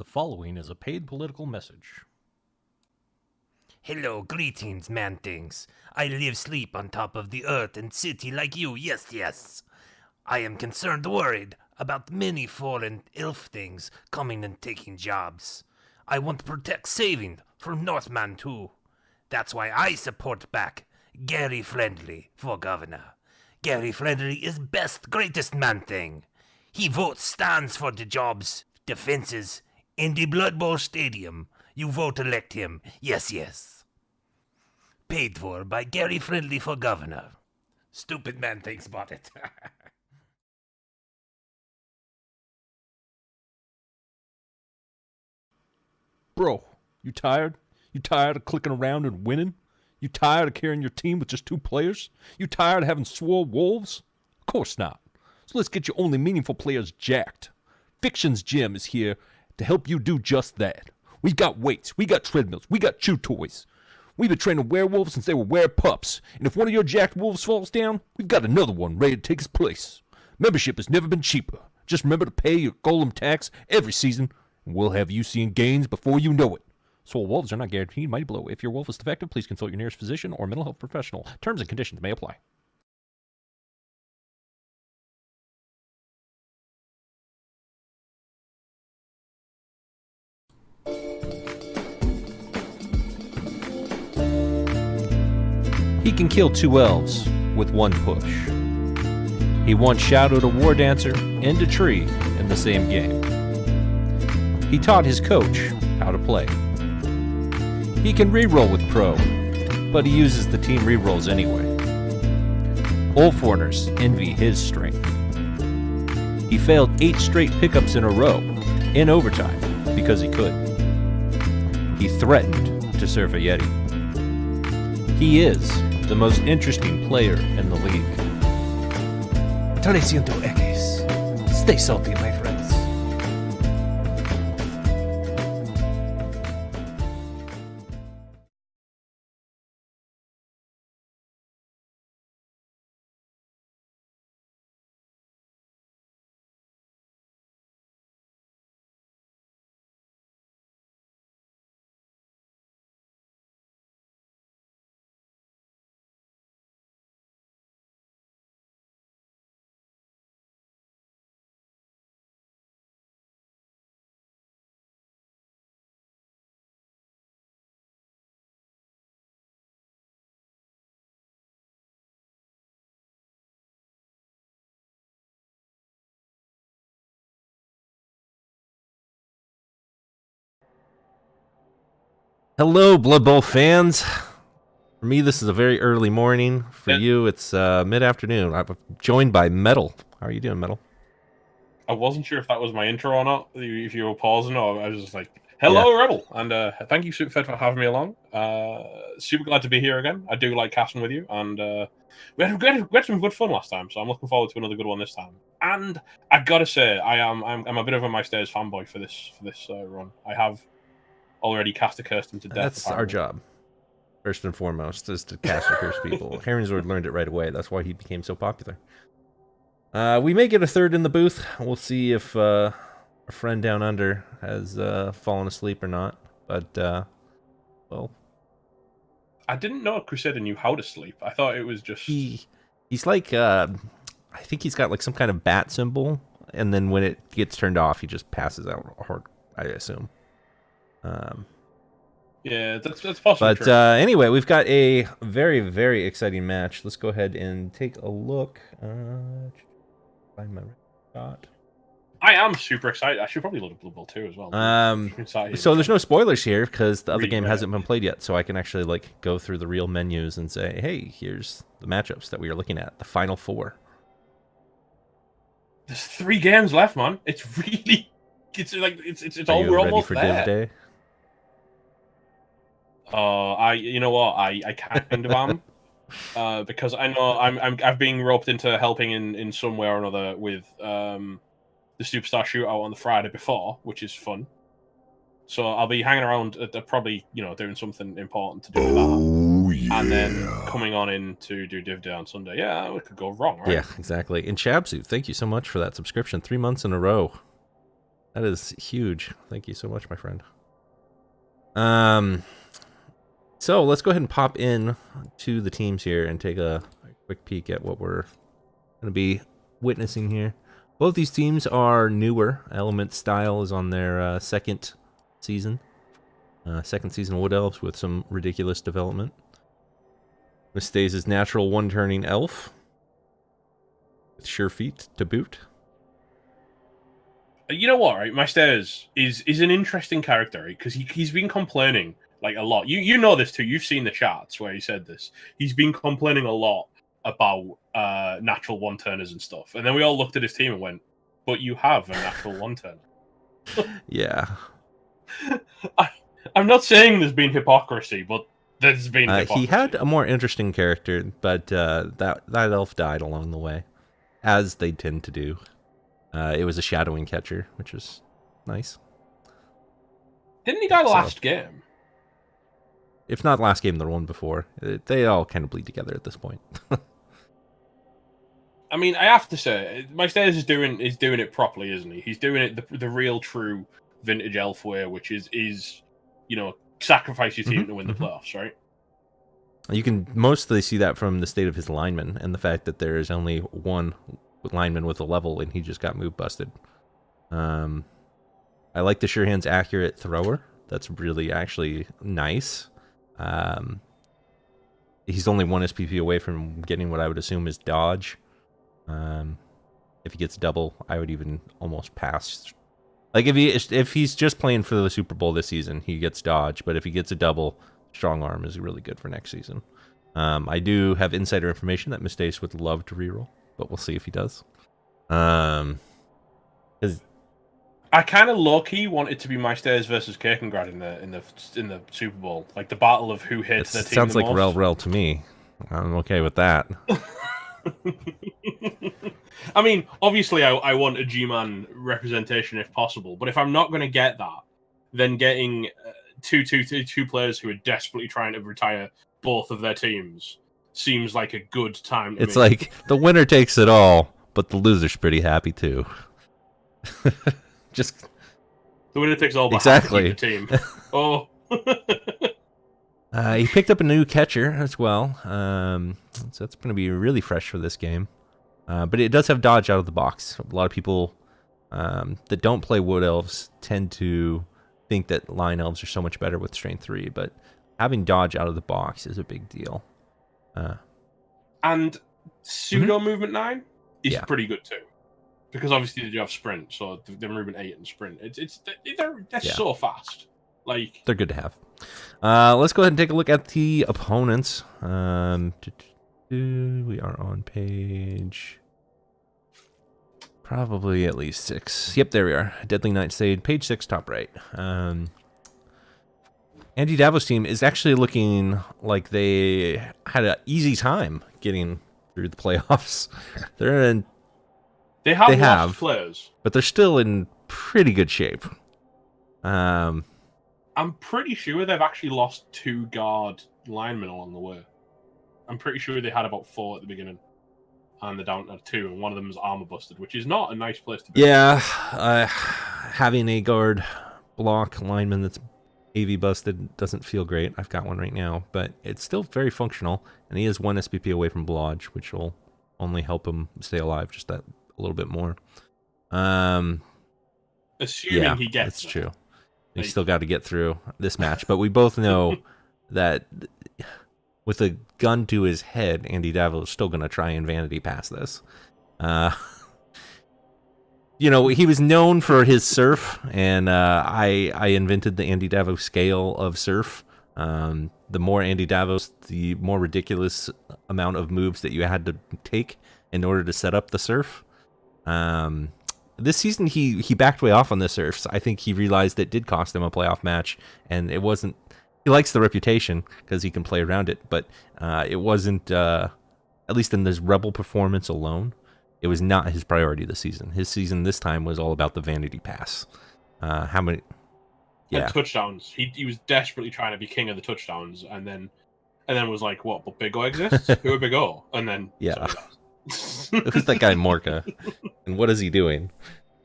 The following is a paid political message. Hello, greetings, man-things. I live sleep on top of the earth and city like you, yes. I am concerned worried about many foreign elf things coming and taking jobs. I want to protect saving from Northman too. That's why I support back Gary Friendly for governor. Gary Friendly is best, greatest man-thing. He votes stands for the jobs, defenses, in the Blood Bowl Stadium. You vote elect him, yes. Paid for by Gary Friendly for governor. Stupid man thinks about it. Bro, you tired? You tired of clicking around and winning? You tired of carrying your team with just 2 players? You tired of having swole wolves? Of course not. So let's get your only meaningful players jacked. Fiction's Gym is here to help you do just that. We've got weights, we got treadmills, we got chew toys. We've been training werewolves since they were werepups, and if one of your jacked wolves falls down, we've got another one ready to take his place. Membership has never been cheaper. Just remember to pay your golem tax every season, and we'll have you seeing gains before you know it. Soul wolves are not guaranteed mighty blow. If your wolf is defective, please consult your nearest physician or mental health professional. Terms and conditions may apply. He can kill 2 elves with 1 push. He once shadowed a war dancer and a tree in the same game. He taught his coach how to play. He can reroll with Pro, but he uses the team rerolls anyway. All foreigners envy his strength. He failed 8 straight pickups in a row, in overtime, because he could. He threatened to surf a Yeti. He is the most interesting player in the league. 300X. Stay salty, my friends. Hello, Blood Bowl fans. For me, this is a very early morning. For you, it's mid-afternoon. I'm joined by Metal. How are you doing, Metal? I wasn't sure if that was my intro or not, if you were pausing, or I was just like, hello, Rebel! And thank you, Superfed, for having me along. Super glad to be here again. I do like casting with you, and we had some good fun last time, so I'm looking forward to another good one this time. And I gotta say, I'm a bit of a My Stairs fanboy for this run. I have already cast a Kirsten to death. That's apparently our job. First and foremost, is to cast or curse people. Heronsword learned it right away. That's why he became so popular. We may get a third in the booth. We'll see if our friend down under has fallen asleep or not. But, well... I didn't know Crusader knew how to sleep. I thought it was just... He's like, I think he's got like some kind of bat symbol, and then when it gets turned off, he just passes out hard, I assume. Yeah, that's possible. But anyway, we've got a very, very exciting match. Let's go ahead and take a look. Find my shot. I am super excited. I should probably load up Blood Bowl 2 as well. So there's no spoilers here because the other game hasn't been played yet. So I can actually like go through the real menus and say, hey, here's the matchups that we are looking at. The final 4. There's 3 games left, man. It's really, it's like it's all we're almost for there. Div Day? You know what? I kind of am, because I know I've been roped into helping in some way or another with the Superstar Shootout on the Friday before, which is fun. So I'll be hanging around, probably doing something important to do with that. Oh, yeah. And then coming on in to do Div Day on Sunday. Yeah, it could go wrong, right? Yeah, exactly. And Chabsu, thank you so much for that subscription. 3 months in a row. That is huge. Thank you so much, my friend. So let's go ahead and pop in to the teams here and take a quick peek at what we're going to be witnessing here. Both these teams are newer. Element Style is on their second season. Second season Wood Elves with some ridiculous development. Mistays is natural one-turning elf with sure feet to boot. You know what, right? My Stairs is an interesting character, right? Because he's been complaining like a lot. You know this too. You've seen the charts where he said this. He's been complaining a lot about natural one-turners and stuff. And then we all looked at his team and went, but you have a natural one-turner. Yeah. I'm not saying there's been hypocrisy, but there's been hypocrisy. He had a more interesting character, but that elf died along the way, as they tend to do. It was a shadowing catcher, which was nice. Didn't he die last game? If not last game, the one before. They all kind of bleed together at this point. I mean, I have to say, my Stairs is doing it properly, isn't he? He's doing it the real, true vintage elf way, which is sacrifice your team to win the playoffs, right? You can mostly see that from the state of his linemen and the fact that there is only one lineman with a level, and he just got move busted. I like the Sure Hand's accurate thrower. That's really actually nice. He's only one SPP away from getting what I would assume is dodge. If he gets double, I would even almost pass. Like if he's just playing for the Super Bowl this season, he gets dodge. But if he gets a double, strong arm is really good for next season. I do have insider information that Mistace would love to reroll, but we'll see if he does. I kind of low-key want it to be my Stairs versus Kierkegaard in the Super Bowl, like the battle of who hits their team. Sounds the like most. REBBL to me. I'm okay with that. I mean, obviously, I want a G-Man representation if possible, but if I'm not going to get that, then getting two players who are desperately trying to retire both of their teams seems like a good time to It's me. like the winner takes it all, but the loser's pretty happy too. Just the winner takes all, but exactly. half the team. Oh. He picked up a new catcher as well, so that's going to be really fresh for this game. But it does have dodge out of the box. A lot of people that don't play Wood Elves tend to think that Line Elves are so much better with Strength 3, but having dodge out of the box is a big deal. And pseudo movement 9 is Yeah. pretty good too, because obviously they do have sprint, so they're movement 8 and sprint. They're so fast. Like they're good to have. Let's go ahead and take a look at the opponents. We are on page probably at least 6. Yep, there we are. Deadly Nightshade, page 6, top right. Andy Davos' team is actually looking like they had an easy time getting through the playoffs. they have lost players, but they're still in pretty good shape. I'm pretty sure they've actually lost 2 guard linemen along the way. I'm pretty sure they had about 4 at the beginning, and they're down to 2, and one of them is armor busted, which is not a nice place to be. Yeah, having a guard block lineman that's AV busted doesn't feel great. I've got one right now, but it's still very functional, and he is 1 SPP away from blodge, which will only help him stay alive just that a little bit more. Assuming he gets that's there. true. He's still got to get through this match, but we both know that with a gun to his head, Andy Davos is still going to try and vanity pass this. He was known for his surf, and I invented the Andy Davos scale of surf. The more Andy Davos, the more ridiculous amount of moves that you had to take in order to set up the surf. This season, he backed way off on the surfs. I think he realized it did cost him a playoff match, and it wasn't. He likes the reputation because he can play around it, but it wasn't. At least in this REBBL performance alone, it was not his priority this season. His season this time was all about the vanity pass. How many? Yeah, and touchdowns. He was desperately trying to be king of the touchdowns, and then was like, "What? But Big O exists? Who are Big O?" And then yeah. Who's that guy Morka? And what is he doing?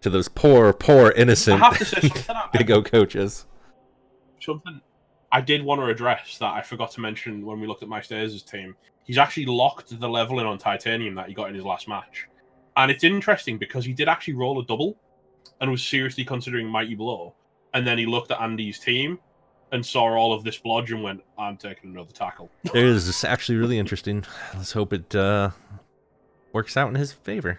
to those poor innocent I have to say something. Big O coaches. Something I did want to address that I forgot to mention when we looked at Mike Stairs' team. He's actually locked the leveling on Titanium that he got in his last match. And it's interesting because he did actually roll a double and was seriously considering Mighty Blow. And then he looked at Andy's team and saw all of this blodge and went, I'm taking another tackle. It is actually really interesting. Let's hope it works out in his favor.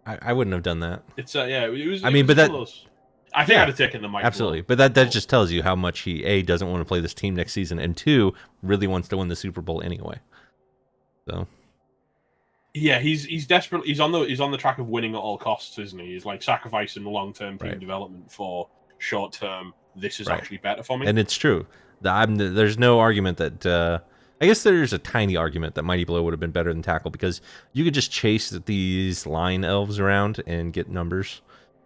I wouldn't have done that. It's yeah, it was. I mean, but that I think I'd have taken the Mighty absolutely. Blow. But that just tells you how much he A, doesn't want to play this team next season, and 2, really wants to win the Super Bowl anyway. So yeah, he's desperate. He's on the track of winning at all costs, isn't he? He's like sacrificing long-term team development for short-term. This is actually better for me, and it's true. There's no argument that. I guess there's a tiny argument that Mighty Blow would have been better than Tackle because you could just chase these line elves around and get numbers,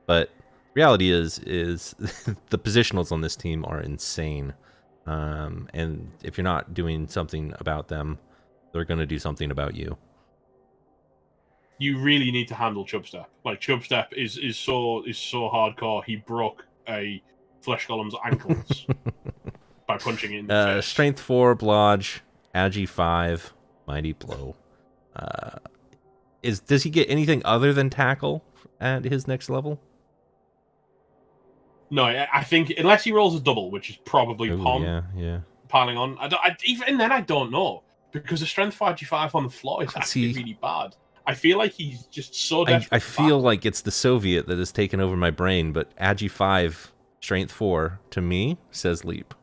but reality is the positionals on this team are insane, and if you're not doing something about them, they're going to do something about you. You really need to handle Chubstep. Like Chubstep is so hardcore. He broke a Flesh Golem's ankles by punching it in the face. Strength 4, Blodge, Agi 5, Mighty Blow. Does he get anything other than Tackle at his next level? No, I think unless he rolls a double, which is probably piling on. Even then, I don't know because the strength 4 Agi5 on the floor is actually really bad. I feel like he's just so desperate. I feel like it's the Soviet that has taken over my brain, but Agi 5, strength 4 to me says leap.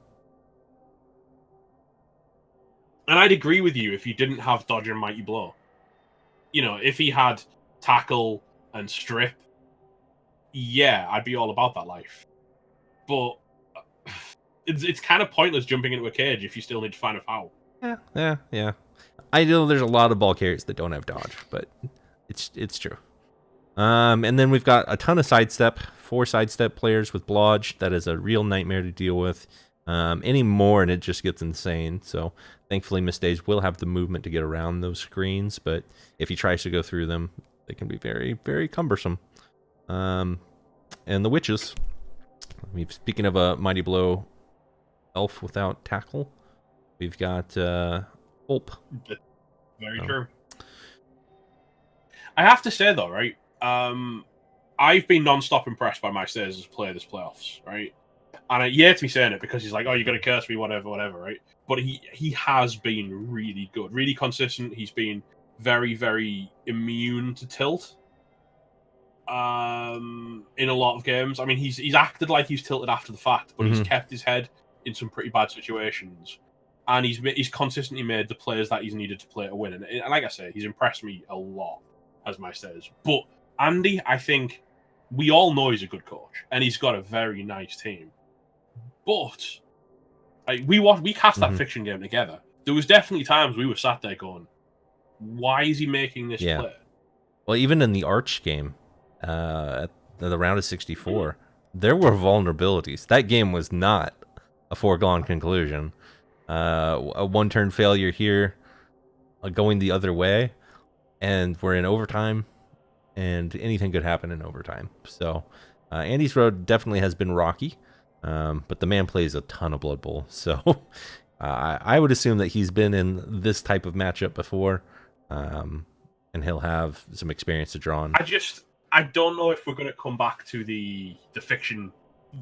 And I'd agree with you if he didn't have Dodge and Mighty Blow. You know, if he had Tackle and Strip, yeah, I'd be all about that life. But it's kind of pointless jumping into a cage if you still need to find a foul. Yeah. I know there's a lot of ball carriers that don't have Dodge, but it's true. And then we've got a ton of sidestep, 4 sidestep players with Blodge. That is a real nightmare to deal with. Any more and it just gets insane. So thankfully Mistage will have the movement to get around those screens, but if he tries to go through them, they can be very, very cumbersome. And the witches. I mean, speaking of a Mighty Blow elf without Tackle, we've got Hulp. Very true. I have to say though, right? I've been non-stop impressed by my Stairs as a player this playoffs, right? And he hates me saying it because he's like, "Oh, you're gonna curse me, whatever, right?" But he has been really good, really consistent. He's been very, very immune to tilt. In a lot of games, I mean, he's acted like he's tilted after the fact, but he's kept his head in some pretty bad situations, and he's consistently made the players that he's needed to play to win. And like I say, he's impressed me a lot as my Stairs. But Andy, I think we all know he's a good coach, and he's got a very nice team. But we cast that fiction game together. There was definitely times we were sat there going, "Why is he making this play?" Well, even in the Arch game, at the round of 64, there were vulnerabilities. That game was not a foregone conclusion. A one-turn failure here, going the other way, and we're in overtime, and anything could happen in overtime. So Andy's road definitely has been rocky. But the man plays a ton of Blood Bowl, so I would assume that he's been in this type of matchup before, and he'll have some experience to draw on. I don't know if we're going to come back to the fiction,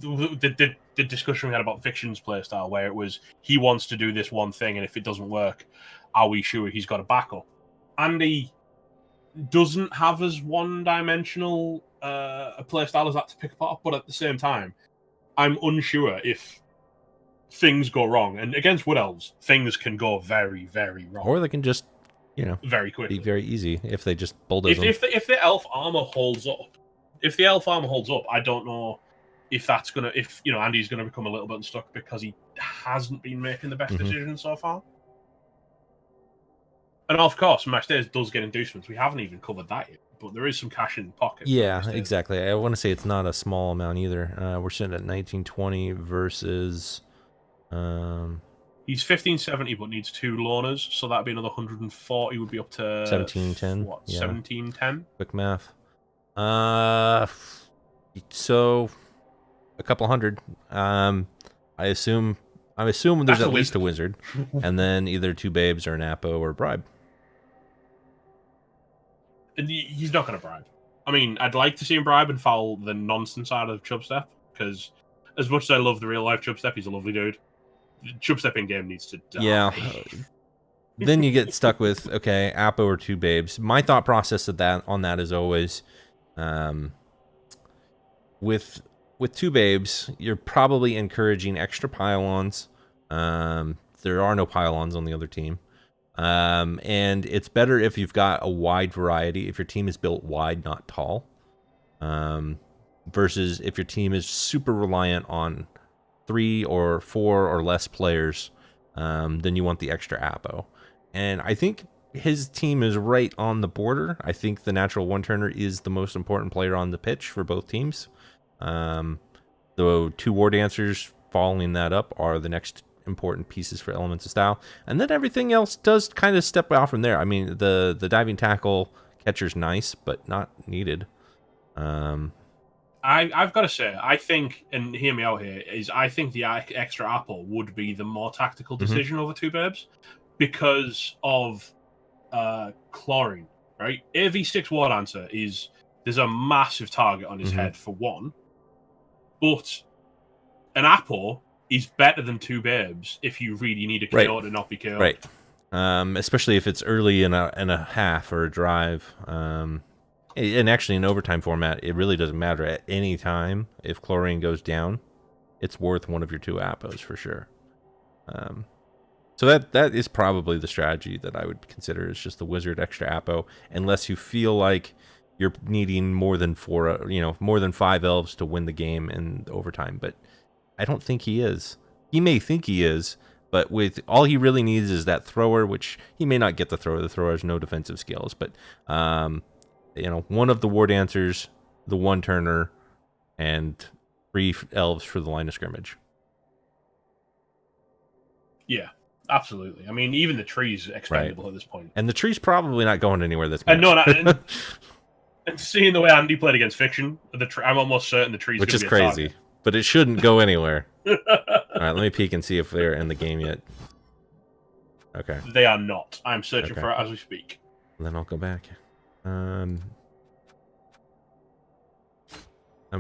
the discussion we had about fiction's playstyle, where it was he wants to do this one thing, and if it doesn't work, are we sure he's got a backup? Andy doesn't have as one-dimensional a playstyle as that to pick apart, but at the same time, I'm unsure if things go wrong. And against Wood Elves, things can go very, very wrong. Or they can just, very quickly. be very easy if they just bulldoze them. If the elf armor holds up, I don't know if Andy's going to become a little bit unstuck because he hasn't been making the best decisions so far. And of course, my Stairs does get inducements. We haven't even covered that yet. But there is some cash in the pocket. Yeah, exactly. I want to say it's not a small amount either. We're sitting at 1920 versus... He's 1570, but needs 2 loaners, so that'd be another 140. Would be up to 1710. What? 1710. Quick math. So a couple hundred. I'm assuming there's That's at a least a wizard, and then either two babes or an Apo or a bribe. And he's not going to bribe. I mean, I'd like to see him bribe and foul the nonsense out of Chubstep, because as much as I love the real life Chubstep, he's a lovely dude. Chubstep in game needs to die. Yeah. Then you get stuck with, okay, Apo or two babes. My thought process on that is always, with two babes, you're probably encouraging extra pylons. There are no pylons on the other team. And it's better if you've got a wide variety, if your team is built wide, not tall, versus if your team is super reliant on 3 or 4 or less players, then you want the extra Apo. And I think his team is right on the border. I think the natural one-turner is the most important player on the pitch for both teams. The 2 war dancers following that up are the next important pieces for elements of style, and then everything else does kind of step out from there. I mean, the diving tackle catcher's nice, but not needed. I've got to say, I think, and hear me out here, is I think the extra Apple would be the more tactical decision over two babes because of chlorine, right? AV6 War Dancer there's a massive target on his head for one, but an Apple is better than two babes if you really need a KO to not be KO'd. Right. Especially if it's early in a half or a drive. And actually in overtime format, it really doesn't matter at any time. If chlorine goes down, it's worth one of your 2 Apos for sure. So that is probably the strategy that I would consider, is just the wizard extra Apo, unless you feel like you're needing more than 5 elves to win the game in overtime. But I don't think he is. He may think he is, but with all he really needs is that thrower, which he may not get the thrower. The thrower has no defensive skills, but one of the war dancers, the one turner, and 3 elves for the line of scrimmage. Yeah, absolutely. I mean, even the tree's expendable at this point, and the tree's probably not going anywhere. And seeing the way Andy played against Fiction, I'm almost certain the tree's which gonna is be a crazy. target. But it shouldn't go anywhere. All right, let me peek and see if they're in the game yet. Okay. They are not. I'm searching for it as we speak. And then I'll go back. I'm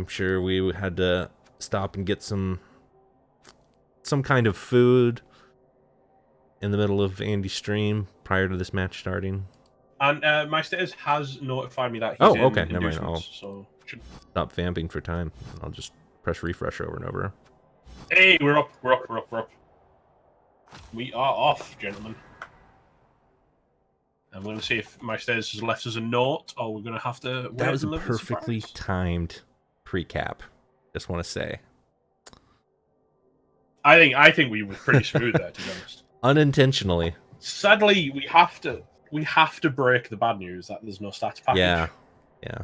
sure we had to stop and get some kind of food in the middle of Andy's stream prior to this match starting. And my status has notified me that he's okay. in Never mind. I'll stop vamping for time. I'll just press refresh over and over. Hey, we're up. We are off, gentlemen. I'm going to see if my status has left us a note, or we're going to have to. That was a perfectly timed pre-cap. Just want to say. I think we were pretty smooth there, to be honest. Unintentionally. Sadly, we have to break the bad news that there's no stats package. Yeah.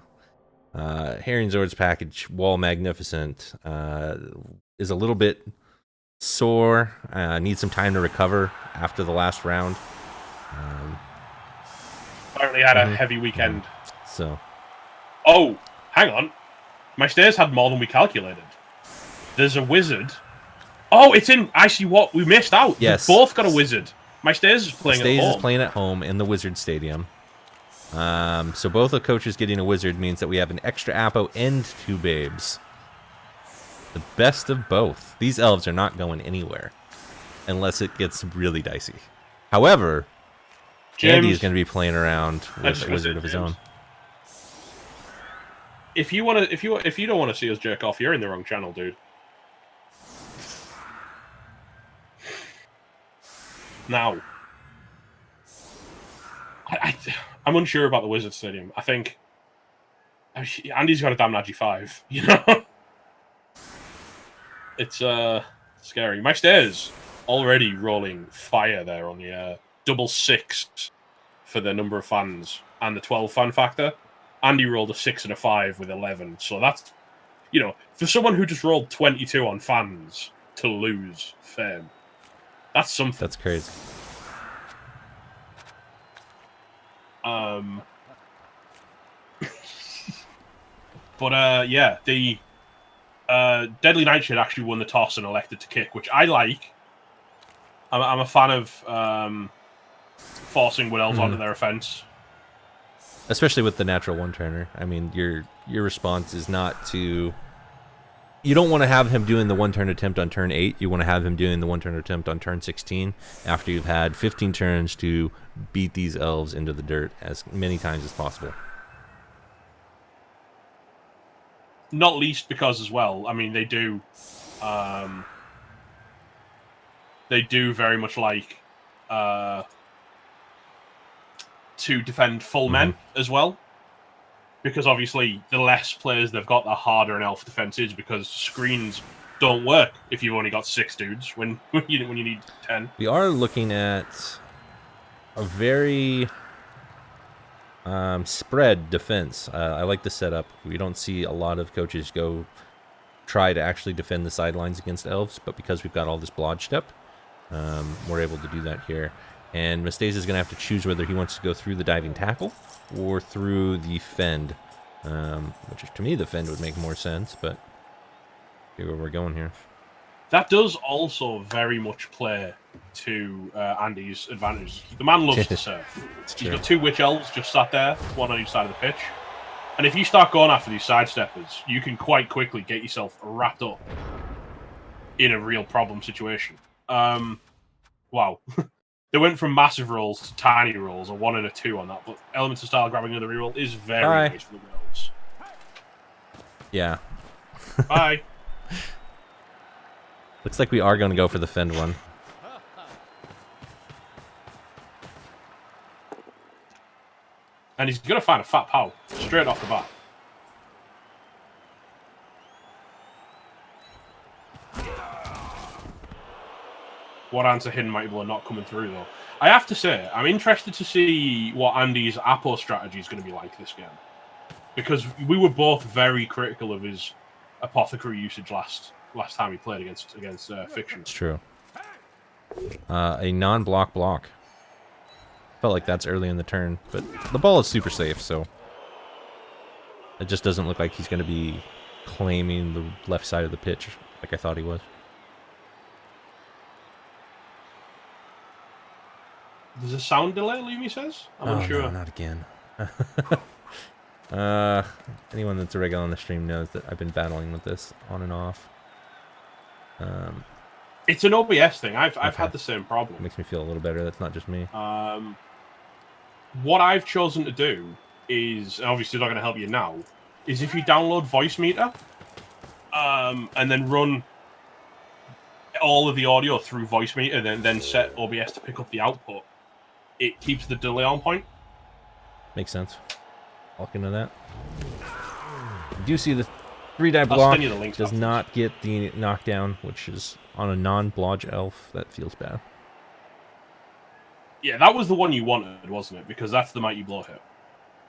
Herring Zord's package, Wall Magnificent, is a little bit sore. Needs some time to recover after the last round. Apparently had a heavy weekend. So. Oh, hang on. My stairs had more than we calculated. There's a wizard. Oh, it's in. I see what we missed out. Yes. We both got a wizard. My stairs is playing at home. Stairs is playing at home in the Wizard Stadium. So both the coaches getting a wizard means that we have an extra Apo and 2 babes. The best of both. These elves are not going anywhere unless it gets really dicey. However, Andy is going to be playing around with a wizard of his own. If you don't want to see us jerk off, you're in the wrong channel, dude. Now, I'm unsure about the Wizard Stadium. I think Andy's got a damn Nagi 5, you know? It's scary. My stairs already rolling fire there on the double 6 for the number of fans and the 12 fan factor. Andy rolled a 6 and a 5 with 11. So that's, for someone who just rolled 22 on fans to lose fame, that's something. That's crazy. But yeah, the Deadly Nightshade actually won the toss and elected to kick, which I like. I'm a fan of forcing Wood Elves onto their offense. Especially with the natural one-turner. I mean, your response is not to... You don't want to have him doing the one-turn attempt on turn 8. You want to have him doing the one-turn attempt on turn 16 after you've had 15 turns to beat these elves into the dirt as many times as possible. Not least because, as well, I mean, they do very much like to defend full men as well. Because obviously, the less players they've got, the harder an elf defense is, because screens don't work if you've only got 6 dudes when you need 10. We are looking at a very spread defense. I like the setup. We don't see a lot of coaches go try to actually defend the sidelines against elves, but because we've got all this blodge step, we're able to do that here. And Mastase is going to have to choose whether he wants to go through the diving tackle or through the fend, which to me the fend would make more sense, but see where we're going here. That does also very much play to Andy's advantage. The man loves to surf. He's got 2 witch elves just sat there, one on each side of the pitch. And if you start going after these sidesteppers, you can quite quickly get yourself wrapped up in a real problem situation. Wow. They went from massive rolls to tiny rolls, a 1 and a 2 on that, but Elements of Style grabbing another reroll is very nice for the rolls. Yeah. Bye. Looks like we are going to go for the fend one. And he's going to find a fat pow straight off the bat. What answer hidden might be not coming through, though. I have to say, I'm interested to see what Andy's Apo strategy is going to be like this game. Because we were both very critical of his apothecary usage last time he played against Fiction. It's true. A non-block block. Felt like that's early in the turn, but the ball is super safe, so it just doesn't look like he's going to be claiming the left side of the pitch like I thought he was. There's a sound delay, Lumi says? I'm unsure. No, not again. Anyone that's a regular on the stream knows that I've been battling with this on and off. It's an OBS thing. I've had the same problem. It makes me feel a little better. That's not just me. What I've chosen to do is, and obviously not going to help you now, is if you download Voice Meter, and then run all of the audio through Voice Meter, then set OBS to pick up the output, it keeps the delay on point. Makes sense. I'll look into that. You do see the 3-die block does not get the knockdown, which is on a non-blodge elf. That feels bad. Yeah, that was the one you wanted, wasn't it? Because that's the Mighty Blow hit.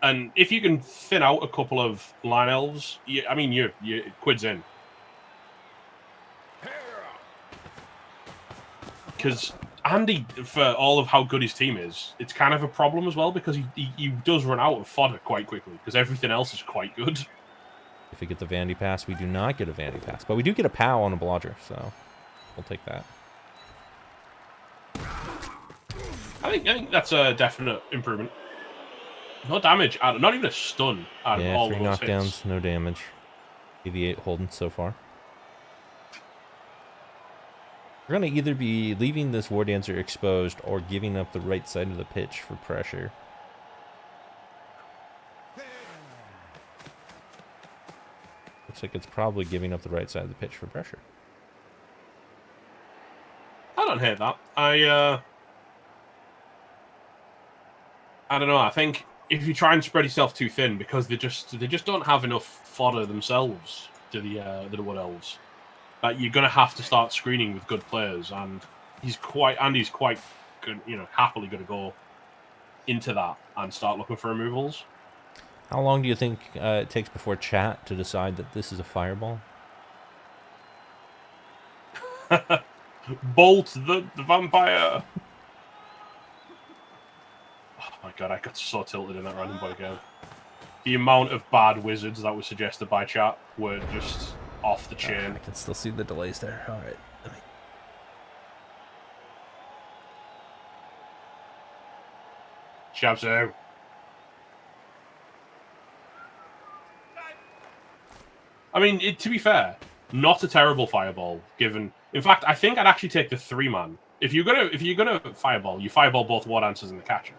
And if you can thin out a couple of line elves, I mean, you quid's in. Because Andy, for all of how good his team is, it's kind of a problem as well, because he does run out of fodder quite quickly, because everything else is quite good. If we get the Vandy pass, we do not get a Vandy pass. But we do get a POW on a blodger, so we'll take that. I think that's a definite improvement. No damage, not even a stun out of all 3 those knockdowns, hits. no damage. 88 holding so far. We're going to either be leaving this War Dancer exposed or giving up the right side of the pitch for pressure. Looks like it's probably giving up the right side of the pitch for pressure. I don't hate that. I don't know. I think if you try and spread yourself too thin, because they just don't have enough fodder themselves to the Wood Elves, that you're gonna have to start screening with good players, and Andy's quite good. Happily gonna go into that and start looking for removals. How long do you think it takes before chat to decide that this is a fireball? Bolt the vampire. Oh my god, I got so tilted in that random boy game. The amount of bad wizards that was suggested by chat were just off the chain. I can still see the delays there. All right. Shabzo. I mean, to be fair, not a terrible fireball. Given, in fact, I think I'd actually take the 3-man. If you're gonna fireball, you fireball both war dancers and the catcher,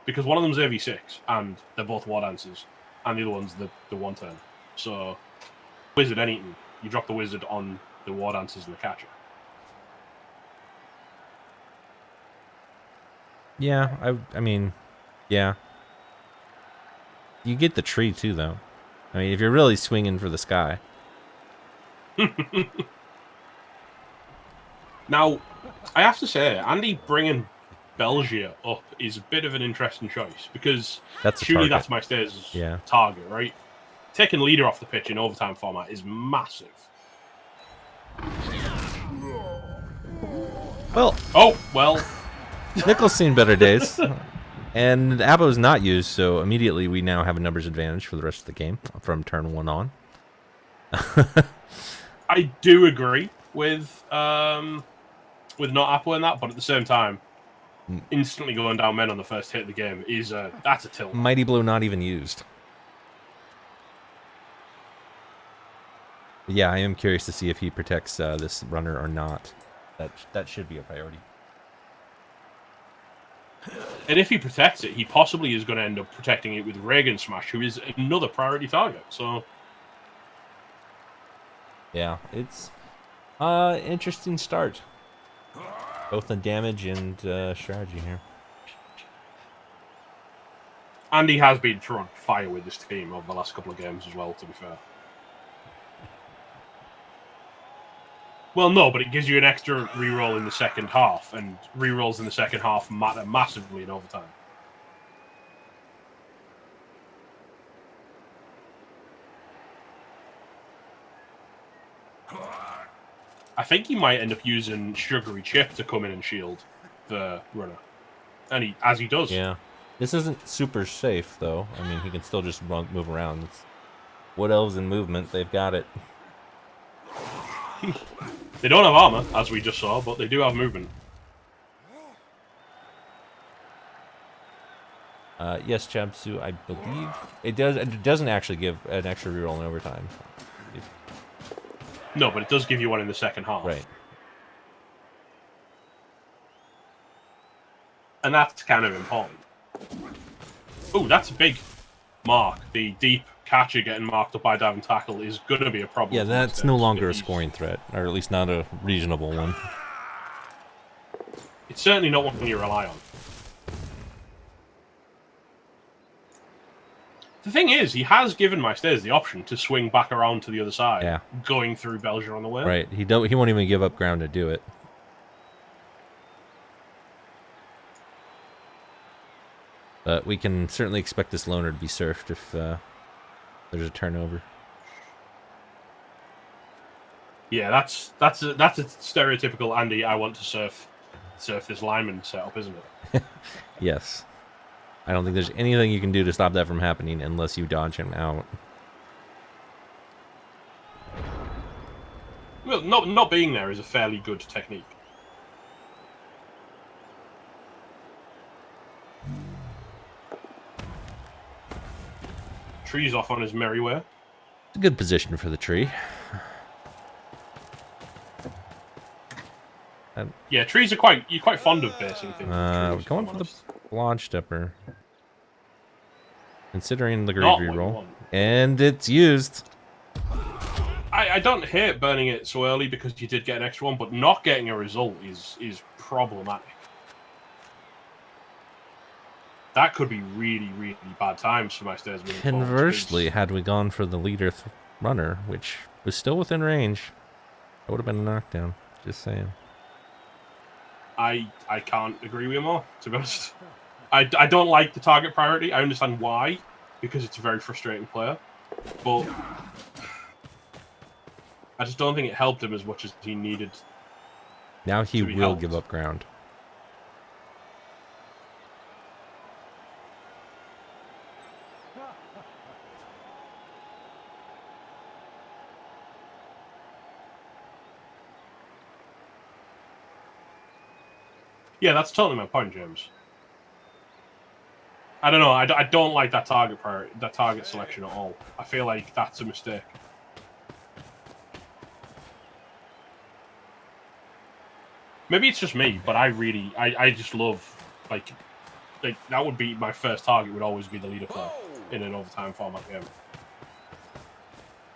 because one of them's AV6 and they're both war dancers, and the other one's the 1 turn. So, wizard anything, you drop the wizard on the war dancers and the catcher. Yeah, I mean, yeah. You get the tree too, though. I mean, if you're really swinging for the sky. Now, I have to say, Andy bringing Belgium up is a bit of an interesting choice, because surely that's my stairs target, right? Taking leader off the pitch in overtime format is massive. Well. Oh, well. Nickel's seen better days. And Abo's not used, so immediately we now have a numbers advantage for the rest of the game from turn 1 on. I do agree with not Apo in that, but at the same time, instantly going down men on the first hit of the game is that's a tilt. Mighty Blow not even used. Yeah, I am curious to see if he protects this runner or not. That should be a priority. And if he protects it, he possibly is going to end up protecting it with Reagan Smash, who is another priority target. So, yeah, it's interesting start, both in damage and strategy here. Andy has been throwing fire with this team over the last couple of games as well, to be fair. Well, no, but it gives you an extra reroll in the second half, and rerolls in the second half matter massively in overtime. I think he might end up using Sugary Chip to come in and shield the runner, and as he does. Yeah, this isn't super safe though. I mean, he can still just move around. It's Wood Elves in movement, they've got it. They don't have armor, as we just saw, but they do have movement. Yes, Chabsu, I believe it does. It doesn't actually give an extra reroll in overtime. No, but it does give you one in the second half. Right. And that's kind of important. Oh, that's a big mark. The deep catcher getting marked up by dive and tackle is going to be a problem. Yeah, that's no longer a scoring threat, or at least not a reasonable one. It's certainly not one you rely on. The thing is, he has given my stairs the option to swing back around to the other side, going through Belgium on the way. Right, he won't even give up ground to do it. But we can certainly expect this loner to be surfed if there's a turnover. Yeah, that's a stereotypical Andy. I want to surf this lineman setup, isn't it? Yes. I don't think there's anything you can do to stop that from happening unless you dodge him out. Well, not being there is a fairly good technique. Tree's off on his merry way. It's a good position for the tree. Yeah, trees are you're quite fond of basing things. We're going for the launch stepper. Considering the great reroll. And it's used. I don't hate burning it so early because you did get an extra one, but not getting a result is problematic. That could be really, really bad times for my stairs. Conversely, had we gone for the leader runner, which was still within range, it would have been a knockdown. Just saying. I can't agree with you more, to be honest. I don't like the target priority. I understand why, because it's a very frustrating player. But I just don't think it helped him as much as he needed. Now he will give up ground. Yeah, that's totally my point, James. I don't know. I don't like that target selection at all. I feel like that's a mistake. Maybe it's just me, but I just love like that would be my first target. Would always be the leader player in an overtime format game.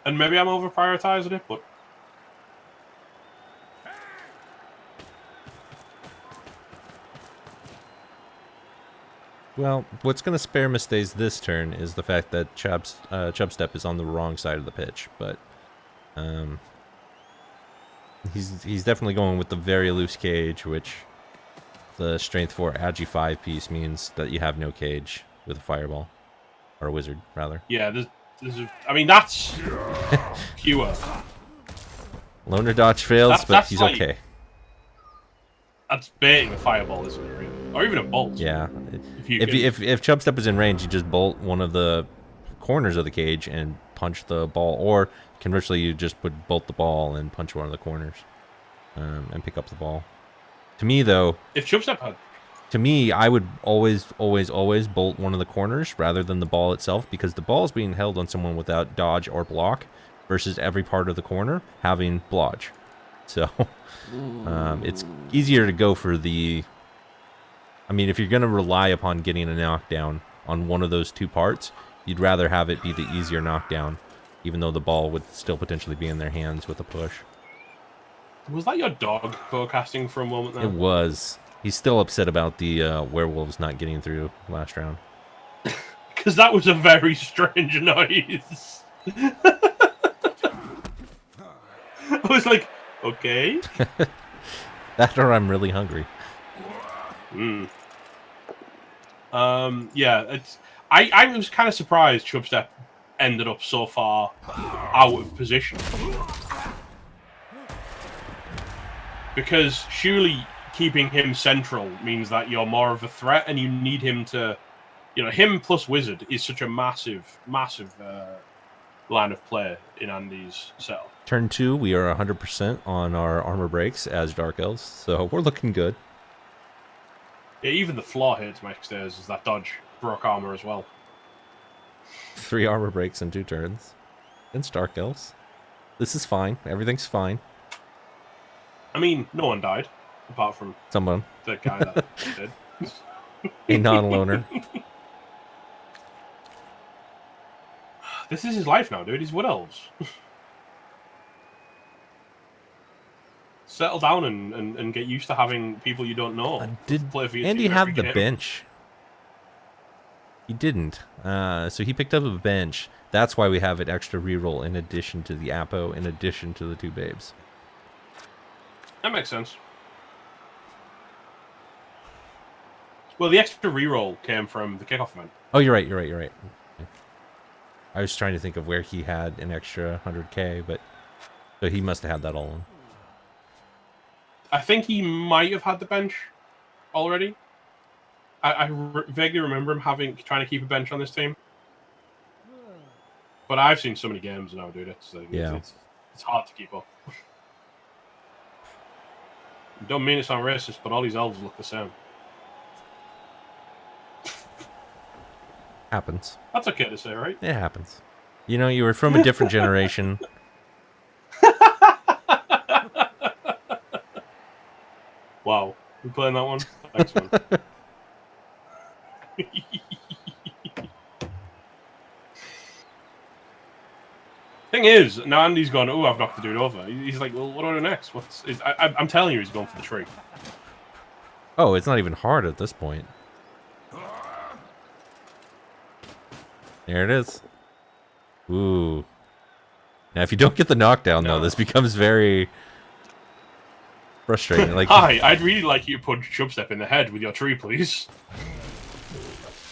And maybe I'm over prioritizing it, but. Well, what's going to spare Mistays this turn is the fact that Chubstep is on the wrong side of the pitch, but he's definitely going with the very loose cage, which the Strength 4 Agi 5 piece means that you have no cage with a Fireball. Or a Wizard, rather. Yeah, I mean, that's pure. Loner dodge fails, but he's like, okay. That's baiting a Fireball, isn't it, really? Or even a Bolt. Yeah. If Chubstep is in range, you just bolt one of the corners of the cage and punch the ball. Or, conversely, you just would bolt the ball and punch one of the corners and pick up the ball. To me, though... If Chubstep had... To me, I would always bolt one of the corners rather than the ball itself, because the ball is being held on someone without dodge or block versus every part of the corner having blodge. So, it's easier to go for the... I mean, if you're going to rely upon getting a knockdown on one of those two parts, you'd rather have it be the easier knockdown, even though the ball would still potentially be in their hands with a push. Was that your dog forecasting for a moment there? It was. He's still upset about the werewolves not getting through last round. Because that was a very strange noise. I was like, okay. That or I'm really hungry. Yeah, it's. I was kind of surprised Chubstep ended up so far out of position. Because surely keeping him central means that you're more of a threat and you need him to... You know, him plus Wizard is such a massive line of play in Andy's setup. Turn 2, we are 100% on our armor breaks as Dark Elves, so we're looking good. Yeah, even the flaw here to make stairs is that dodge broke armor as well. 3 armor breaks in 2 turns. Against Dark Elves. This is fine. Everything's fine. I mean, no one died, apart from someone. The guy that did. A non-loner. This is his life now, dude. He's Wood Elves. Settle down and get used to having people you don't know play for your Andy team have every the game. bench? He didn't. So he picked up a bench. That's why we have an extra reroll in addition to the Apo, in addition to the 2 babes. That makes sense. Well, the extra reroll came from the kickoff event. Oh, you're right. I was trying to think of where he had an extra 100k, but so he must have had that all in. I think he might have had the bench already. I vaguely remember him trying to keep a bench on this team. But I've seen so many games now, dude. It's hard to keep up. Don't mean to sound racist, but all these elves look the same. Happens. That's okay to say, right? It happens. You know, you were from a different generation. Wow. You playing that one? Thanks, man. Thing is, now Andy's gone, oh, I've knocked the dude over. He's like, well, what do I do next? I'm telling you, he's going for the tree. Oh, it's not even hard at this point. There it is. Ooh. Now, if you don't get the knockdown, though, this becomes very frustrating. Like, hi, I'd really like you to punch Chubstep in the head with your tree, please.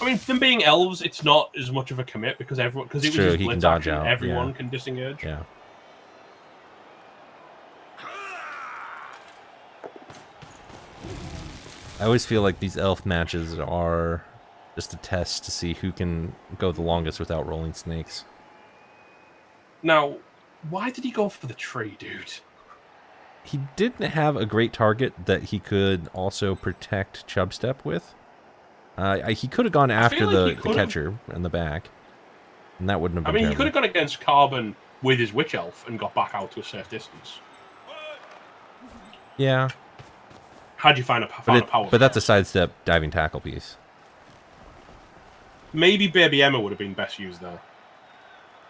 I mean, them being elves, it's not as much of a commit because it was just he can dodge action, out. everyone can disengage. Yeah. I always feel like these elf matches are just a test to see who can go the longest without rolling snakes. Now, why did he go for the tree, dude? he didn't have a great target that he could also protect Chubstep with. He could have gone after like the catcher in the back, and that wouldn't have been I mean, he terrible. could have gone against Carbon with his Witch Elf and got back out to a safe distance. Yeah. How'd you find a power? But that's a sidestep diving tackle piece. Maybe Baby Emma would have been best used there.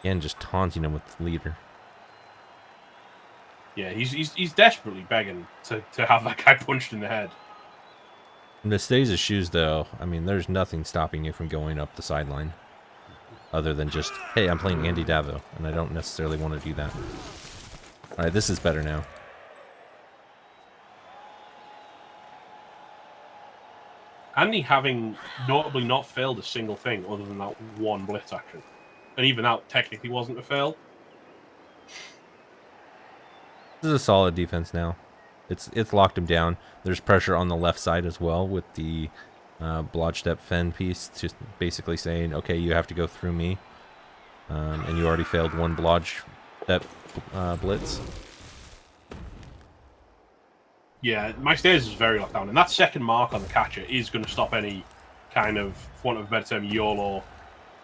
And just taunting him with the leader. Yeah, he's desperately begging to have that guy punched in the head. In Nastasia's shoes, though, I mean, there's nothing stopping you from going up the sideline. Other than just, hey, I'm playing Andy Davo, and I don't necessarily want to do that. Alright, this is better now. Andy having notably not failed a single thing other than that one blitz action. And even that technically wasn't a fail. This is a solid defense now. It's locked him down. There's pressure on the left side as well with the blodge step fend piece, just basically saying, okay, you have to go through me. And you already failed one blodge step blitz. Yeah, my stairs is very locked down, and that second mark on the catcher is going to stop any kind of, for want of a better term, YOLO.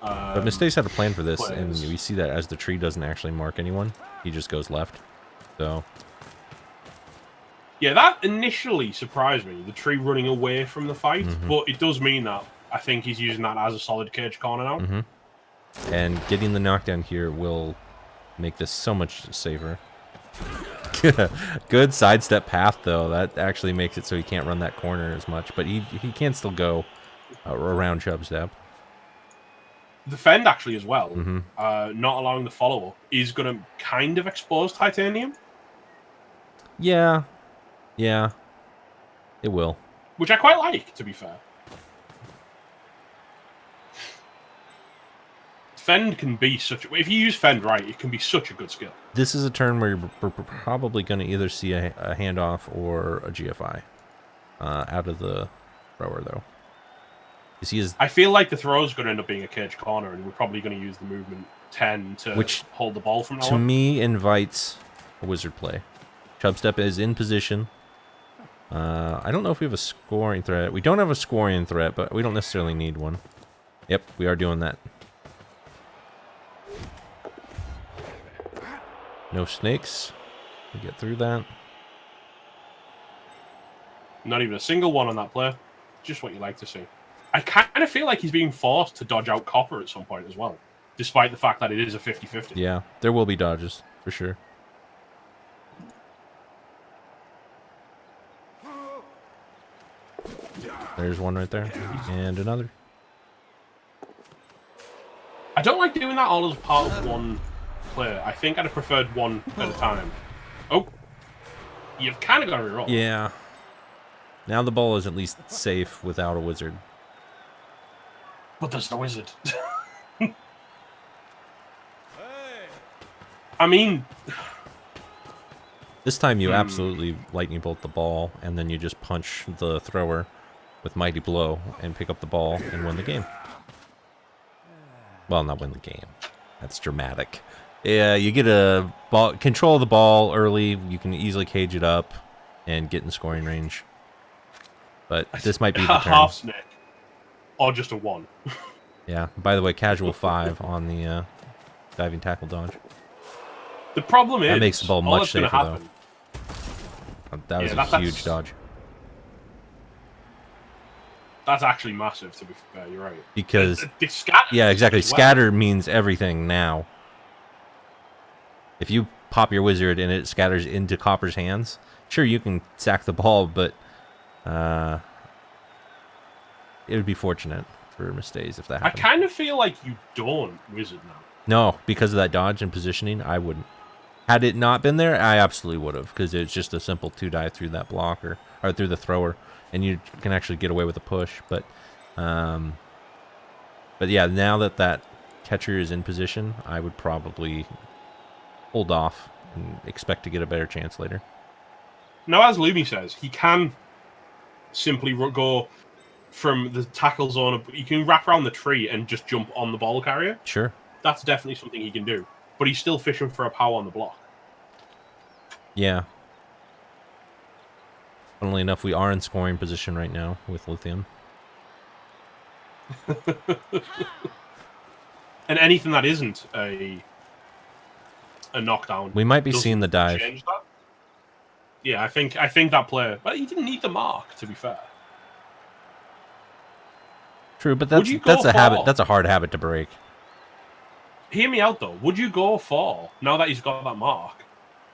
But Mistakes had a plan for this, players. and we see that as the tree doesn't actually mark anyone. He just goes left. So yeah, that initially surprised me, the tree running away from the fight, but it does mean that I think he's using that as a solid cage corner now. And getting the knockdown here will make this so much safer. Good sidestep path, though. That actually makes it so he can't run that corner as much. But he can still go around Chubstep. The fend, actually, as well, not allowing the follow-up, is going to kind of expose Titanium. Yeah. Yeah. It will. Which I quite like, to be fair. Fend can be such... If you use Fend right, it can be such a good skill. This is a turn where you're probably going to either see a handoff or a GFI out of the thrower, though. I feel like the throw is going to end up being a cage corner, and we're probably going to use the movement 10 to hold the ball from now on. To me, invites a wizard play. Chubstep is in position. I don't know if we have a scoring threat. We don't have a scoring threat, but we don't necessarily need one. Yep, we are doing that. No snakes. We get through that. Not even a single one on that play. Just what you like to see. I kind of feel like he's being forced to dodge out Copper at some point as well, despite the fact that it is a 50-50. Yeah, there will be dodges, for sure. There's one right there. And another. I don't like doing that all as part of one player. I think I'd have preferred one at a time. Oh. You've kind of got to reroll. Yeah. Now the ball is at least safe without a wizard. But there's no wizard. I mean... This time you absolutely lightning bolt the ball, and then you just punch the thrower with Mighty Blow and pick up the ball and win the game. Well, not win the game. That's dramatic. Yeah, you get a ball, control the ball early. You can easily cage it up and get in scoring range. But this might be the turn. Half snake. Or just a 1. Yeah. By the way, casual 5 on the diving tackle dodge. The problem is... That makes the ball much safer, though. That was a huge dodge. That's actually massive, to be fair. You're right. Because... The scatter... Yeah, exactly. Well. Scatter means everything now. If you pop your wizard and it scatters into Copper's hands, sure, you can sack the ball, but... it would be fortunate for Mistakes if that happened. I kind of feel like you don't wizard now. No, because of that dodge and positioning, I wouldn't. Had it not been there, I absolutely would have, because it's just a simple 2-dive through that blocker, or through the thrower, and you can actually get away with a push. But yeah, now that that catcher is in position, I would probably hold off and expect to get a better chance later. Now, as Lumi says, he can simply go from the tackle zone. He can wrap around the tree and just jump on the ball carrier. Sure. That's definitely something he can do. But he's still fishing for a power on the block. Yeah. Funnily enough, we are in scoring position right now with Lithium. And anything that isn't a knockdown, We might be doesn't seeing the dive. change that. Yeah, I think that player. But he didn't need the mark, to be fair. True, but Would you that's go a habit. for- That's a hard habit to break. Hear me out though. Would you go for, now that he's got that mark,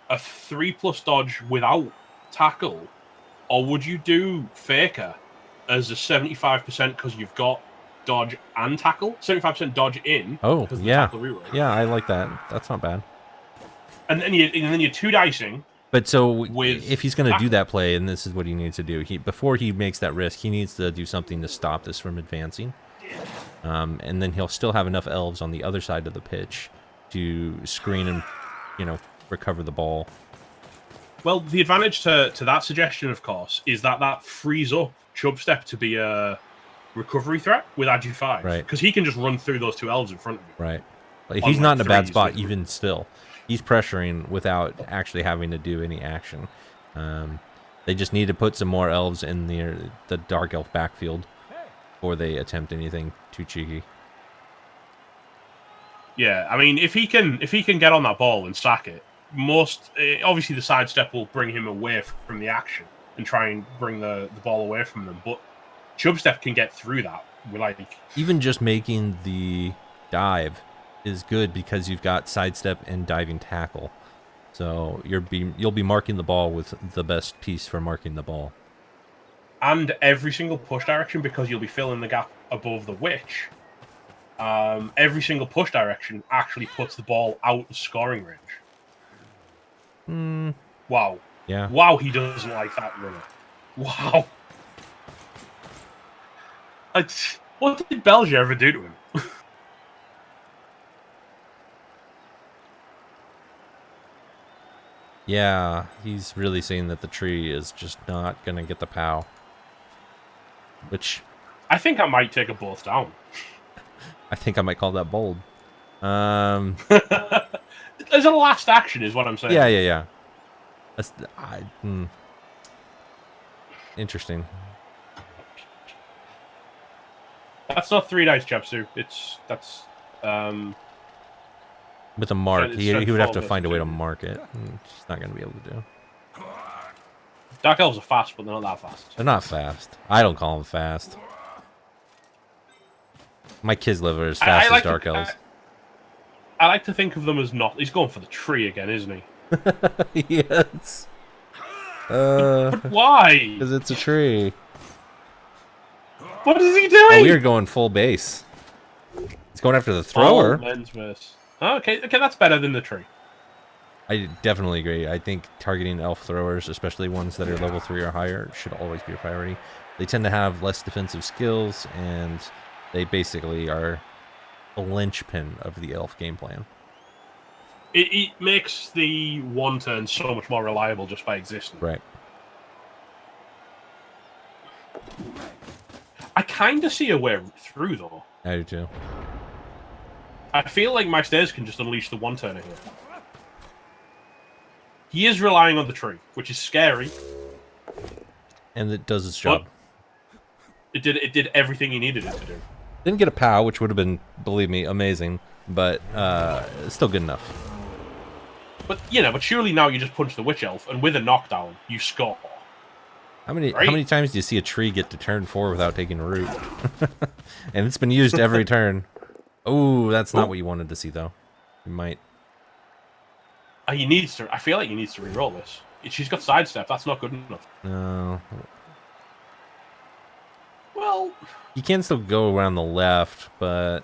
a 3+ dodge without tackle, or would you do Faker as a 75% because you've got dodge and tackle? 75% dodge in. Oh, because of the yeah. tackle reroll. Yeah, I like that. That's not bad. And then you're two dicing. But so With if he's going to tackle. do that play, and this is what he needs to do, before he makes that risk, he needs to do something to stop this from advancing. And then he'll still have enough elves on the other side of the pitch to screen and, recover the ball. Well, the advantage to that suggestion, of course, is that frees up Chubstep to be a recovery threat with Agi 5. Right. Because he can just run through those two elves in front of him. Right. Like, On, he's not in a like, bad threes, spot, literally. even still. He's pressuring without actually having to do any action. They just need to put some more elves in the Dark Elf backfield before they attempt anything too cheeky. Yeah, I mean, if he can get on that ball and sack it, obviously the sidestep will bring him away from the action and try and bring the ball away from them. But Chubstep can get through that. Even just making the dive is good because you've got sidestep and diving tackle. So you'll be marking the ball with the best piece for marking the ball. And every single push direction, because you'll be filling the gap above the witch. Every single push direction actually puts the ball out of scoring range. Wow. Yeah. Wow, he doesn't like that runner. Wow. What did Belgium ever do to him? Yeah, he's really saying that the tree is just not going to get the POW. Which I think I might take a both down. I think I might call that bold. As a last action is what I'm saying. Yeah. That's, Interesting. That's not 3 dice, Chapsu. That's With a mark, it's he would have to straightforward, find a way to too. mark it. He's not going to be able to do. Dark Elves are fast, but they're not that fast. They're not fast. I don't call them fast. My kids live as fast as Dark Elves. I like to think of them as not. He's going for the tree again, isn't he? Yes. But why? Because it's a tree. What is he doing? Oh, we are going full base. He's going after the thrower. Oh, men's miss. Oh, okay, that's better than the tree. I definitely agree. I think targeting elf throwers, especially ones that are level 3 or higher, should always be a priority. They tend to have less defensive skills, and they basically are a linchpin of the elf game plan. It makes the one turn so much more reliable just by existing. Right. I kind of see a way through, though. I do too. I feel like my stairs can just unleash the one turner here. He is relying on the tree, which is scary. And it does its job. It did everything he needed it to do. Didn't get a POW, which would have been, believe me, amazing, but still good enough. But surely now you just punch the witch elf, and with a knockdown, you score. How many Right? times do you see a tree get to turn 4 without taking a root? And it's been used every turn. Oh, that's not what you wanted to see, though. You might. He needs to. I feel like he needs to reroll this. She's got sidestep. That's not good enough. No. Well, He can still go around the left, but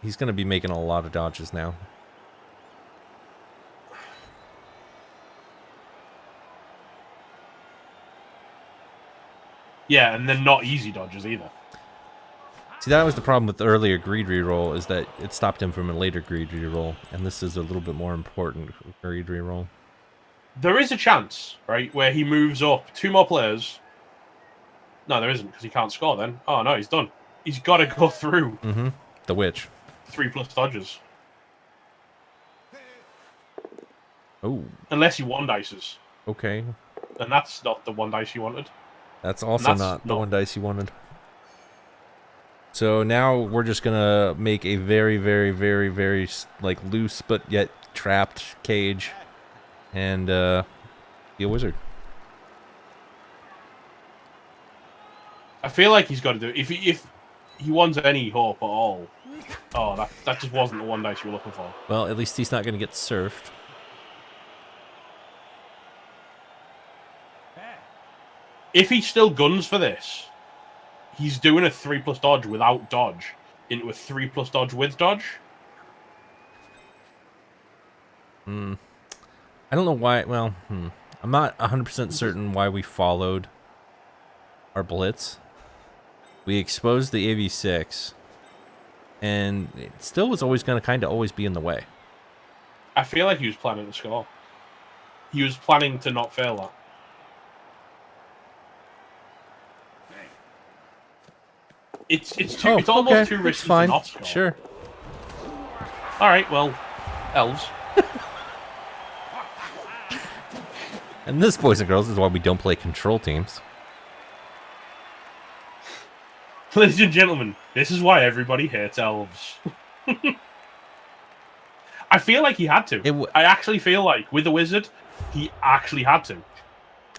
he's going to be making a lot of dodges now. yeah, and then not easy dodges either. See, that was the problem with the earlier greed reroll, is that it stopped him from a later greed reroll, and this is a little bit more important greed reroll. There is a chance, right, where he moves up 2 more players. No, there isn't, because he can't score then. Oh, no, he's done. He's got to go through Mm-hmm. The witch. 3+ dodges. Oh, Unless he one dices. okay. and that's not the one dice you wanted. That's also not the one dice you wanted. So now we're just gonna make a very, very, very, very like loose but yet trapped cage, and be a wizard. I feel like he's got to do it. If he wants any hope at all. Oh, that just wasn't the one dice you were looking for. Well, at least he's not gonna get surfed. If he still guns for this, he's doing a 3+ dodge without dodge into a 3+ dodge with dodge. I don't know why. Well, I'm not 100% certain why we followed our blitz. We exposed the AV6, and it still was always going to kind of always be in the way. I feel like he was planning to score. He was planning to not fail that. It's almost too risky to not score. Sure. All right, well, elves. And this, boys and girls, is why we don't play control teams. Ladies and gentlemen, this is why everybody hates elves. I feel like he had to. I actually feel like, with the wizard, he actually had to.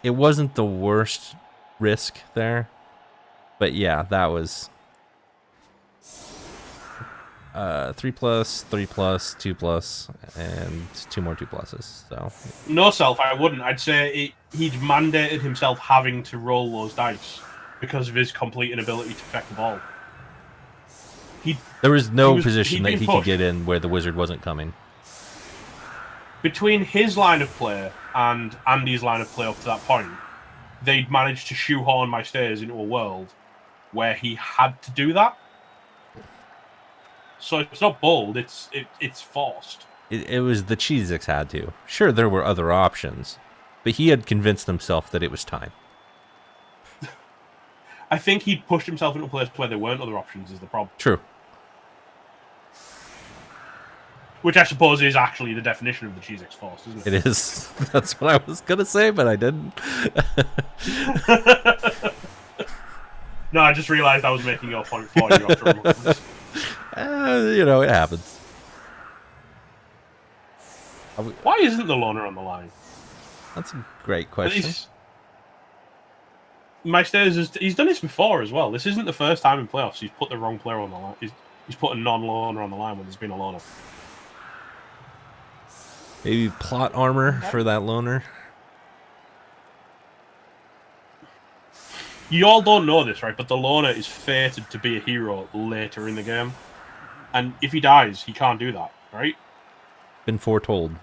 It wasn't the worst risk there. But yeah, that was 3+, 3+, 2+, and 2 more 2+. So no self, I wouldn't. I'd say he'd mandated himself having to roll those dice because of his complete inability to affect the ball. There was no position that he could get in where the wizard wasn't coming. Between his line of play and Andy's line of play up to that point, they'd managed to shoehorn my stairs into a world where he had to do that. So it's not bold, it's forced. It was the Cheez-Ix had to. Sure, there were other options, but he had convinced himself that it was time. I think he'd pushed himself into a place where there weren't other options is the problem. True. Which I suppose is actually the definition of the Cheez-Ix force, isn't it? It is. That's what I was going to say, but I didn't. No, I just realised I was making your point for you after a moment. It happens. Why isn't the loner on the line? That's a great question. My stairs he's done this before as well. This isn't the first time in playoffs he's put the wrong player on the line. He's put a non-loner on the line when there's been a loner. Maybe plot armor for that loner. You all don't know this, right? But the loner is fated to be a hero later in the game. And if he dies, he can't do that, right? Been foretold.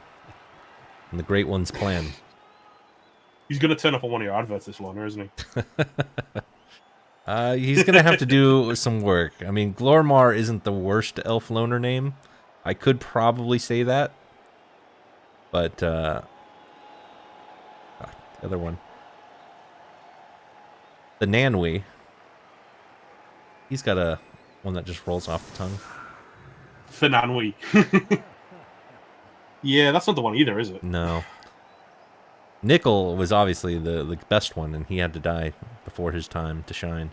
And the Great One's plan. He's going to turn up on one of your adverts, this loner, isn't he? He's going to have to do some work. I mean, Glormar isn't the worst elf loner name. I could probably say that. But, the other one. The Nanwi. He's got one that just rolls off the tongue. Finanwi. Yeah, that's not the one either, is it? No. Nickel was obviously the best one, and he had to die before his time to shine.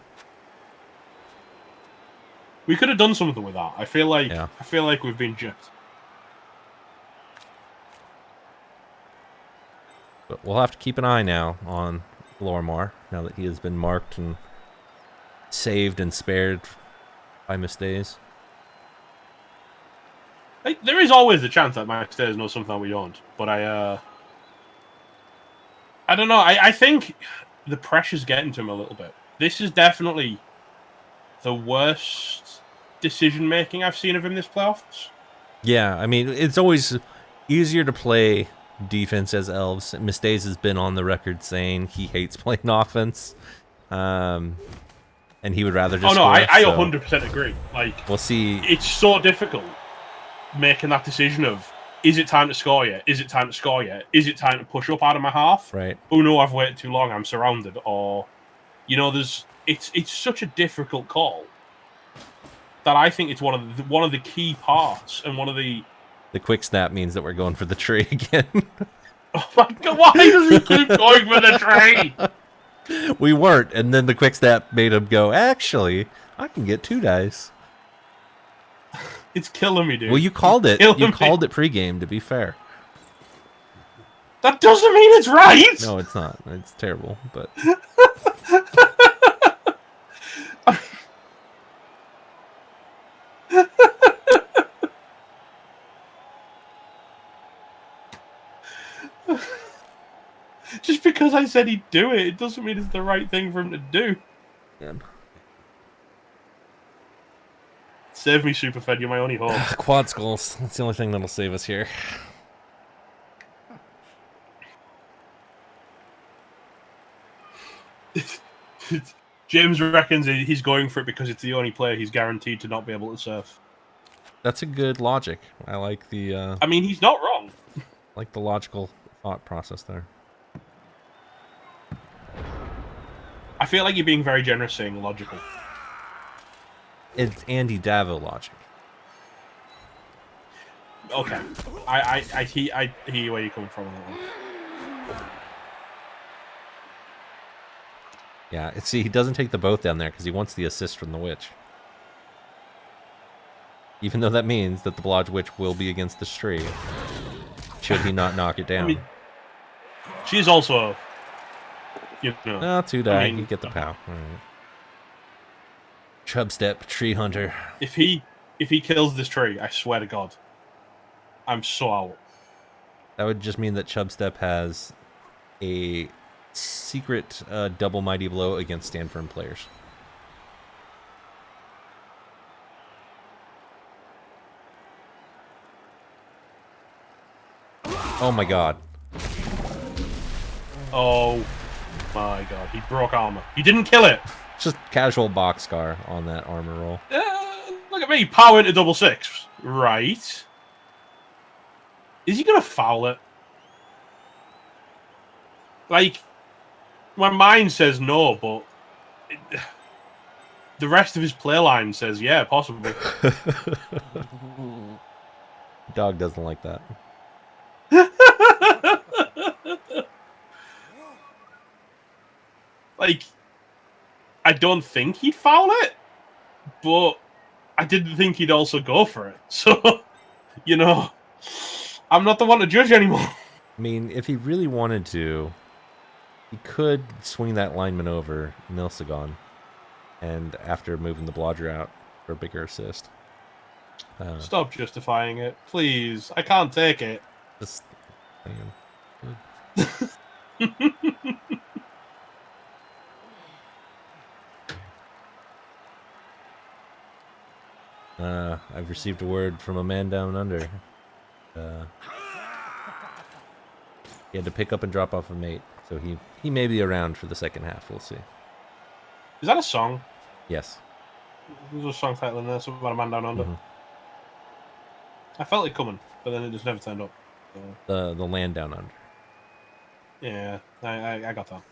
We could have done something with that. I feel like we've been gypped. But we'll have to keep an eye now on Glormar, now that he has been marked and saved and spared by Miss Days. There is always the chance that Max Days knows something that we don't, but I don't know. I think the pressure's getting to him a little bit. This is definitely the worst decision-making I've seen of him this playoffs. Yeah, I mean, it's always easier to play defense as elves. Miss Days has been on the record saying he hates playing offense. And he would rather just I so 100% agree. Like, we'll see. It's so difficult making that decision of, is it time to score yet? Is it time to score yet? Is it time to push up out of my half? Right. Oh no, I've waited too long, I'm surrounded. Or, it's such a difficult call that I think it's one of the key parts and one of the... The quick snap means that we're going for the tree again. Oh my god, why does he keep going for the tree? We weren't, and then the quick snap made him go, actually, I can get 2 dice. It's killing me, dude. Well, you called it. Killing You me. called it pregame, to be fair. That doesn't mean it's right! No, it's not. It's terrible, but... Just because I said he'd do it, it doesn't mean it's the right thing for him to do. Man. Save me, Superfed, you're my only hope. Quad skulls. That's the only thing that'll save us here. James reckons he's going for it because it's the only player he's guaranteed to not be able to surf. That's a good logic. I like the I mean, he's not wrong. like the logical thought process there. I feel like you're being very generous saying logical. It's Andy Davo logic. Okay. I hear where you're coming from on that one. Yeah, see, he doesn't take the boat down there because he wants the assist from the witch. Even though that means that the Blodge Witch will be against the tree, should he not knock it down. I mean, she's also, you know. No, 2 die. I mean, you get the POW. All right. Chubstep, Tree Hunter. If he kills this tree, I swear to God, I'm so out. That would just mean that Chubstep has a secret double mighty blow against stand firm players. Oh my god. Oh my God, he broke armor. He didn't kill it. Just casual boxcar on that armor roll. Look at me, power into 666. Right. Is he gonna foul it? Like, my mind says no, but the rest of his play line says yeah, possibly. Dog doesn't like that. Like, I don't think he'd foul it, but I didn't think he'd also go for it. So, you know, I'm not the one to judge anymore. I mean, if he really wanted to, he could swing that lineman over Milsagon, and after moving the Blodger out for a bigger assist. Stop justifying it, please. I can't take it. Just, hang on. I've received a word from a man down under. He had to pick up and drop off a mate, so he may be around for the second half. We'll see. Is that a song? Yes. There's a song title in there, something about a man down under. Mm-hmm. I felt it coming, but then it just never turned up. So. The land down under. Yeah, I got that.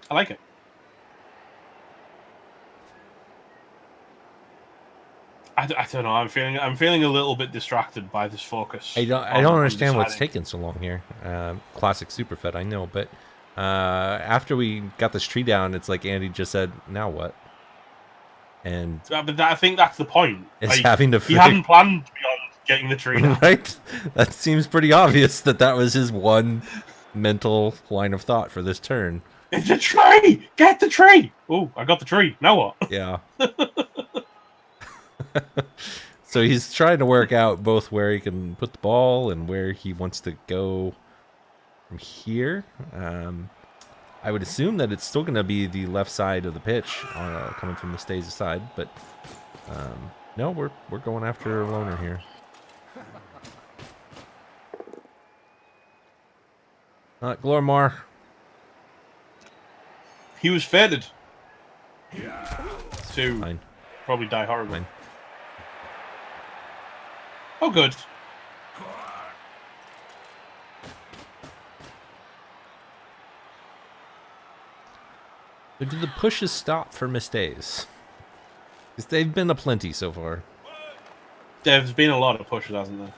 I like it. I don't know. I'm feeling a little bit distracted by this focus. I don't understand what's taking so long here. Classic Superfed, I know, but after we got this tree down, it's like Andy just said, "Now what?" And but I think that's the point. It's like, having to. He hadn't planned beyond getting the tree down. Right? That seems pretty obvious that was his one mental line of thought for this turn. It's a tree. Get the tree. Oh, I got the tree. Now what? Yeah. So he's trying to work out both where he can put the ball and where he wants to go from here. I would assume that it's still going to be the left side of the pitch coming from the stage side, but no, we're going after a loner here. Glormar. He was fated to Fine. probably die horribly. Fine. Oh, good. But do the pushes stop for mistakes? Because they've been aplenty so far. There's been a lot of pushes, hasn't there?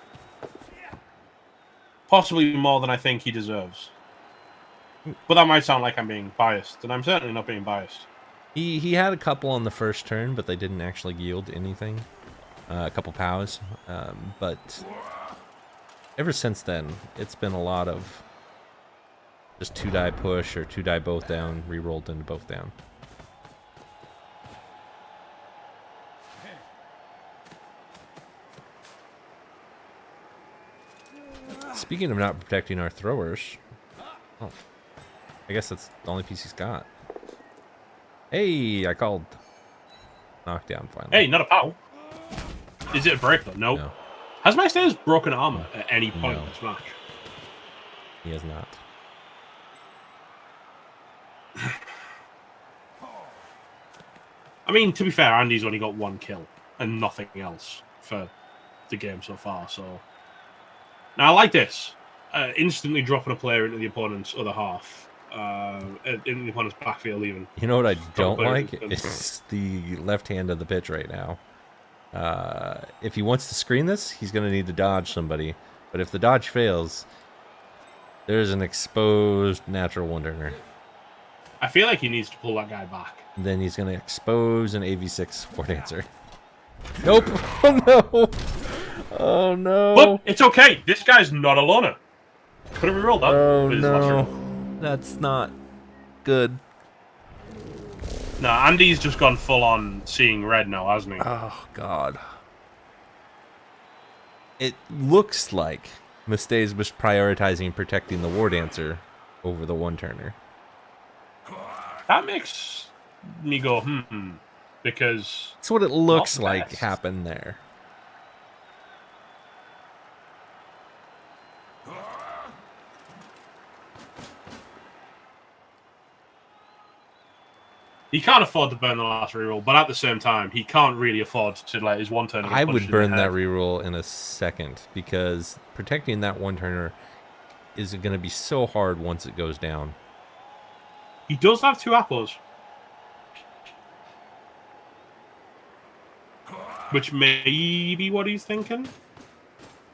possibly more than I think he deserves. But that might sound like I'm being biased, and I'm certainly not being biased. He had a couple on the first turn, but they didn't actually yield anything. A couple POWs. But ever since then, it's been a lot of just 2-die push or 2-die both down, re-rolled into both down. Speaking of not protecting our throwers, oh, I guess that's the only piece he's got. Hey, I called knockdown finally. Hey, not a POW. Is it a break though? Nope. No, Has Nightshade broken armor at any point in this match? he has not. I mean, to be fair, Andy's only got 1 kill and nothing else for the game so far. So now I like this. Instantly dropping a player into the opponent's other half. In the opponent's backfield even. You know what I don't like? It's the left hand of the pitch right now. If he wants to screen this, he's going to need to dodge somebody. But if the dodge fails, there's an exposed natural one-turner. I feel like he needs to pull that guy back. Then he's going to expose an AV6 War Dancer. Nope. Oh, no. Oh, no. But it's okay. This guy's not a loner. Could have rerolled that. Oh, with his last no. reroll. That's not good. No, Andy's just gone full on seeing red now, hasn't he? Oh, God. It looks like Mustaze was prioritizing protecting the War Dancer over the one-turner. That makes me go, because... That's what it looks Not like best. happened there. He can't afford to burn the last reroll, but at the same time, he can't really afford to let his one turn. I would burn that reroll in a second because protecting that one-turner is going to be so hard once it goes down. He does have 2 apples. Which may be what he's thinking.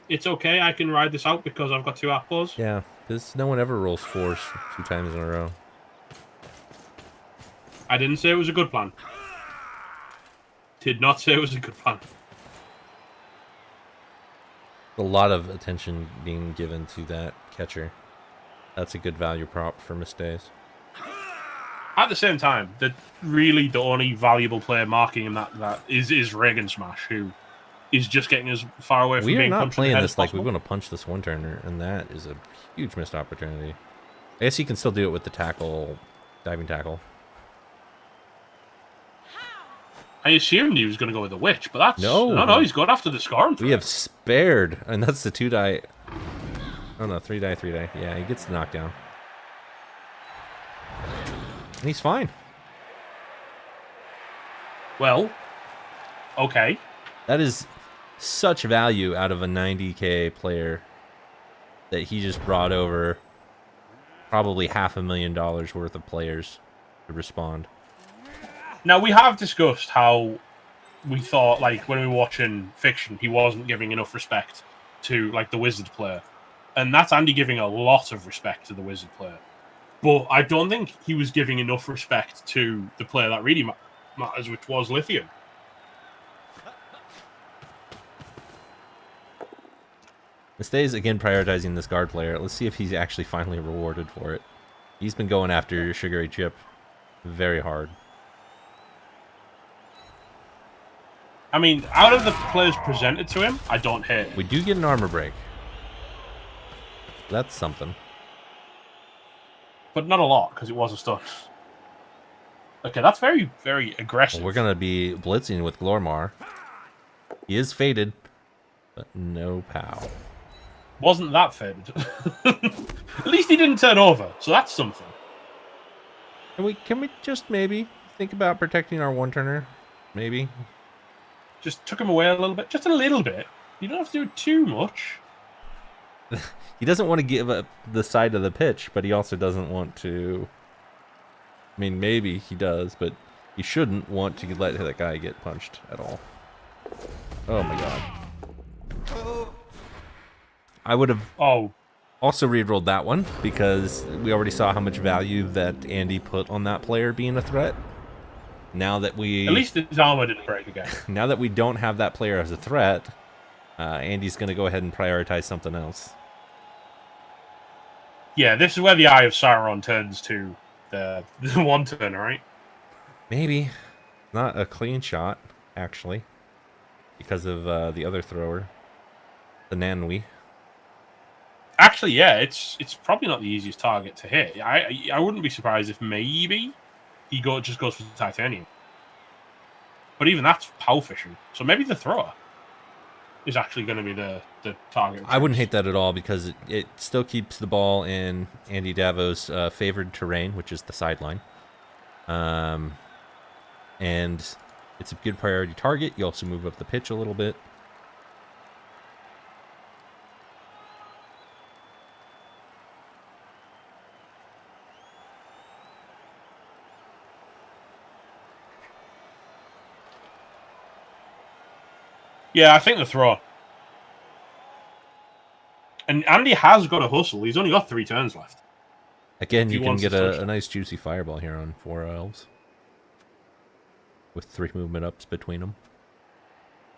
It's okay, I can ride this out because I've got 2 apples. Yeah, because no one ever rolls 4s 2 times in a row. I didn't say it was a good plan. Did not say it was a good plan. A lot of attention being given to that catcher. That's a good value prop for Mustaze. At the same time, the only valuable player marking him that is Reagan Smash, who is just getting as far away from We are being not punched in the playing head this as like we possible. want to punch this one-turner, and that is a huge missed opportunity. I guess you can still do it with the tackle, diving tackle. I assumed he was going to go with the witch, but that's No. He's going after the scorn. We have spared, and that's the 2-die. Oh no, 3-die, 3-die. Yeah, he gets the knockdown. And he's fine. Well, okay. That is such value out of a 90k player that he just brought over probably $500,000 worth of players to respond. Now, we have discussed how we thought, like, when we were watching Fiction, he wasn't giving enough respect to, like, the Wizard player. And that's Andy giving a lot of respect to the Wizard player. But I don't think he was giving enough respect to the player that really matters, which was Lithium. Mustaze again prioritizing this guard player. Let's see if he's actually finally rewarded for it. He's been going after Sugary Chip very hard. I mean, out of the players presented to him, I don't hate it. We do get an armor break. That's something. But not a lot, because it was a stunt. Okay, that's very, very aggressive. Well, we're going to be blitzing with Glormar. He is faded, but no POW. Wasn't that faded. At least he didn't turn over, so that's something. Can we just maybe think about protecting our one-turner? Maybe? Just took him away a little bit. Just a little bit. You don't have to do too much. He doesn't want to give up the side of the pitch, but he also doesn't want to... I mean, maybe he does, but he shouldn't want to let that guy get punched at all. Oh my god. I would have... Oh, Also re-rolled that one because we already saw how much value that Andy put on that player being a threat. Now that we... At least his armor didn't break again. Now that we don't have that player as a threat, Andy's going to go ahead and prioritize something else. Yeah, this is where the Eye of Sauron turns to the one turn, right? Maybe. Not a clean shot, actually. Because of the other thrower. The Nanui. Actually, yeah, it's probably not the easiest target to hit. I wouldn't be surprised if maybe he just goes for the titanium. But even that's power fishing. So maybe the thrower is actually going to be the target. I wouldn't hate that at all because it still keeps the ball in Andy Davo's favored terrain, which is the sideline. And it's a good priority target. You also move up the pitch a little bit. Yeah, I think the throw. And Andy has got a hustle. He's only got 3 turns left. Again, you can get a nice juicy fireball here on 4 elves. With 3 movement ups between them.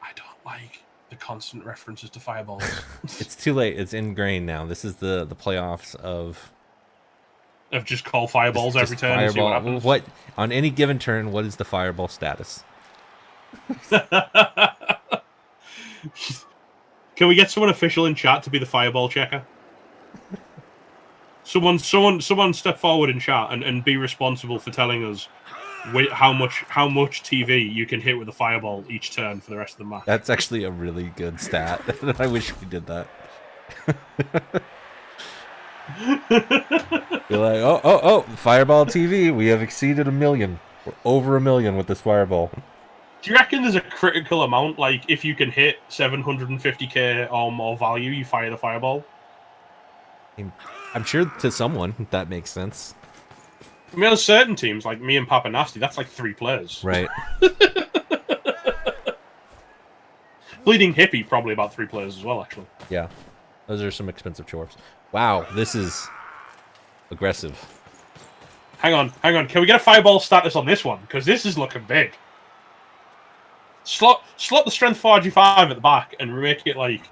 I don't like the constant references to fireballs. It's too late. It's ingrained now. This is the playoffs of just call fireballs every turn and see what happens. What, on any given turn, what is the fireball status? Can we get someone official in chat to be the fireball checker? Someone step forward in chat and be responsible for telling us how much TV you can hit with a fireball each turn for the rest of the match. That's actually a really good stat. I wish we did that. You're like, oh, fireball TV. We have exceeded 1 million. We're over 1 million with this fireball. Do you reckon there's a critical amount? Like, if you can hit 750k or more value, you fire the fireball? I'm sure to someone that makes sense. I mean, there's certain teams, like me and Papa Nasty, that's like 3 players. Right. Bleeding Hippie, probably about 3 players as well, actually. Yeah. Those are some expensive chores. Wow, this is aggressive. Hang on. Can we get a fireball status on this one? Because this is looking big. Slot the strength 4G5 at the back and make it like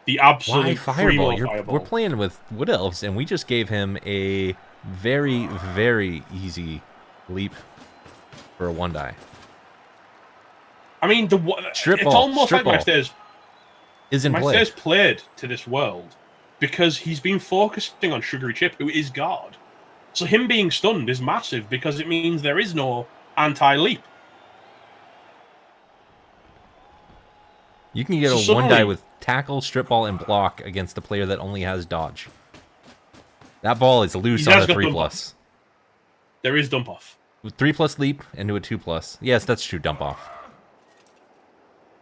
the absolute fireball? fireball. We're playing with Wood Elves, and we just gave him a very, very easy leap for a 1-die. I mean, it's almost like my stairs is in play. My stairs played to this world because he's been focusing on Sugary Chip, who is God. So him being stunned is massive because it means there is no anti-leap. You can get a 1-die with tackle, strip ball, and block against a player that only has dodge. That ball is loose on a 3+. There is dump off. With 3+ leap into a 2+. Yes, that's true, dump off.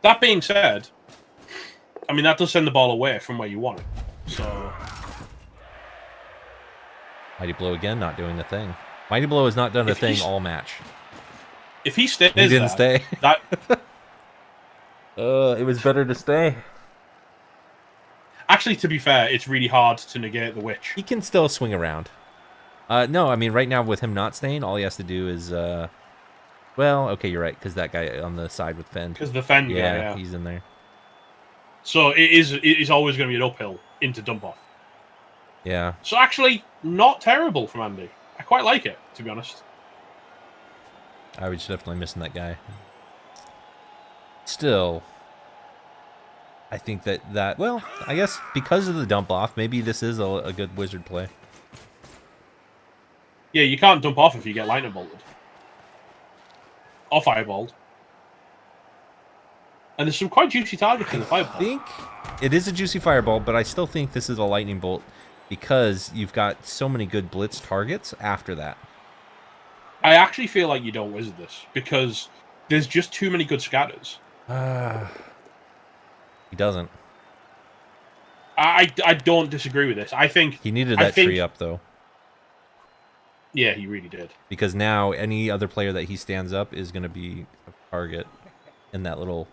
That being said, I mean, that does send the ball away from where you want it. So... Mighty Blow again, not doing the thing. Mighty Blow has not done a thing all match. If he stays he didn't stay. That... it was better to stay. Actually, to be fair, it's really hard to negate the witch. He can still swing around. No, I mean, right now with him not staying, all he has to do is... Well, okay, you're right, because that guy on the side with Fen. Because the Fen guy, yeah, he's in there. So it is always going to be an uphill into dump off. Yeah. So actually, not terrible from Andy. I quite like it, to be honest. I was definitely missing that guy. Still, I think that well, I guess because of the dump off, maybe this is a good wizard play. Yeah, you can't dump off if you get lightning bolted. Or fireballed. And there's some quite juicy targets in the fireball. I think it is a juicy fireball, but I still think this is a lightning bolt because you've got so many good blitz targets after that. I actually feel like you don't wizard this because there's just too many good scatters. He doesn't. I don't disagree with this. I think he needed that tree up though. Yeah, he really did. Because now any other player that he stands up is going to be a target in that little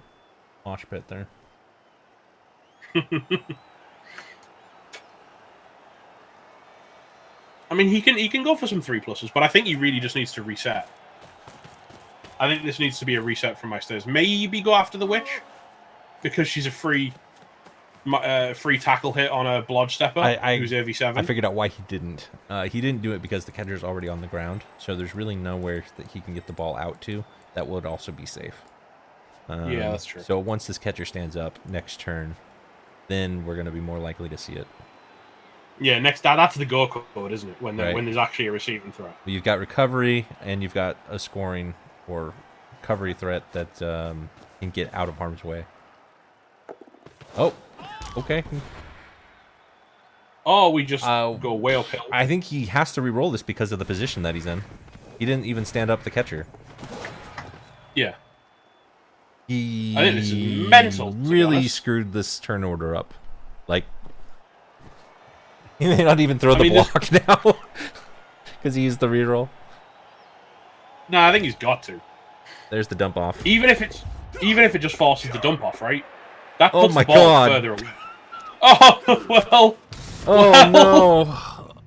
mosh pit there. I mean, he can go for some 3+, but I think he really just needs to reset. I think this needs to be a reset from my stairs. Maybe go after the witch because she's a free tackle hit on a blodge stepper who's AV7. I figured out why he didn't. He didn't do it because the catcher's already on the ground, so there's really nowhere that he can get the ball out to that would also be safe. Yeah, that's true. So once this catcher stands up next turn, then we're going to be more likely to see it. Yeah, that's the go code, isn't it? When there's actually a receiving threat. You've got recovery and you've got a scoring or recovery threat that can get out of harm's way. Oh, okay. Oh, we just go way uphill. I think he has to re-roll this because of the position that he's in. He didn't even stand up the catcher. Yeah. I think this is mental. Really screwed this turn order up. Like, he may not even throw the block now because he used the reroll. No, I think he's got to. There's the dump off. Even if it just forces the dump off, right? That puts my the ball God. further away. Oh well. Oh well, no.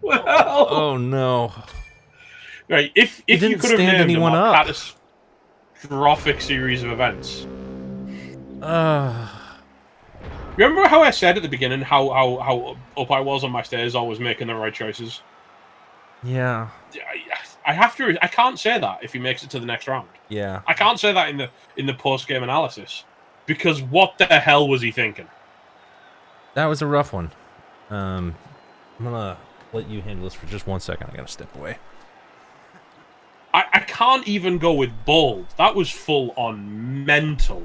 Well. Oh no. Right. If you didn't could have stand named anyone a up. catastrophic series of events. Remember how I said at the beginning how up I was on my stairs, always making the right choices? Yeah. I have to. I can't say that if he makes it to the next round. Yeah. I can't say that in the post game analysis because what the hell was he thinking? That was a rough one. I'm gonna let you handle this for just 1 second. I gotta step away. I can't even go with bold. That was full on mental.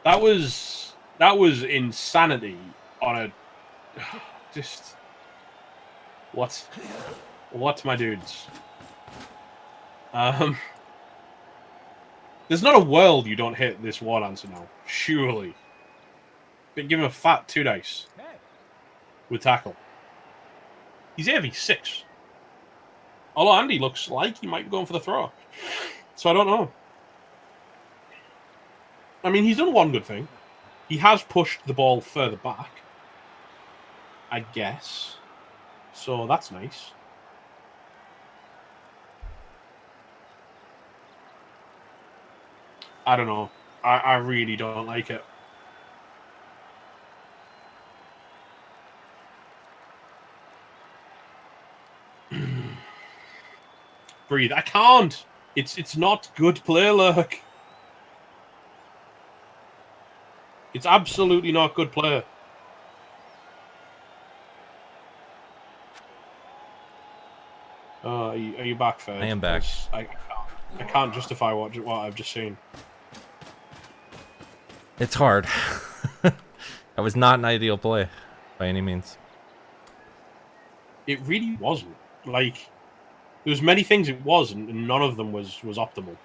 That was insanity on a just what my dudes. There's not a world you don't hit this one answer now. Surely. Been given a fat 2 dice with tackle. He's AV6. Although Andy looks like he might be going for the throw. So I don't know. I mean, he's done one good thing. He has pushed the ball further back. I guess. So that's nice. I don't know. I really don't like it. Breathe. I can't. It's not good play, Lurk. It's absolutely not good play. Are you back, Fed? I am back. I can't justify what I've just seen. It's hard. That was not an ideal play by any means. It really wasn't. Like, there was many things it was, and none of them was optimal.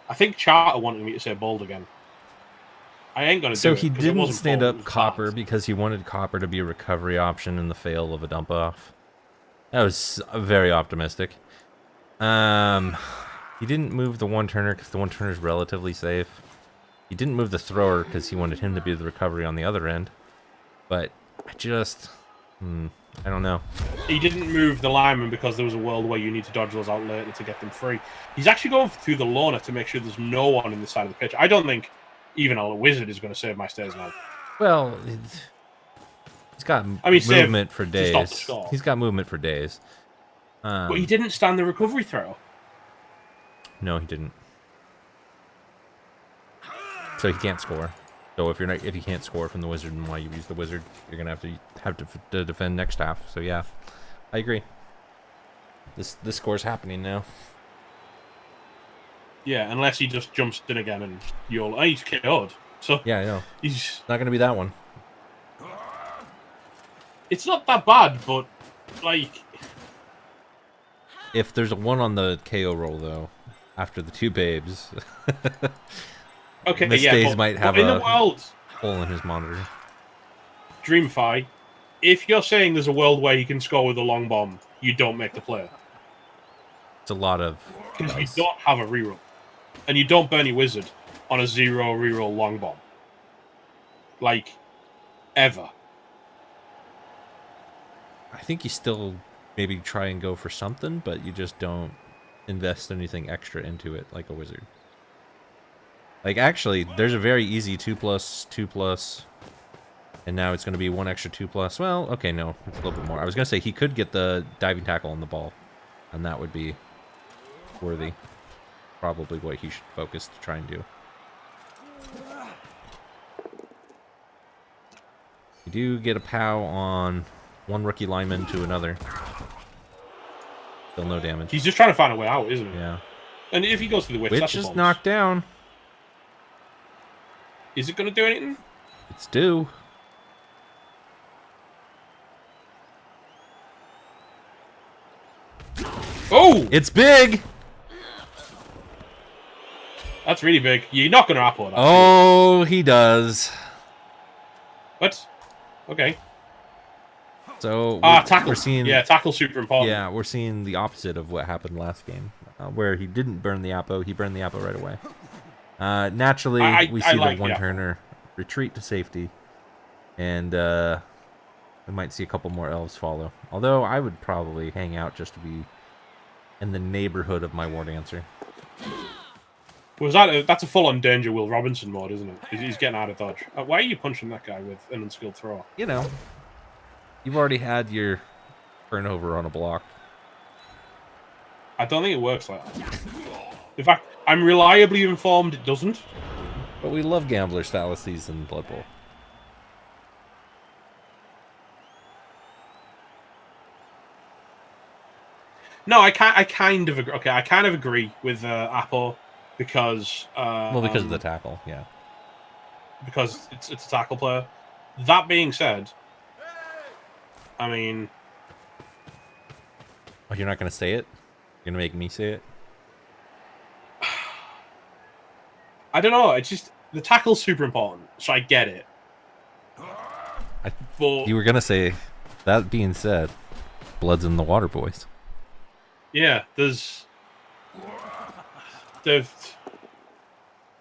I think Charter wanted me to say bold again. I ain't gonna do it. So he 'cause it didn't wasn't stand bold, up it was Copper bad. because he wanted Copper to be a recovery option in the fail of a dump off. That was very optimistic. He didn't move the one turner because the one turner is relatively safe. He didn't move the thrower because he wanted him to be the recovery on the other end. But I just, I don't know. He didn't move the lineman because there was a world where you need to dodge those out later to get them free. He's actually going through the loner to make sure there's no one in the side of the pitch. I don't think even a wizard is going to save my stairs now. Well, he's got movement for to stop the days. score. He's got movement for days. But he didn't stand the recovery throw. No, he didn't. So he can't score. So if you can't score from the wizard and why you use the wizard, you're gonna have to defend next half. So yeah, I agree. This score's happening now. Yeah, unless he just jumps in again and he's KO'd. So Yeah, I know. he's Not gonna be that one. it's not that bad, but like If there's a 1 on the KO roll though, after the 2 babes, okay, Miss yeah, Days but, might have but in a the world, hole in his monitor. Dreamfi, if you're saying there's a world where you can score with a long bomb, you don't make the play. It's a lot of Because you dice. don't have a reroll. And you don't burn your wizard on a 0 reroll long bomb. Like, ever. I think you still maybe try and go for something, but you just don't invest anything extra into it like a wizard. Like, actually, there's a very easy 2+, 2+, and now it's going to be 1 extra 2+. Well, okay, no, it's a little bit more. I was going to say he could get the diving tackle on the ball, and that would be worthy. Probably what he should focus to try and do. You do get a POW on one rookie lineman to another. Still no damage. He's just trying to find a way out, isn't he? Yeah. And if he goes to the witch, Witch that's a is bonus. knocked down. Is it going to do anything? It's due. Oh! It's big! That's really big. You're not going to apple that. Oh, he does. What? Okay. So Tackle. we're seeing, Yeah, tackle super important. yeah, we're seeing the opposite of what happened last game, where he didn't burn the Apo. He burned the Apo right away. Naturally, we see the one-turner retreat to safety, and we might see a couple more elves follow. Although I would probably hang out just to be in the neighborhood of my war dancer. Was that that's a full-on Danger Will Robinson mode, isn't it? He's getting out of dodge. Why are you punching that guy with an unskilled throw? You know, you've already had your turnover on a block. I don't think it works like that. In fact, I'm reliably informed it doesn't. But we love gamblers' fallacies in Blood Bowl. No, I kind of agree. Okay, I kind of agree with Apple because Well, because of the tackle, yeah. Because it's a tackle player. That being said, I mean, Oh, you're not gonna say it? You're gonna make me say it? I don't know. It's just the tackle's super important, so I get it. But You were gonna say. That being said, blood's in the water, boys. yeah,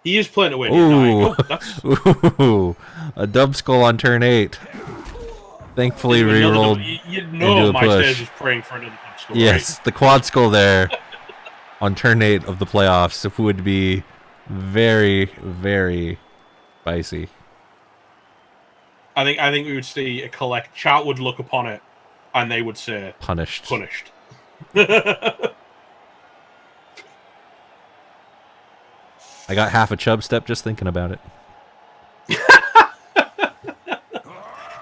he is playing to win. Ooh, Oh, that's ooh, a dub skull on turn 8. Thankfully, rerolled You know, into a my push. stairs is praying for another punch score. Yes, the quad skull there on turn 8 of the playoffs would be very, very spicy. Right? I think we would see a collect. Chat would look upon it, and they would say Punished. punished. I got half a chub step just thinking about it.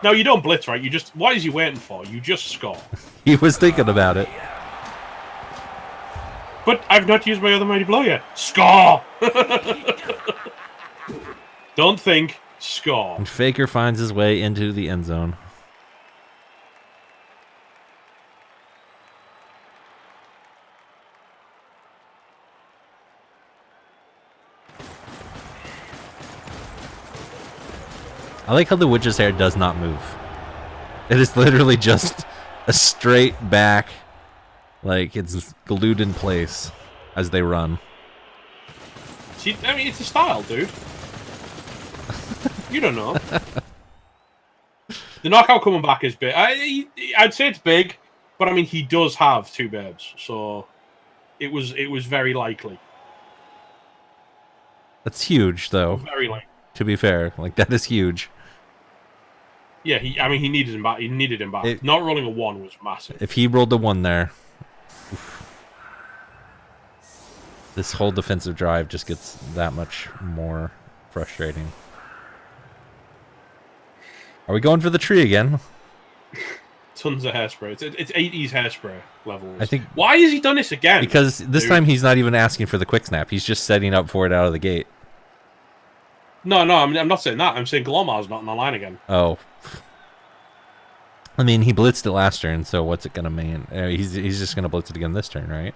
No, you don't blitz, right? You just. What is he waiting for? You just score. He was thinking about it. But I've not used my other mighty blow yet. Score. Don't think. Score. And Faker finds his way into the end zone. I like how the witch's hair does not move. It is literally just a straight back, like it's glued in place as they run. See, I mean, it's a style, dude. You don't know. The knockout coming back is big. I'd say it's big, but I mean, he does have 2 babes, so it was very likely. That's huge, though. Very likely. To be fair, like that is huge. Yeah, he needed him back. He needed him back. Not rolling a 1 was massive. If he rolled the 1 there, oof, this whole defensive drive just gets that much more frustrating. Are we going for the tree again? Tons of hairspray. It's 80s hairspray levels. I think. Why has he done this again? Because this time he's not even asking for the quick snap. He's just setting up for it out of the gate. No, I'm not saying that. I'm saying Glomar's not on the line again. Oh. I mean, he blitzed it last turn, so what's it going to mean? He's just going to blitz it again this turn, right?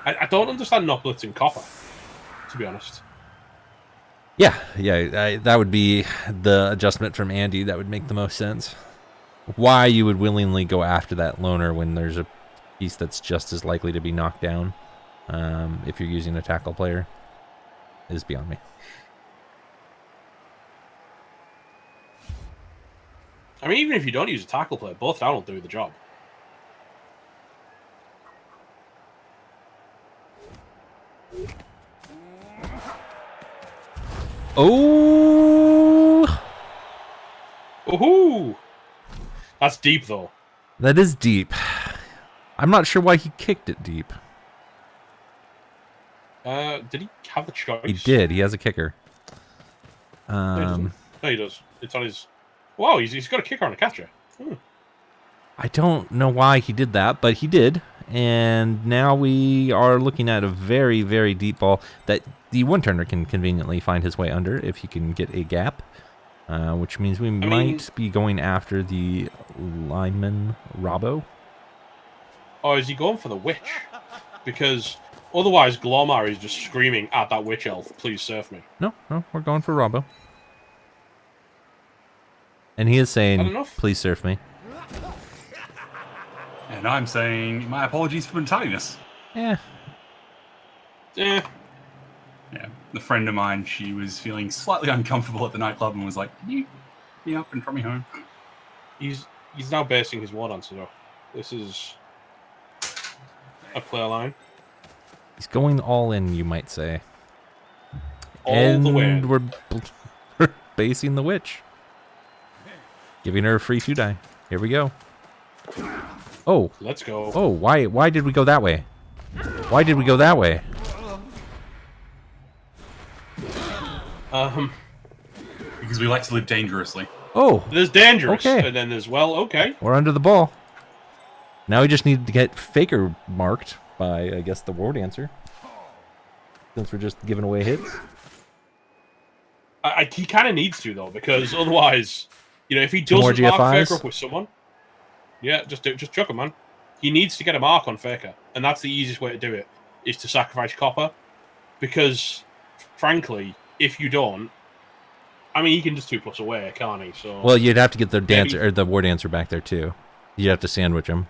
I don't understand not blitzing Copper, to be honest. Yeah, that would be the adjustment from Andy. That would make the most sense. Why you would willingly go after that loner when there's a piece that's just as likely to be knocked down if you're using a tackle player is beyond me. I mean, even if you don't use a tackle player, both down will do the job. Oh! Ooh! That's deep, though. That is deep. I'm not sure why he kicked it deep. Did he have the choice? He did. He has a kicker. No, he does. It's on his... Wow, he's got a kicker on a catcher. I don't know why he did that, but he did. And now we are looking at a very, very deep ball that the one-turner can conveniently find his way under if he can get a gap. Which means we might be going after the lineman, Robbo. Oh, is he going for the witch? Because otherwise, Glomar is just screaming at that witch elf, please surf me. No, we're going for Robbo. And he is saying, please surf me. And I'm saying, my apologies for my tardiness. Yeah. Yeah. Yeah, a friend of mine, she was feeling slightly uncomfortable at the nightclub and was like, can you be up and drop me home? He's now basing his word answer, though. This is a player line. He's going all in, you might say. All the way. We're basing the witch. Giving her a free 2-die. Here we go. Oh. Let's go. Oh, why did we go that way? Why did we go that way? Because we like to live dangerously. Oh. There's dangerous. Okay. And then there's, well, okay. We're under the ball. Now we just need to get Faker marked by, I guess, the war dancer. Since we're just giving away hits. He kind of needs to, though, because otherwise, you know, if he doesn't mark Faker up with someone, yeah, just chuck him, man. He needs to get a mark on Faker, and that's the easiest way to do it, is to sacrifice Copper, because, frankly, if you don't, I mean, he can just 2+ away, can't he? So, well, you'd have to get the dancer or the war dancer back there too. You'd have to sandwich him,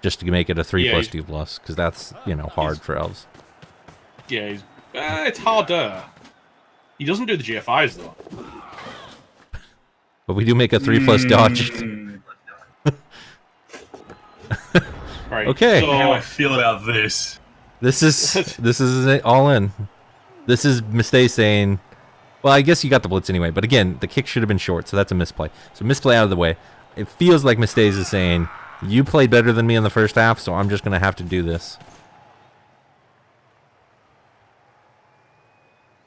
just to make it a 3+, 2+, because that's, you know, hard for elves. Yeah, it's harder. He doesn't do the GFIs though. But we do make a 3+ dodge. Right. Okay. So how I feel about this. This is it all in. This is Mistake saying, well, I guess you got the blitz anyway, but again, the kick should have been short, so that's a misplay. So misplay out of the way. It feels like Mistake is saying, you played better than me in the first half, so I'm just going to have to do this.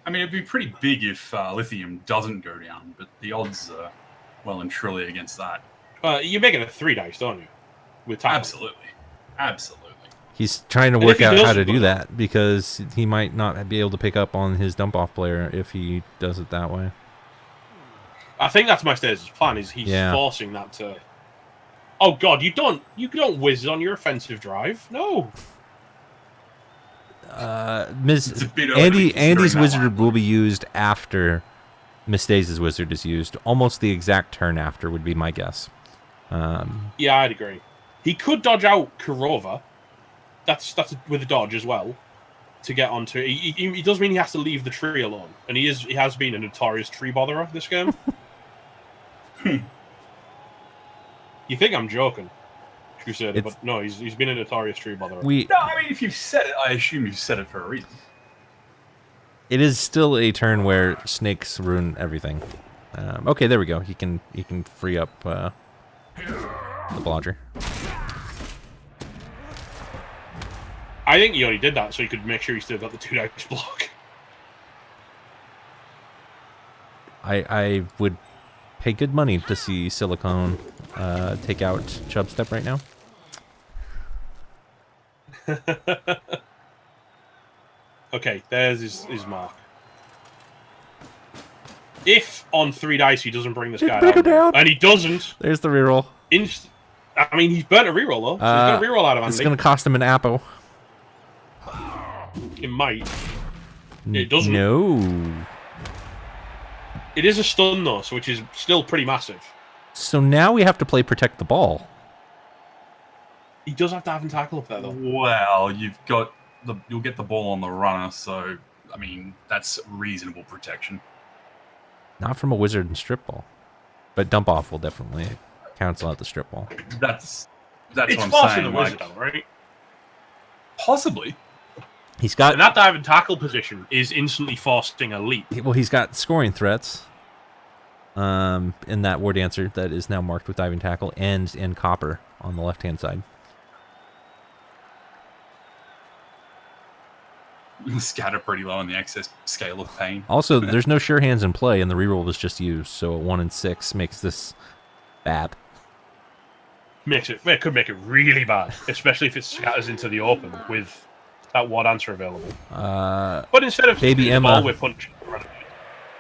I mean, it'd be pretty big if Lithium doesn't go down, but the odds are well and truly against that. You make it a 3 dice, don't you? With tackle. Absolutely. Absolutely. He's trying to work out how to do that because he might not be able to pick up on his dump-off player if he does it that way. I think that's Mysta's plan. Is he's forcing that to? Oh God, you don't whiz on your offensive drive. No. Andy's wizard will be used after Mistase's wizard is used. Almost the exact turn after would be my guess. Yeah, I'd agree. He could dodge out Kurova. That's with a dodge as well to get onto. He does mean he has to leave the tree alone, and he has been a notorious tree botherer this game. You think I'm joking, Crusader, but no, he's been a notorious tree botherer. No, I mean, if you've said it, I assume you've said it for a reason. It is still a turn where snakes ruin everything. Okay, there we go. He can free up the blodger. I think he only did that so he could make sure he still got the 2 dice block. I would pay good money to see Silicone take out Chubstep right now. Okay, there's his mark. If on 3 dice he doesn't bring this guy down, and he doesn't, there's the reroll. I mean, he's burnt a reroll though. So he's got a reroll out of Andy. It's going to cost him an apple. It might. It doesn't. No. It is a stun though, so which is still pretty massive. So now we have to play protect the ball. He does have to have him tackle up there though. Well, you'll get the ball on the runner, so I mean that's reasonable protection. Not from a wizard and strip ball, but dump off will definitely cancel out the strip ball. That's It's what I'm forcing saying. the Like, wizard, though, right? possibly. He's got And that dive and tackle position is instantly forcing a leap. well, he's got scoring threats. In that war dancer that is now marked with diving tackle and in copper on the left-hand side. Scatter pretty low on the excess scale of pain. Also, there's no sure hands in play, and the reroll was just used, so a 1 and 6 makes this bad. It could make it really bad, especially if it scatters into the open with that ward answer available. But instead of Baby the Emma. ball, we're punching.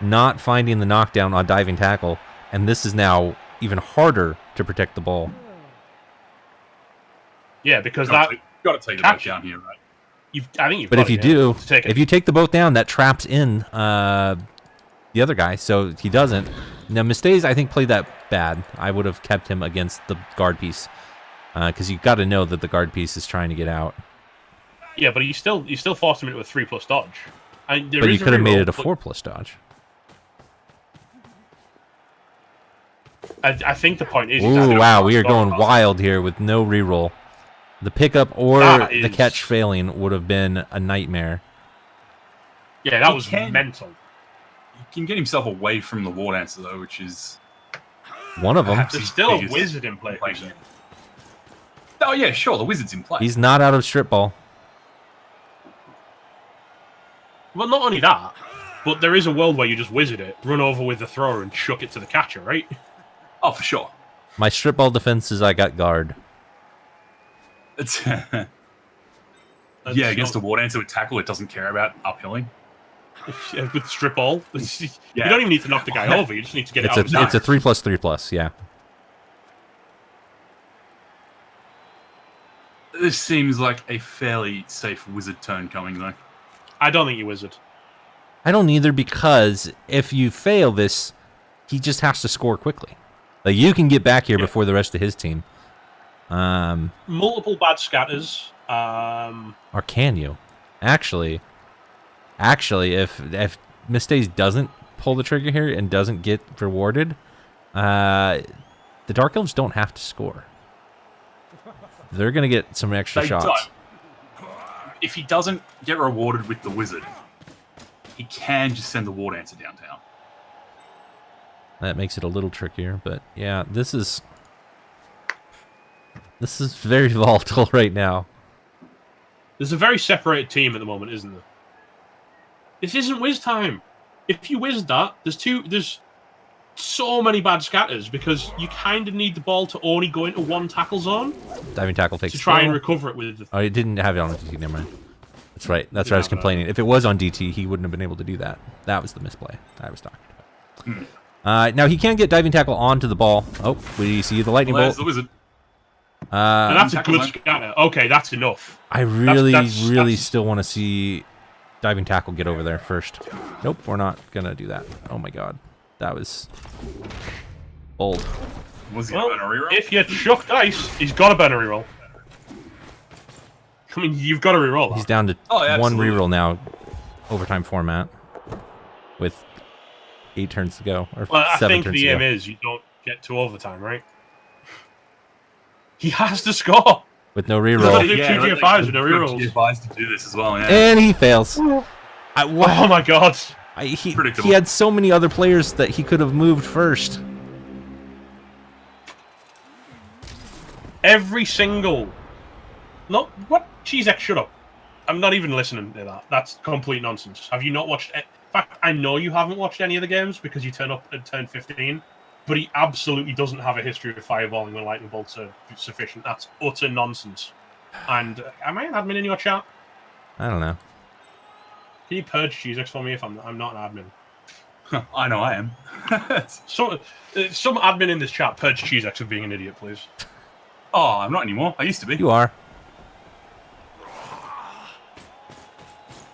Not finding the knockdown on diving tackle, and this is now even harder to protect the ball. Yeah, because Got that to take the boat catch- down here, right? I think you've. But got if you it, yeah, do, to take it. if you take the boat down, that traps in the other guy, so he doesn't. Now, Mistays, I think, played that bad. I would have kept him against the guard piece, because you got to know that the guard piece is trying to get out. Yeah, but you still forced him into a 3+ dodge. And there But you is a could have made reroll, it a but 4+ dodge. I think the point is. Ooh, wow, we are going wild here with no reroll. The pickup or That the is- catch failing would have been a nightmare. Yeah, that He was can- mental. He can get himself away from the war dancer, though, which is... One of them. Perhaps There's his still a biggest wizard in play. complaint. Oh, yeah, sure, the wizard's in play. He's not out of strip ball. Well, not only that, but there is a world where you just wizard it, run over with the thrower, and chuck it to the catcher, right? Oh, for sure. My strip ball defense is I got guard. It's... That's yeah, against a not- war dancer with tackle, it doesn't care about uphilling. Yeah, with strip ball. You Yeah. don't even need to knock the guy over. You just need to get It's it out. a 3+3+, yeah. This seems like a fairly safe wizard turn coming, though. I don't think you wizard. I don't either, because if you fail this, he just has to score quickly. Like, you can get back here Yeah. before the rest of his team. Multiple bad scatters. Or can you? Actually, if Mistays doesn't pull the trigger here and doesn't get rewarded, the Dark Elves don't have to score. They're going to get some extra They shots. don't. If he doesn't get rewarded with the wizard, he can just send the war dancer downtown. That makes it a little trickier, but yeah, this is very volatile right now. There's a very separated team at the moment, isn't there? This isn't whiz time. If you whiz that, there's so many bad scatters because you kind of need the ball to only go into one tackle zone Diving tackle takes to try and foul. recover it with the... Oh, he didn't have it on DT. Never mind. That's right. That's Didn't what I was have it on. complaining. If it was on DT, he wouldn't have been able to do that. That was the misplay I was talking about. Now he can get diving tackle onto the ball. Oh, we see the lightning Well, there's bolt. the wizard. And that's a tackle good man. scatter. Okay, that's enough. I really that's- still want to see diving tackle get over there first. Nope, we're not gonna do that. Oh my god, that was bold. Was he Well, going to reroll? if you chuck dice, he's got to burn a reroll. I mean, you've got to reroll that. He's down to Oh, yeah, one absolutely. reroll now, overtime format, with 8 turns to go or Well, I 7 think turns the to aim go. is you don't get to overtime, right? He has to score. With no He's reroll. got to do two GFIs with no rerolls. GFIs to do this as well, yeah. And he fails. Oh my god. He Predictable. had so many other players that he could have moved first. Every single... No, what? Cheesex, shut up. I'm not even listening to that. That's complete nonsense. Have you not watched... In fact, I know you haven't watched any of the games because you turn up at turn 15, but he absolutely doesn't have a history of fireballing when lightning bolts are sufficient. That's utter nonsense. And am I an admin in your chat? I don't know. Can you purge Cheesex for me if I'm not an admin? I know I am. Some admin in this chat purge Cheesex of being an idiot, please. Oh, I'm not anymore. I used to be. You are.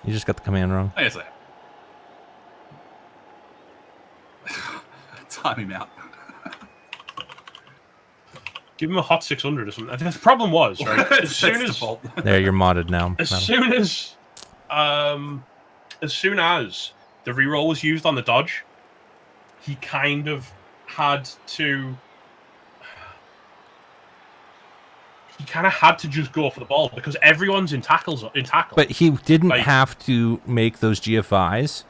You just got the command wrong. Oh, yes, I am. Time him out. Give him a hot 600 or something. The problem was, right, as soon That's as default. There, you're modded now. as Madam. soon as the reroll was used on the dodge, he kind of had to he kind of had to just go for the ball because everyone's in tackle. But he didn't Like- have to make those GFIs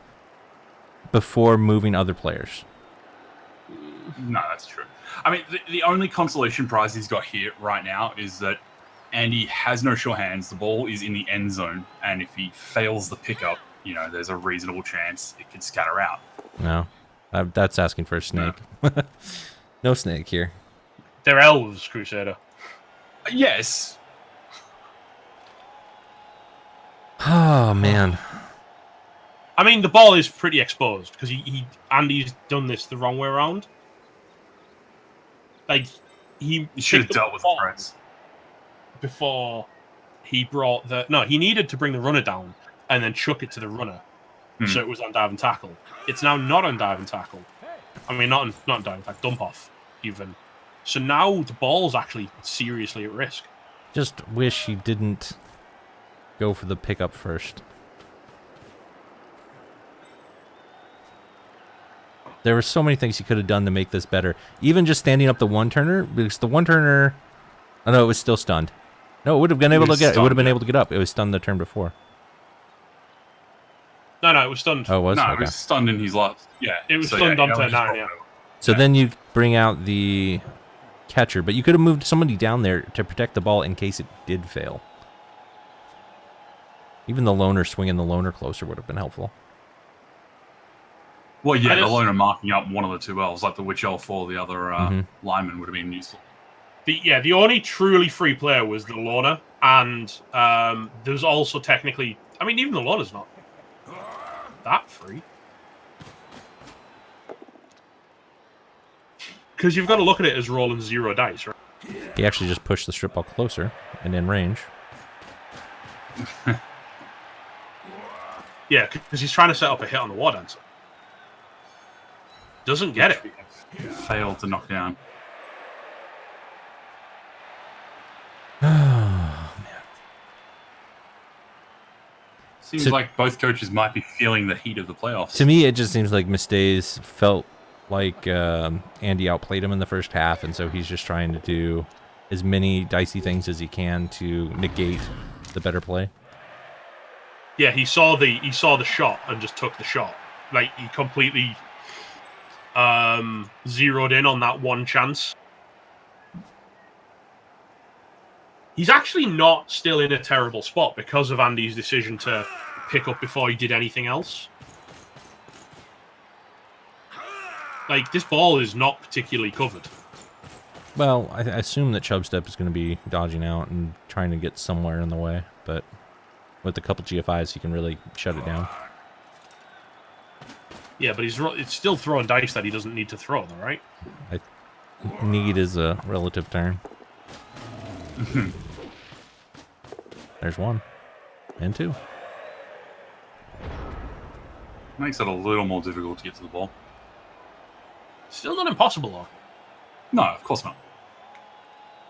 before moving other players. No, that's true. I mean, the only consolation prize he's got here right now is that Andy has no sure hands. The ball is in the end zone, and if he fails the pickup, there's a reasonable chance it could scatter out. No, that's asking for a snake. No snake here. They're elves, Crusader. Yes. Oh man. I mean, the ball is pretty exposed because Andy's done this the wrong way around. Like he should have picked up dealt with the ball the press. before he brought the. No, he needed to bring the runner down and then chuck it to the runner, so it was on dive and tackle. It's now not on dive and tackle. I mean, not on dive and tackle, dump off even. So now the ball's actually seriously at risk. Just wish he didn't go for the pickup first. There were so many things he could have done to make this better. Even just standing up the one-turner, because the one-turner... Oh, no, it was still stunned. No, it would have been able to get... It would have been able to get up. It was stunned the turn before. No, it was stunned. Oh, it was? No, Okay. it was stunned in his last. Yeah, It was stunned on turn 9, yeah. So then you bring out the catcher, but you could have moved somebody down there to protect the ball in case it did fail. Even the loner swinging the loner closer would have been helpful. Well, yeah, And the it's- loner marking up one of the two elves, like the witch elf or the other lineman, would have been useful. The only truly free player was the loner, and there's also technically... I mean, even the loner's not that free. Because you've got to look at it as rolling 0 dice, right? He actually just pushed the strip ball closer and in range. Yeah, because he's trying to set up a hit on the war dancer. Doesn't get it. Failed to knock down. Seems So- like both coaches might be feeling the heat of the playoffs. To me, it just seems like Mistays felt like Andy outplayed him in the first half, and so he's just trying to do as many dicey things as he can to negate the better play. Yeah, he saw the shot and just took the shot. Like he completely zeroed in on that one chance. He's actually not still in a terrible spot because of Andy's decision to pick up before he did anything else. Like, this ball is not particularly covered. Well, I assume that Chubstep is going to be dodging out and trying to get somewhere in the way, but with a couple GFIs, he can really shut it down. Yeah, but it's still throwing dice that he doesn't need to throw, though, right? Need is a relative term. There's one. And two. Makes it a little more difficult to get to the ball. Still not impossible, though. No, of course not.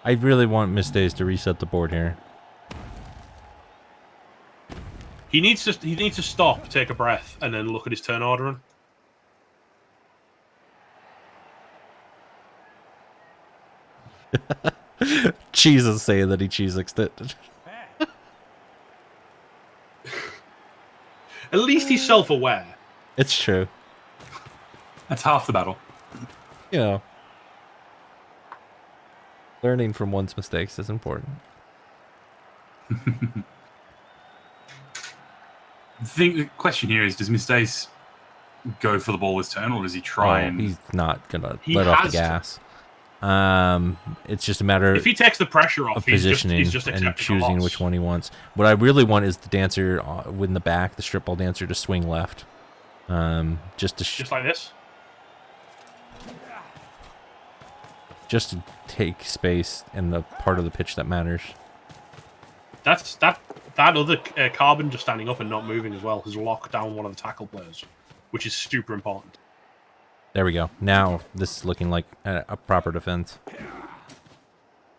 I really want Mistays to reset the board here. He needs to stop, take a breath, and then look at his turn ordering. Cheese is saying that he cheese extended. At least he's self-aware. It's true. That's half the battle. You know. Learning from one's mistakes is important. The question here is, does Mistays go for the ball this turn, or does he try and... He's not going to He let off the has to. gas. It's just a matter If he takes the pressure off, of he's positioning just and accepting a choosing loss. which one he wants. What I really want is the dancer in the back, the strip ball dancer, to swing left. Just like this. Just to take space in the part of the pitch that matters. That other carbon just standing up and not moving as well has locked down one of the tackle players, which is super important. There we go. Now this is looking like a proper defense.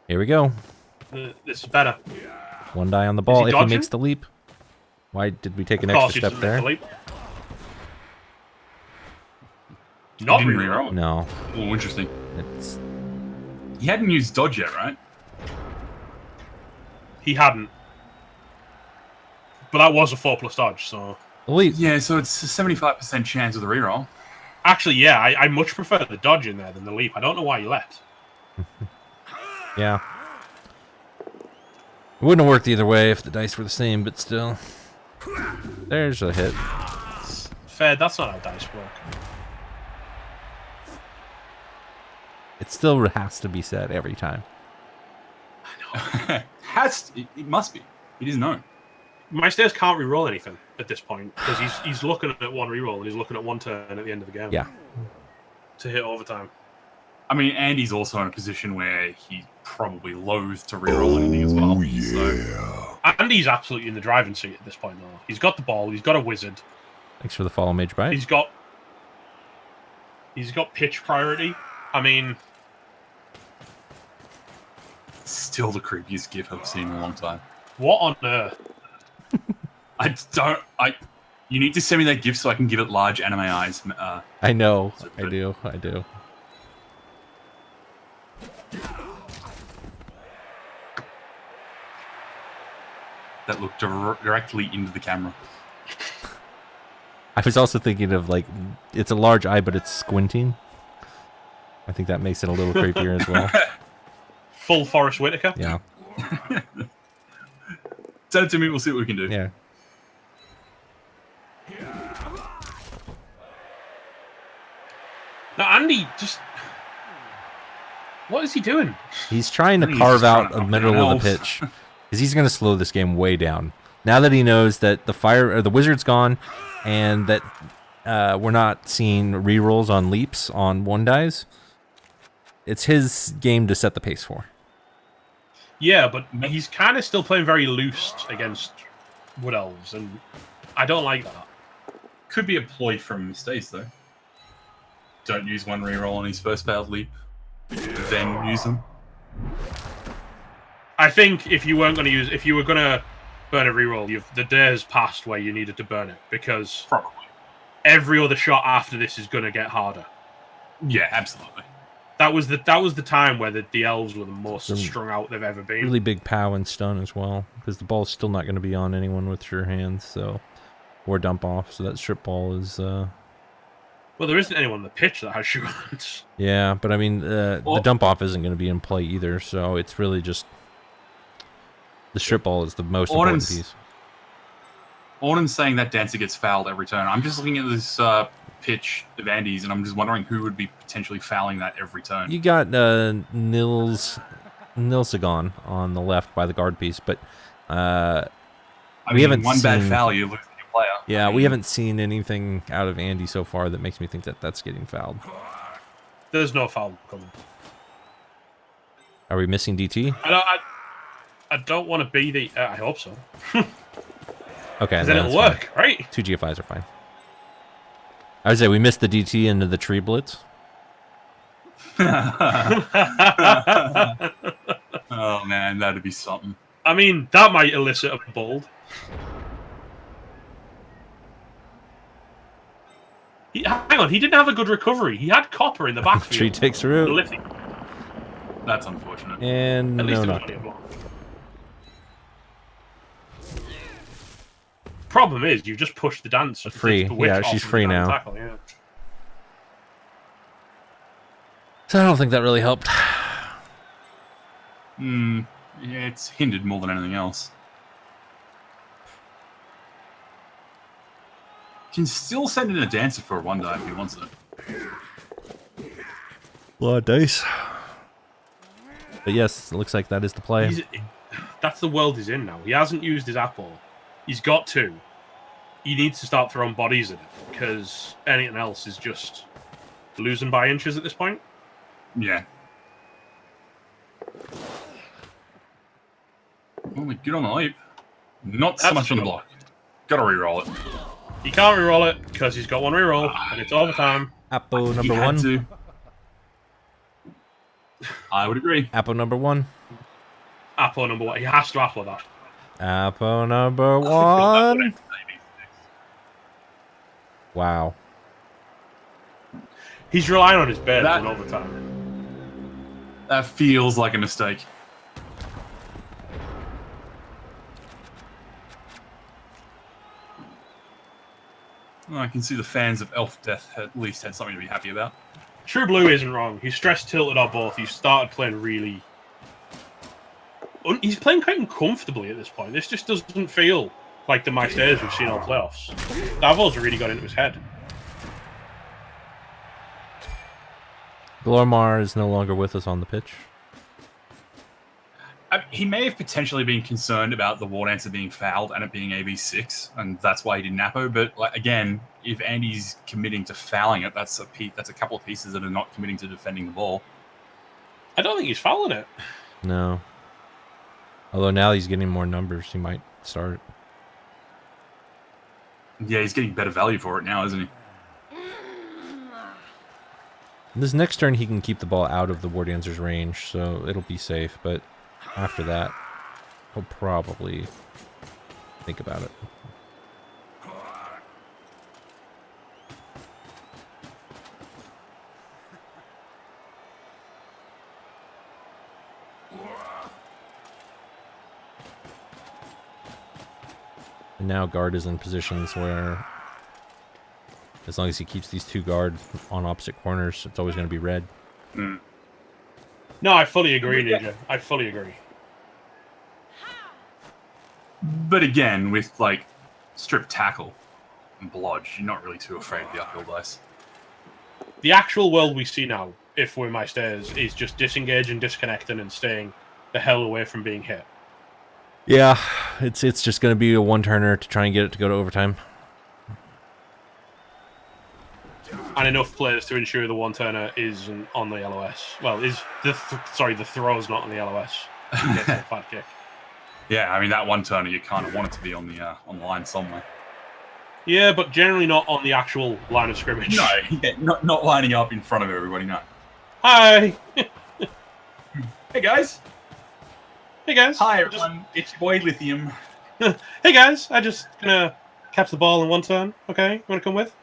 Here we go. This is better. One die on the ball if he dodging? makes the leap. Why did we take an Of course, extra he step doesn't there? make the leap. Not didn't really. reroll? No. Oh, interesting. It's He hadn't used dodge yet, right? He hadn't. But that was a 4+ dodge, so... Elite. Yeah, so it's a 75% chance of the reroll. Actually, yeah, I much prefer the dodge in there than the leap. I don't know why you left. Yeah. It wouldn't have worked either way if the dice were the same, but still. There's a hit. Fair, that's not how dice work. It still has to be said every time. It must be. It is known. My stairs can't reroll anything at this point because he's looking at one reroll and he's looking at one turn at the end of the game. Yeah. To hit overtime. I mean, Andy's also in a position where he's probably loath to reroll anything as well. So. Andy's absolutely in the driving seat at this point, though. He's got the ball. He's got a wizard. Thanks for the follow, Mage Bite. He's got pitch priority. I mean, Still the creepiest GIF I've seen in a long time. what on earth? You need to send me that GIF so I can give it large anime eyes. I know. I do. That look directly into the camera. I was also thinking of, like, it's a large eye, but it's squinting. I think that makes it a little creepier as well. Full Forrest Whitaker? Yeah. Send it to me, we'll see what we can do. Yeah. No, Andy, just... What is he doing? He's trying to He's carve just out trying to a fucking middle of the elf. pitch. Because he's going to slow this game way down. Now that he knows that the wizard's gone and that we're not seeing rerolls on leaps on one dies, it's his game to set the pace for. Yeah, but he's kind of still playing very loose against Wood Elves, and I don't like that. Could be a ploy from Stace, though. Don't use one reroll on his first failed leap, then use them. I think if you were going to burn a reroll, the day has passed where you needed to burn it, because Probably. every other shot after this is going to get harder. Yeah, absolutely. That was the time where the elves were the most Some strung out they've ever been. Really big pow and stun as well. Because the ball's still not going to be on anyone with sure hands, so... Or dump off, so that strip ball is... Well, there isn't anyone on the pitch that has sure hands. Yeah, but I mean, the dump off isn't going to be in play either, so it's really just... The strip ball is the most important piece. Ornan's saying that Dancer gets fouled every turn. I'm just looking at this pitch of Andy's, and I'm just wondering who would be potentially fouling that every turn. You got Nilsagon on the left by the guard piece, but we haven't one bad seen- foul, you lose your player. yeah, I we mean, haven't seen anything out of Andy so far that makes me think that that's getting fouled. There's no foul coming. Are we missing DT? I don't want to be the... I hope so. Okay, Then it'll work, right? 2 GFIs are fine. I would say we missed the DT into the tree blitz. Oh man, that'd be something. I mean, that might elicit a bold. Hang on, he didn't have a good recovery. He had Copper in the backfield. Tree takes root. Lifting. That's unfortunate. And At least no it was knock. only a block. Problem is, you've just pushed the dancer. Free. the witch Yeah, off she's of the free down now. tackle, yeah. So I don't think that really helped. Yeah, it's hindered more than anything else. Can still send in a Dancer for a 1-die if he wants it. A lot of dice. But yes, it looks like that is the play. That's the world he's in now. He hasn't used his apple. He's got to. He needs to start throwing bodies at it, because anything else is just losing by inches at this point. Yeah. Only good on the leap. Not so That's much on the good. block. Gotta re-roll it. He can't reroll it because he's got one reroll, and it's overtime. Apple number He had 1. to. I would agree. Apple number 1. Apple number 1. He has to apple that. Apple number 1. Wow. He's relying on his beds That- in overtime. That feels like a mistake. Well, I can see the fans of Elf Death at least had something to be happy about. True Blue isn't wrong. He's stress tilted or both. He started playing really. He's playing quite uncomfortably at this point. This just doesn't feel like the Nightshade we've seen all playoffs. Davo's really got into his head. Glormar is no longer with us on the pitch. He may have potentially been concerned about the War Dancer being fouled and it being AV6, and that's why he didn't Napo. But like, again, if Andy's committing to fouling it, that's a couple of pieces that are not committing to defending the ball. I don't think he's fouling it. No. Although now he's getting more numbers, he might start. Yeah, he's getting better value for it now, isn't he? This next turn, he can keep the ball out of the War Dancer's range, so it'll be safe. But after that, he'll probably think about it. And now guard is in positions where, as long as he keeps these two guard on opposite corners, it's always going to be red. Mm. No, I fully agree, Ninja. I fully agree. But again, with like strip tackle and blodge, you're not really too afraid of the uphill dice. The actual world we see now, if we're my stairs, is just disengaging, disconnecting, and staying the hell away from being hit. Yeah, it's just going to be a one-turner to try and get it to go to overtime. And enough players to ensure the one-turner isn't on the LOS. Well, is the throw's not on the LOS. He gets a flat kick. Yeah, I mean that one turner, you kind of want it to be on the line somewhere. Yeah, but generally not on the actual line of scrimmage. No, yeah, not lining up in front of everybody. No. Hi. Hey guys. Hey guys. Hi everyone. It's your boy Lithium. Hey guys. I just gonna catch the ball in one turn. Okay, you wanna come with?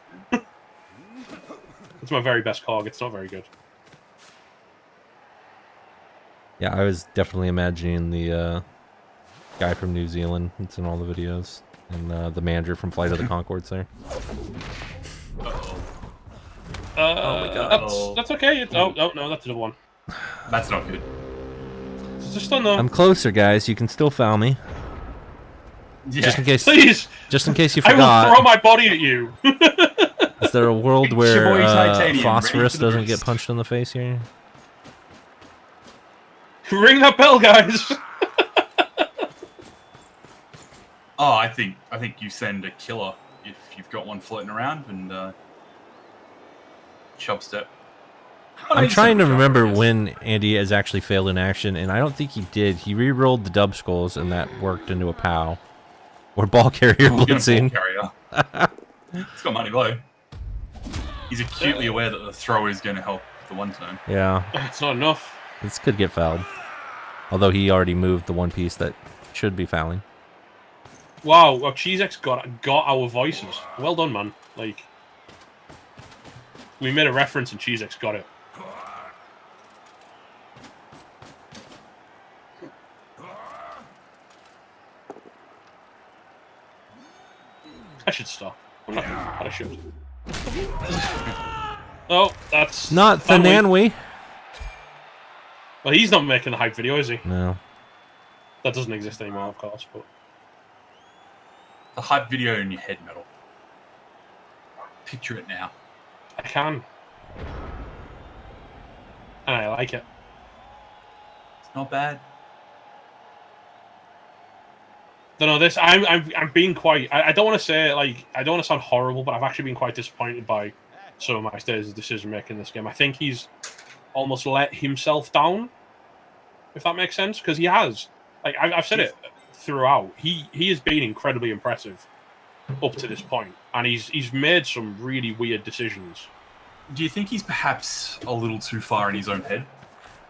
It's my very best cog. It's not very good. Yeah, I was definitely imagining the guy from New Zealand. It's in all the videos. And the manager from Flight of the Conchords there. Oh my god. That's okay. Oh no, that's the one. That's not good. It's just on though. I'm closer, guys. You can still foul me. Yeah. Just in case. Please. Just in case you I forgot. will throw my body at you. Is there a world It's your boy where Titanium, Phosphorus ready for the doesn't get rest. punched in the face here? Ring that bell, guys. Oh, I think you send a killer if you've got one floating around and chop step. I'm trying to remember when Andy has actually failed in action, and I don't think he did. He re-rolled the dub skulls, and that worked into a POW. Or ball carrier blitzing. It's got money blow. He's acutely aware that the throw is going to help the one turn. Yeah, It's not enough. this could get fouled. Although he already moved the one piece that should be fouling. Wow, Cheesex got our voices. Well done, man. Like, we made a reference and Cheesex got it. I should stop. I'm not gonna, but I should. Oh, that's Not that way- Thananwi. Well, he's not making the hype video, is he? No. That doesn't exist anymore, of course, but The hype video in your head, Metal. Picture it now. I can. And I like it. It's not bad. Don't know this. I'm being quite. I don't want to say like I don't want to sound horrible, but I've actually been quite disappointed by some of my Stairs' decision making in this game. I think he's almost let himself down, if that makes sense, because he has. Like I've said it throughout. He has been incredibly impressive up to this point, and he's made some really weird decisions. Do you think he's perhaps a little too far in his own head?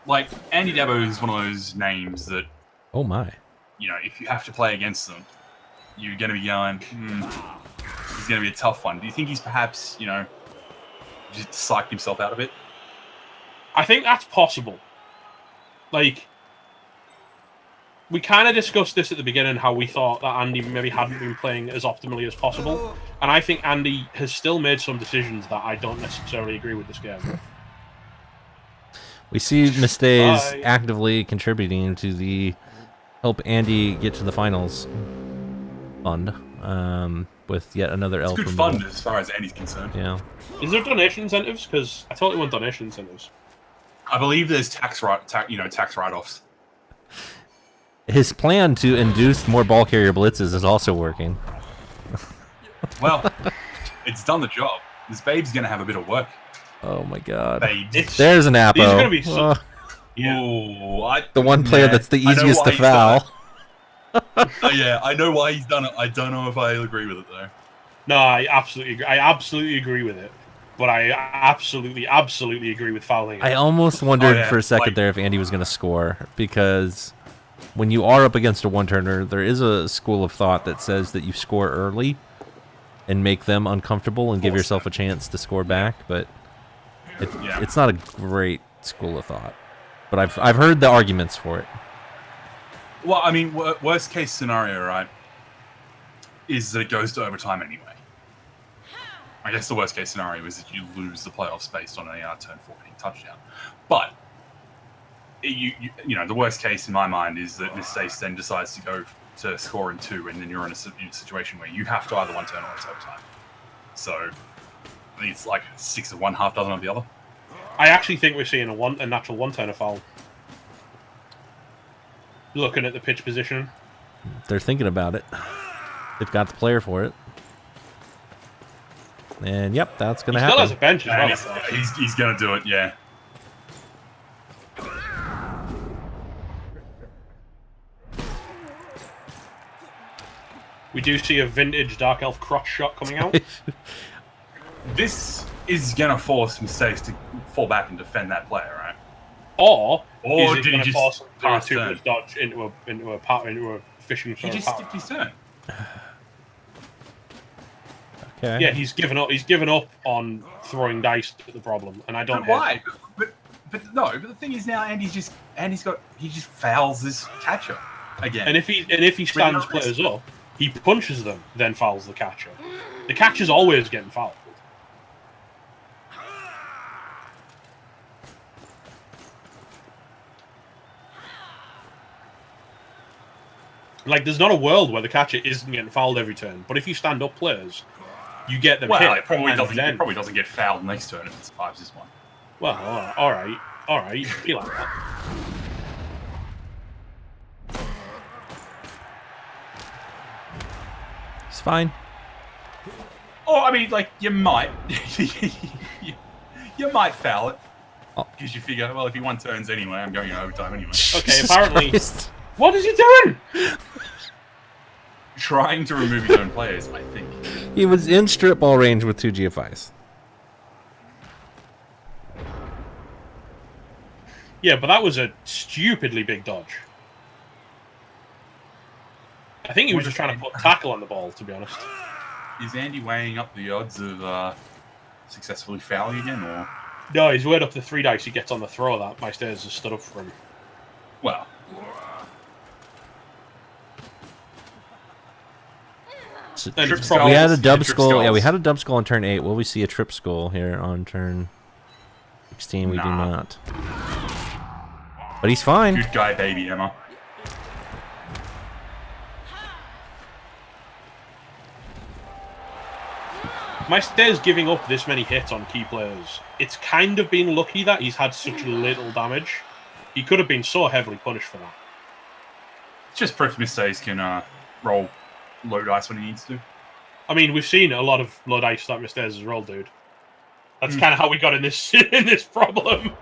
Like, Andy Dabo is one of those names that, Oh my. you know, if you have to play against them, you're going to be going, it's going to be a tough one. Do you think he's perhaps, you know, just psyched himself out a bit? I think that's possible. Like, we kind of discussed this at the beginning, how we thought that Andy maybe hadn't been playing as optimally as possible. And I think Andy has still made some decisions that I don't necessarily agree with this game. We see Mistakes Bye. actively contributing to the help Andy get to the finals fund with yet another It's elf good removal. fun as far as Andy's concerned. Yeah. Is there donation incentives? Because I totally want donation incentives. I believe there's tax write-offs. His plan to induce more ball carrier blitzes is also working. Well, it's done the job. This babe's gonna have a bit of work. Oh my god. Babes. There's an Apo. These are gonna be so- Yeah. Ooh, the one player that's the easiest to foul. Yeah, I know why he's done it. I don't know if I agree with it though. No, I absolutely agree with it. But I absolutely agree with fouling it. I almost wondered yeah, for a second like- there if Andy was going to score, because when you are up against a one-turner, there is a school of thought that says that you score early and make them uncomfortable and give Force yourself them. a chance to score back, but Yeah. it's not a great school of thought. But I've heard the arguments for it. Well, I mean, worst case scenario, right, is that it goes to overtime anyway. I guess the worst case scenario is that you lose the playoffs based on a turn 14 touchdown. But you know, the worst case in my mind is that Mistakes then decides to go to score in 2, and then you're in a situation where you have to either one turn or it's overtime. So I think it's like 6 of one, half dozen of the other. I actually think we're seeing a natural one-turner foul. Looking at the pitch position. They're thinking about it. They've got the player for it. And yep, that's going He to still happen. has a bench as And well. I thought. he's going to do it, yeah. We do see a vintage Dark Elf crotch shot coming out. This is going to force Mistakes to fall back and defend that player, right? Or is Or it did he going to just force him to do a pass two-plus dodge into a fishing He for a just power? skipped his turn. Okay. Yeah, he's given up. He's given up on throwing dice to the problem, and I don't. But why? But no. But the thing is now, he just fouls this catcher again. And if he stands players up, he punches them, then fouls the catcher. The catcher's always getting fouled. Like, there's not a world where the catcher isn't getting fouled every turn. But if you stand up players, you get them well, hit. it probably and doesn't. then- It probably doesn't get fouled next turn if it survives this one. Well, all right. You can be like that. It's fine. Or I mean, like you might, you might foul it because you figure, well, if he won turns anyway, I'm going in overtime anyway. Okay, Jesus apparently. Christ. What is he doing? Trying to remove his own players, I think. He was in strip ball range with 2 GFIs. Yeah, but that was a stupidly big dodge. I think he was just trying to put tackle on the ball, to be honest. Is Andy weighing up the odds of successfully fouling again, or No, he's weighed up the 3 dice he gets on the throw that my stairs has stood up for him. well? So And Trip it's skull. probably, we had a Yeah, dub trip skull. Yeah, we skulls. had a dub skull on turn 8. Will we see a trip skull here on turn 16? We do Nah. not. But he's fine. Good guy, baby Emma. my stairs giving up this many hits on key players. It's kind of been lucky that he's had such little damage. He could have been so heavily punished for that. It's just proof Mistakes can roll low dice when he needs to. I mean, we've seen a lot of low dice that Mr. has rolled, dude. That's kind of how we got in this in this problem.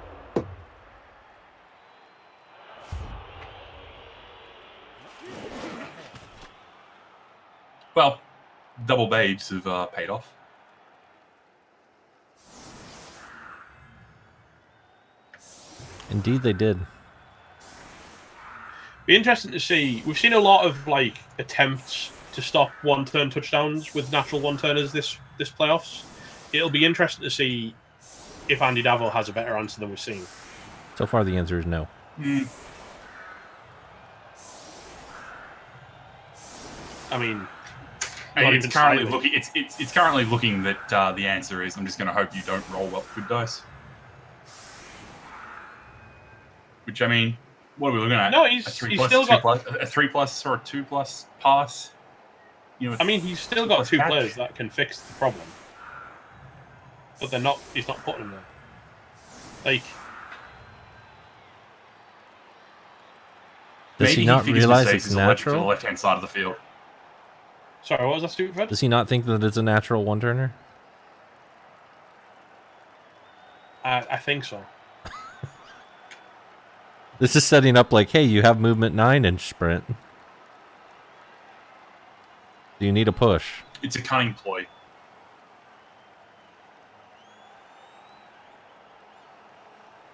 Well, double babes have paid off. Indeed, they did. Be interesting to see. We've seen a lot of like attempts to stop one-turn touchdowns with natural one-turners this playoffs. It'll be interesting to see if Andy Davo has a better answer than we've seen. So far, the answer is no. I mean, And not it's even currently slightly. looking. It's currently looking that the answer is. I'm just going to hope you don't roll well good dice. Which I mean, what are we looking at? No, he's a 3 he's plus, still got. a 3+ or a 2+ pass. You know, I mean, he's still 2+ got two catch. players that can fix the problem, but they're not. He's not putting them there. Like, Does maybe he not figures realize mistakes it's is allergic to the natural? left-hand side of the field. sorry, what was that, stupid Fred? Does he not think that it's a natural one-turner? I think so. This is setting up like, hey, you have movement 9-inch sprint. Do you need a push? It's a cunning ploy.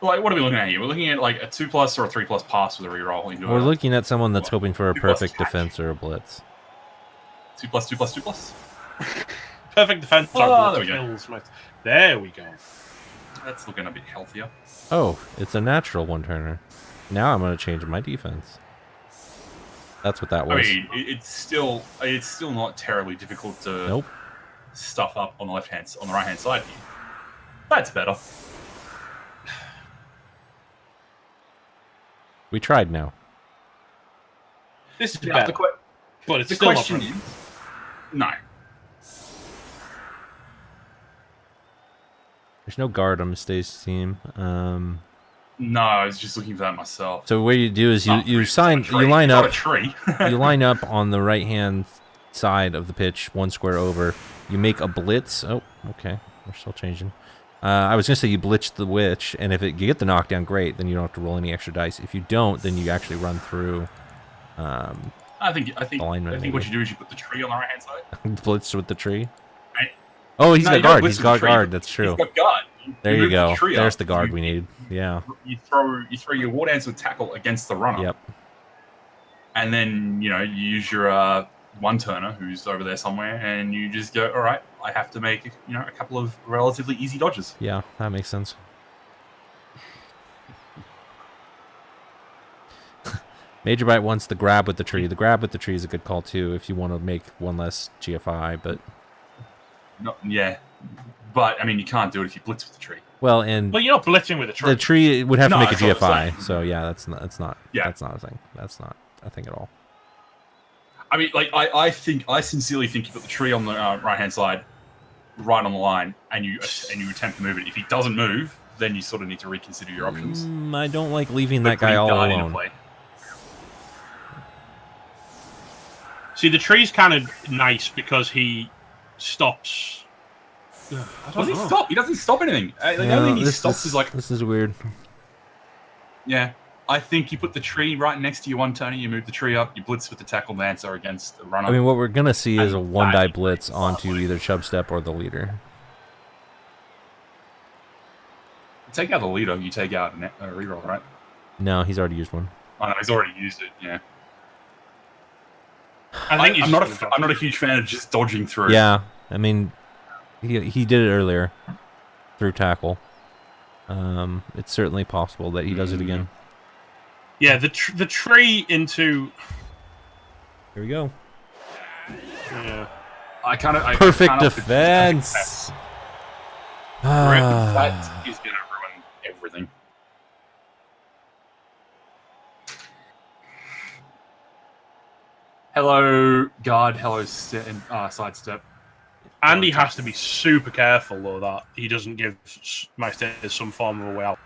Like, what are we looking at here? We're looking at like a 2+ or a 3+ pass with a reroll into We're a looking at someone that's hoping for a 2+ perfect catch. defense or a blitz. 2+, 2+, 2+. Perfect defense. Oh, there we go. kills, mate. There we go. That's looking a bit healthier. Oh, it's a natural one-turner. Now I'm going to change my defense. That's what that I was. mean, it's still not terribly difficult to Nope. stuff up on the right hand side here. That's better. We tried now. This is Yeah, better, but it's the still not question brilliant. is, no. There's no guard on Mistay's team. No, I was just looking for that myself. So what you do is you It's not a tree. line It's not up a tree. you line up on the right hand side of the pitch, one square over. You make a blitz. Oh, okay. We're still changing. I was gonna say you blitz the witch, and if you get the knockdown, great. Then you don't have to roll any extra dice. If you don't, then you actually run through. I think Alignment, what maybe. you do is you put the tree on the right hand side. Blitz with the tree. Right. Oh, he's No, got you don't guard. blitz He's with the got tree. guard. That's true. He's got guard. There you move go. the tree There's up. the guard You- we need. Yeah. You throw your war dance with tackle against the runner. Yep. And then, you use your one-turner who's over there somewhere, and you just go, all right, I have to make, a couple of relatively easy dodges. Yeah, that makes sense. Major Bite wants the grab with the tree. The grab with the tree is a good call, too, if you want to make one less GFI, but... No, yeah. But, I mean, you can't do it if you blitz with the tree. Well, and But you're not blitzing with a tree. the tree would have to No, make a that's what I'm GFI, so yeah, that's not Yeah. that's not a thing. That's not a thing at all. I mean, like, I sincerely think you put the tree on the right-hand side, right on the line, and you attempt to move it. If he doesn't move, then you sort of need to reconsider your options. I don't like leaving But that guy putting all guard into alone. play. See, the tree's kind of nice because he stops. Does he stop? He doesn't stop anything. The Yeah, only thing he this stops is like, this is weird. yeah. I think you put the tree right next to your one-turner, you move the tree up, you blitz with the tackle dancer against the runner. I mean, what we're gonna see is a And one-die that- blitz onto either Chub Step or the leader. Take out the leader, you take out a reroll, right? No, he's already used one. Oh, no, he's already used it, yeah. I think he's I'm not just gonna I'm not a huge fan of just dodging through. Yeah, I mean, he did it earlier through tackle. It's certainly possible that he does it again. Yeah, the tree into. Here we go. Yeah. Perfect defense. That is going to ruin everything. Hello, guard. Hello, sidestep. Andy has to be super careful though that he doesn't give Nightshade some form of a way out.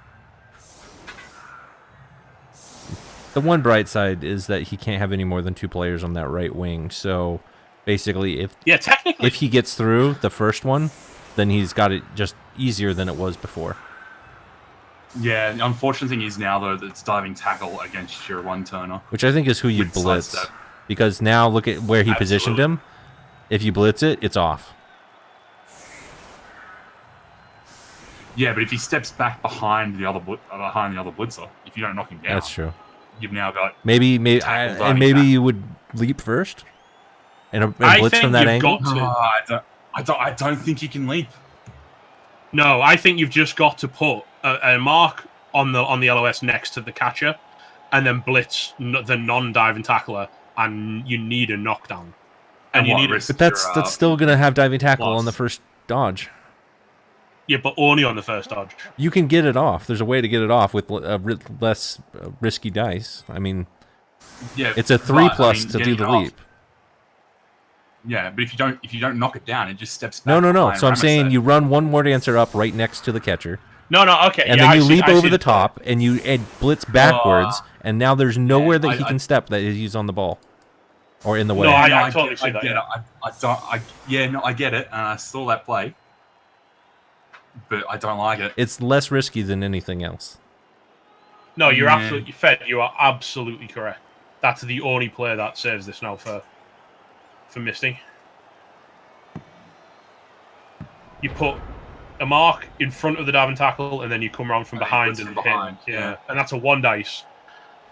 The one bright side is that he can't have any more than 2 players on that right wing. So basically, Yeah, technically. if he gets through the first one, then he's got it just easier than it was before. Yeah, the unfortunate thing is now, though, that it's diving tackle against your one-turner. Which I think is who you With blitz. sidestep. Because now look at where he positioned Absolutely. him. If you blitz it, it's off. Yeah, but if he steps back behind the other blitzer, if you don't knock him down, That's true. you've now got Maybe Tackle, and diving maybe tackle. you would leap first and I blitz think from that you've angle. got- I don't think you can leap. No, I think you've just got to put a mark on the LOS next to the catcher, and then blitz the non-diving tackler, and you need a knockdown. And you what, need it. risk But that's your, still going to have diving tackle loss. on the first dodge. Yeah, but only on the first dodge. You can get it off. There's a way to get it off with less risky dice. I mean, yeah, it's a 3+ to do getting the it off. leap. Yeah, but if you don't knock it down, it just steps back. No. behind So I'm saying Ramesset. you run one more dancer up right next to the catcher, No, okay. and yeah, then you I see- leap I see over the top, and you blitz backwards, and now there's nowhere that he can step that he's on the ball or in the way. No, Yeah, I totally see that, get yeah. it. I get it, and I saw that play, but I don't like it. It's less risky than anything else. No, you're Yeah. absolutely fed. You are absolutely correct. That's the only player that saves this now for Misty. You put a mark in front of the diving tackle, and then you come around from And then behind blitz and from hit. behind, Yeah. yeah. And that's a 1 dice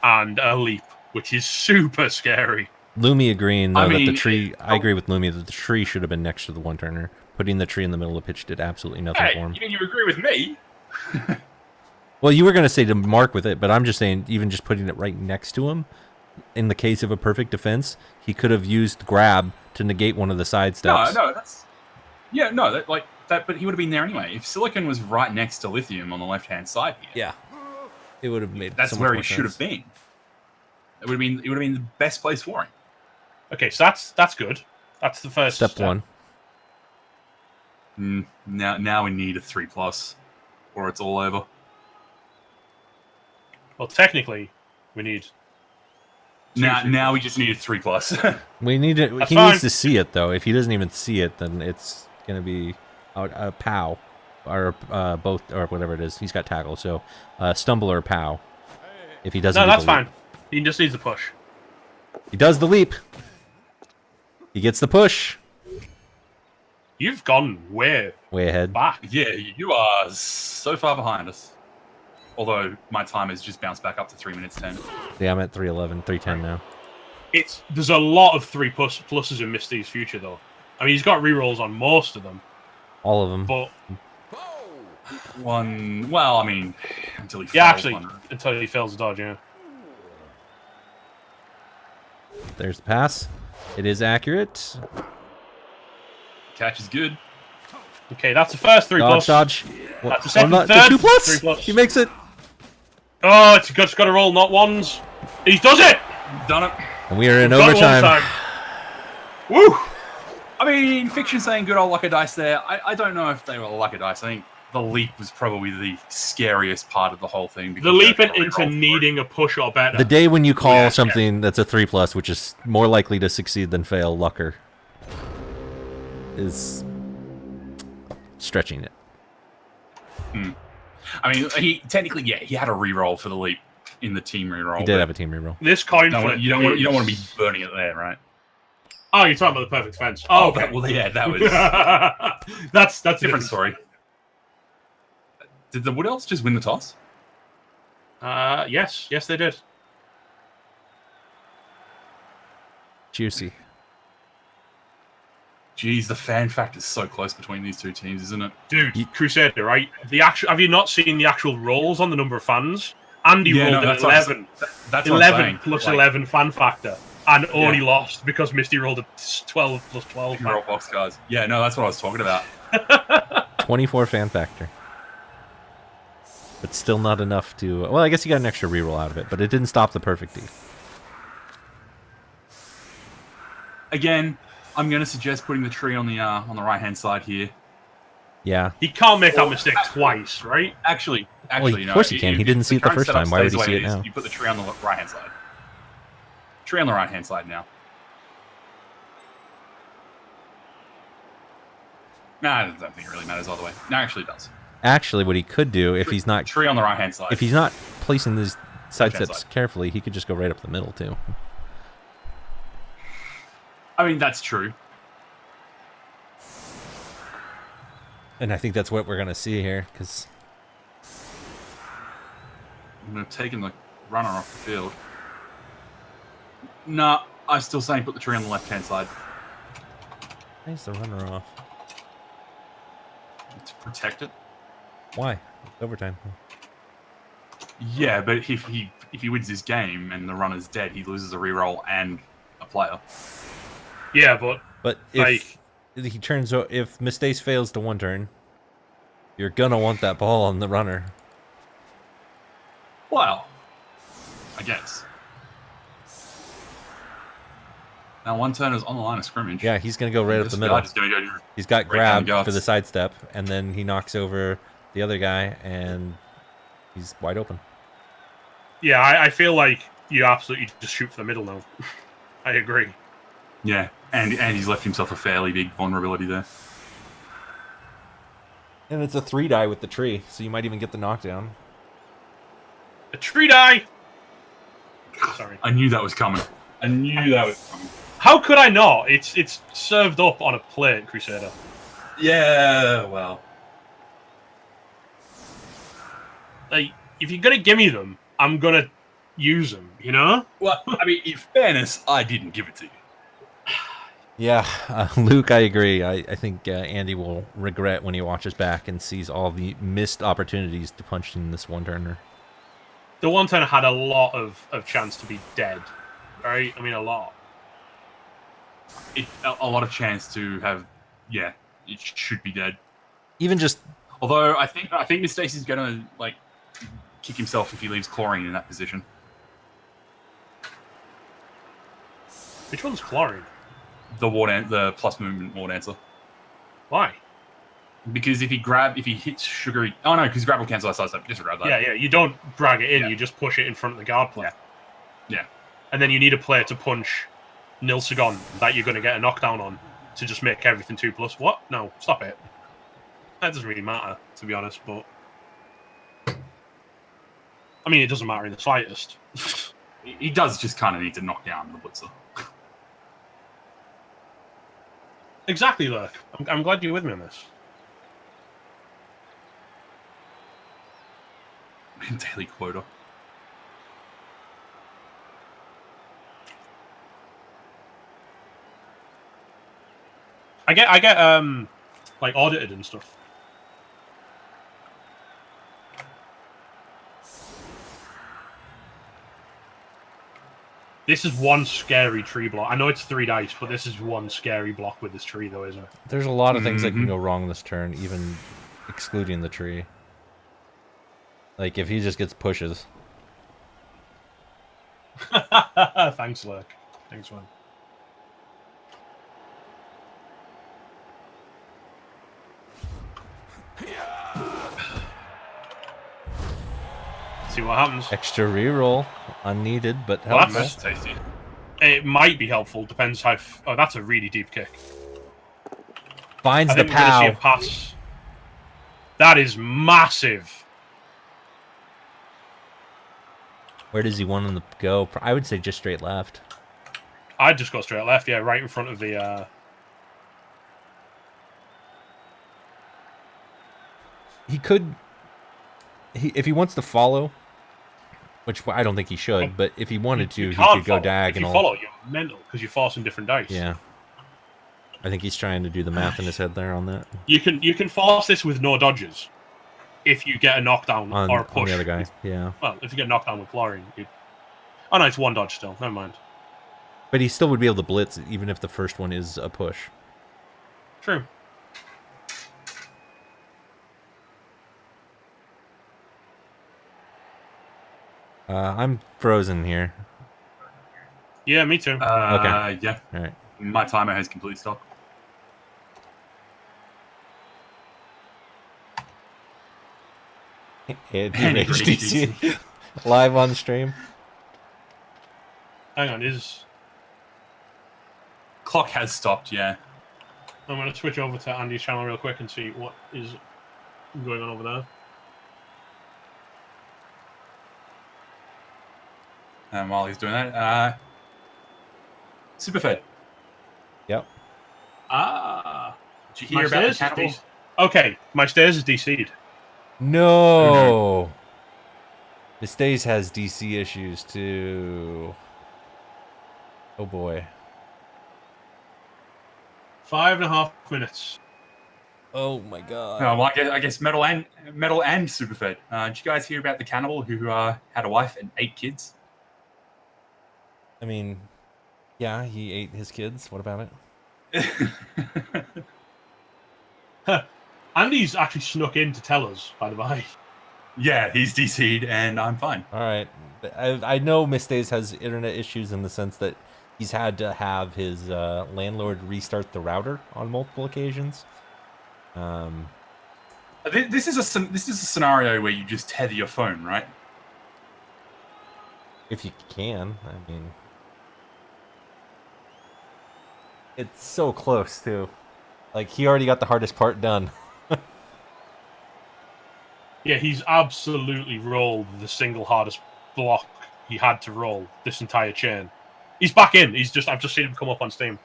and a leap, which is super scary. Lumi agreeing though I that the mean, tree. I agree with Lumi that the tree should have been next to the one turner. Putting the tree in the middle of the pitch did absolutely nothing Hey, for him. you mean you agree with me? Well, you were going to say to mark with it, but I'm just saying, even just putting it right next to him, in the case of a perfect defense, he could have used grab to negate one of the side steps. No, that's that. But he would have been there anyway. If Silicon was right next to Lithium on the left-hand side here, Yeah, it would have made. that's so much where more he should have sense. been. It would have been the best place for him. Okay, so that's good. That's the first Step one. Now we need a 3+, or it's all over. Well, technically, we need. Now we just need a 3+. We need to. That's He fine. needs to see it though. If he doesn't even see it, then it's going to be a pow, or both, or whatever it is. He's got tackle, so stumble or pow. If he doesn't. No, do that's the leap. fine. He just needs a push. He does the leap. He gets the push. You've gone way Way ahead. back. Yeah, you are so far behind us. Although my time has just bounced back up to 3 minutes 10. Yeah, I'm at 3:11, 3:10 now. There's a lot of 3+ pluses in Misty's future, though. I mean, he's got rerolls on most of them, All of them. but One, well, I mean, until he yeah, fails actually, one. until he fails the dodge, yeah. There's the pass. It is accurate. Catch is good. Okay, that's the first 3+. Dodge. That's the second, the third 2+. 3+. He makes it. Oh, it's got to roll, not ones. He does it. Done it. And we are in Got it one overtime. time. Woo! I mean, Fiction saying good old lucky dice there. I don't know if they were lucky dice. I think the leap was probably the scariest part of the whole thing. The leaping into needing a push or better. The day when you call Yeah. something that's a 3+, which is more likely to succeed than fail, Lucker, is stretching it. I mean, he technically, he had a reroll for the leap in the team reroll. He did have a team reroll. This coin No, flip. you don't want to be burning it there, right? Oh, you're talking about the perfect fence. Oh, okay. Well, yeah, that was that's a different story. Did the Wood Elves just win the toss? Yes, they did. Juicy. Jeez, the fan factor is so close between these two teams, isn't it? Dude, Crusader, right? Have you not seen the actual rolls on the number of fans? Andy rolled an that's 11. That's what I'm 11 saying. plus Like, 11 fan factor. And only lost because Misty rolled a 12 plus 12. Roll box guys. Yeah, no, that's what I was talking about. 24 fan factor. But still not enough to... Well, I guess you got an extra reroll out of it, but it didn't stop the perfect D. Again, I'm going to suggest putting the tree on the right-hand side here. Yeah. He can't make that mistake twice, right? Actually, of course he can. He didn't see it the current first setup time. Why would stays he the see way it now? You put the tree on the right-hand side. Tree on the right-hand side now. Nah, I don't think it really matters all the way. No, actually it does. Actually, what he could do, if he's not Tree on the right-hand side. if he's not placing these side Left-hand steps side. carefully, he could just go right up the middle too. I mean, that's true. And I think that's what we're gonna see here, because I'm going to have taken the runner off the field. No, I'm still saying put the tree on the left-hand side nice the runner off. to protect it. Why? It's overtime. Yeah, but if he wins this game and the runner's dead, he loses a reroll and a player. Yeah, but But if he turns, if Mistakes fails to one turn, you're gonna want that ball on the runner. Well, I guess. Now one turn is on the line of scrimmage. Yeah, he's gonna go right up the middle. He's got grab for the sidestep, and then he knocks over the other guy, and he's wide open. Yeah, I feel like you absolutely just shoot for the middle now. I agree. Yeah, and he's left himself a fairly big vulnerability there. And it's a 3-die with the tree, so you might even get the knockdown. A tree die! Sorry. I knew that was coming. I knew that was coming. How could I not? It's served up on a plate, Crusader. Yeah, well. Like, if you're gonna give me them, I'm gonna use them, you know? Well, I mean, in fairness, I didn't give it to you. Yeah, Luke, I agree. I think Andy will regret when he watches back and sees all the missed opportunities to punch in this one-turner. The one-turner had a lot of chance to be dead, right? I mean, a lot. A lot of chance to have, yeah, it should be dead. Even just... Although, I think Miss Stacy's going to, like, kick himself if he leaves Chlorine in that position. Which one's Chlorine? The plus movement ward answer. Why? Because if he hits Sugary... Oh, no, because grab will cancel that sidestep. Disregard that. Yeah, you don't drag it in, you just push it in front of the guard player. Yeah. And then you need a player to punch Nilsagon that you're going to get a knockdown on to just make everything 2+. What? No, stop it. That doesn't really matter, to be honest, but... I mean, it doesn't matter in the slightest. He does just kind of need to knock down the Blitzer. Exactly, Lurk. I'm glad you're with me on this. Daily quota. I get like audited and stuff. This is one scary tree block. I know it's 3 dice, but this is one scary block with this tree, though, isn't it? There's a lot of things that can go wrong this turn, even excluding the tree. Like, if he just gets pushes. Thanks, Lurk. Thanks, man. See what happens. Extra reroll. Unneeded, but Well, helpful. That's tasty. It might be helpful. Depends how... Oh, that's a really deep kick. Finds I the think we're going to see a pow. pass. That is massive. Where does he want him to go? I would say just straight left. I'd just go straight left, yeah, right in front of the... He could... if he wants to follow, which I don't think he should, but if he wanted to, he could go diagonal. If you follow, you're mental, because you're forcing different dice. Yeah. I think he's trying to do the math in his head there on that. You can force this with no dodges if you get a knockdown or a push. On the other guy, yeah. Well, if you get knocked down with Chlorine, you... Oh no, it's one dodge still. Never mind. But he still would be able to blitz, even if the first one is a push. True. I'm frozen here. Yeah, me too. Okay. Yeah. All right. My timer has completely stopped. HDC live on stream. Hang on, is... Clock has stopped, yeah. I'm going to switch over to Andy's channel real quick and see what is going on over there. And while he's doing that, Superfed. Yep. Ah. Did you hear about the cannibal? Okay, my stairs is DC'd. No. The Stays has DC issues too. Oh boy. 5.5 minutes. Oh my god. Well, I guess Metal and Superfed. Did you guys hear about the cannibal who had a wife and 8 kids? I mean, yeah, he ate his kids. What about it? Andy's actually snuck in to tell us, by the way. Yeah, he's DC'd and I'm fine. All right. I know Mistays has internet issues in the sense that he's had to have his landlord restart the router on multiple occasions. This is a scenario where you just tether your phone, right? If you can, I mean, it's so close too. Like he already got the hardest part done. Yeah, he's absolutely rolled the single hardest block he had to roll this entire chain. He's back in. I've just seen him come up on Steam.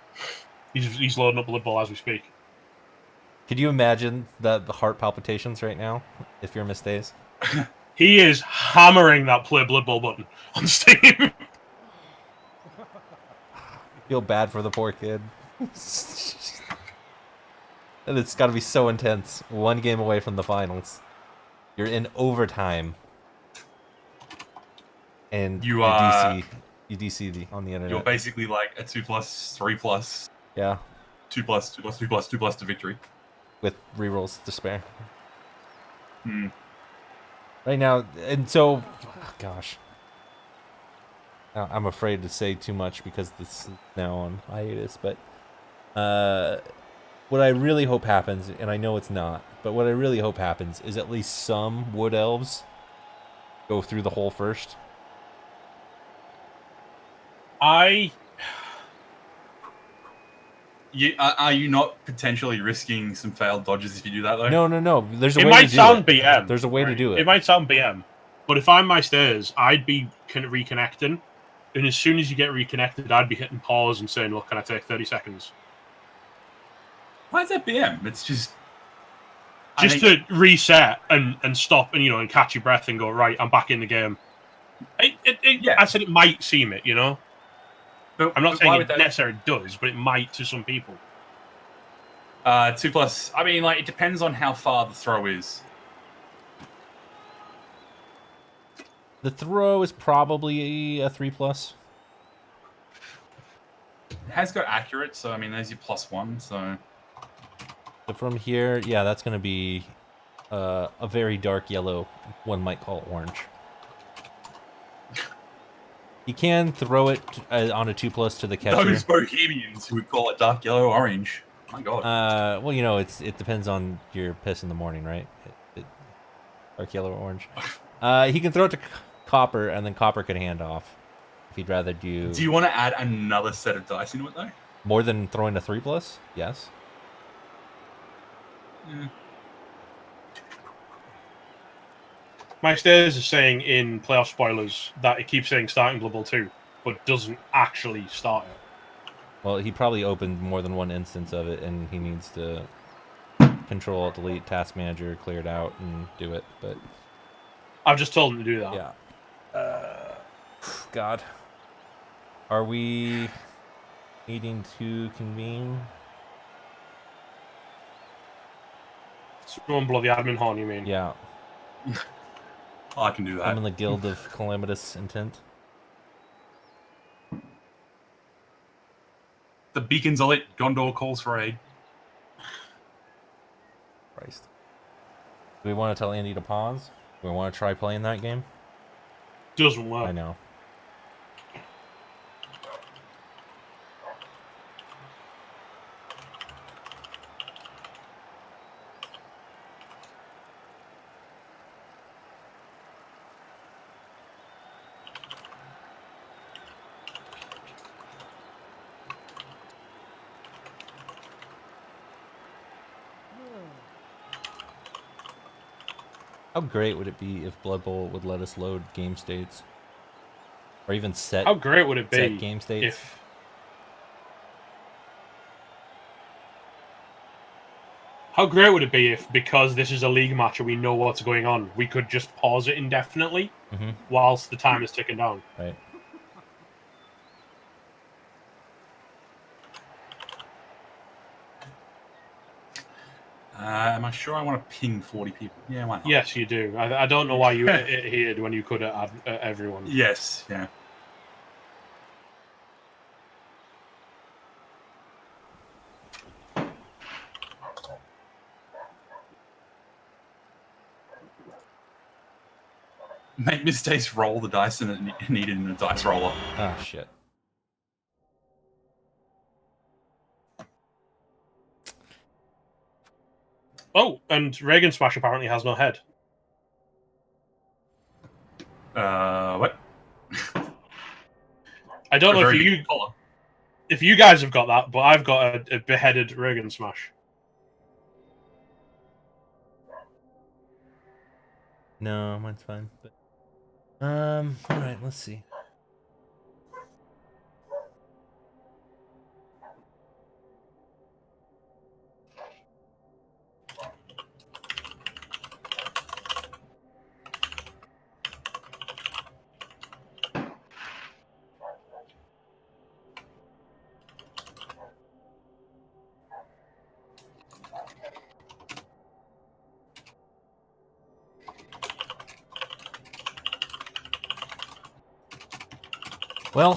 He's loading up Blood Bowl as we speak. Could you imagine the heart palpitations right now if you're Mistays? He is hammering that play Blood Bowl button on Steam. Feel bad for the poor kid. And it's got to be so intense. One game away from the finals. You're in overtime. And You DC on the internet. You're basically like a 2+, 3+, Yeah, 2+, 2+, 2+, 2+ to victory. with rerolls to spare. Hmm. Right now, and so, gosh. I'm afraid to say too much because this is now on hiatus, but what I really hope happens, and I know it's not, but what I really hope happens is at least some wood elves go through the hole first. Are you not potentially risking some failed dodges if you do that, though? No. There's a It way might to do sound it. BM. There's a way to do it. It might sound BM, but if I'm my stairs, I'd be reconnecting, and as soon as you get reconnected, I'd be hitting pause and saying, "Look, can I take 30 seconds?" Why is that BM? It's just To reset and stop and catch your breath and go, right, I'm back in the game. Yeah. I said it might seem it, But, I'm not but why saying would it necessarily does, but it might to some people. 2+. I mean, like, it depends on how far the throw is. The throw is probably a 3+. It has got accurate, so I mean, there's your +1. So From here, yeah, that's going to be a very dark yellow. One might call it orange. You can throw it on a 2+ to the catcher. those bohemians who would call it dark yellow orange. My God. Well, it depends on your piss in the morning, right? Dark yellow or orange. He can throw it to Copper, and then Copper could hand off if he'd rather do. Do you want to add another set of dice into it, though? More than throwing a 3+? Yes. My stairs is saying in playoff spoilers that it keeps saying starting Blood Bowl 2, but doesn't actually start it. Well, he probably opened more than one instance of it, and he needs to Control, Delete, Task Manager, clear it out, and do it. But I've just told him to do that. yeah. God. Are we needing to convene? Someone blow the admin horn, you mean? Yeah. I can do that. I'm in the Guild of Calamitous Intent. The beacons are lit. Gondor calls for aid. Christ. Do we want to tell Andy to pause? Do we want to try playing that game? Doesn't work. I know. How great would it be if Blood Bowl would let us load game states? Or even set, How great would it be set game states? if... How great would it be if, because this is a league match and we know what's going on, we could just pause it indefinitely whilst the time is ticking down? Right. Am I sure I want to ping 40 people? Yeah, why not? Yes, you do. I don't know why you adhered when you could add everyone. Yes, yeah. Make mistakes, roll the dice, and need it in a dice roller. Oh, shit. Oh, and Reagan Smash apparently has no head. What? I don't know if you guys have got that, but I've got a beheaded Reagan Smash. No, mine's fine. But all right, let's see. Well,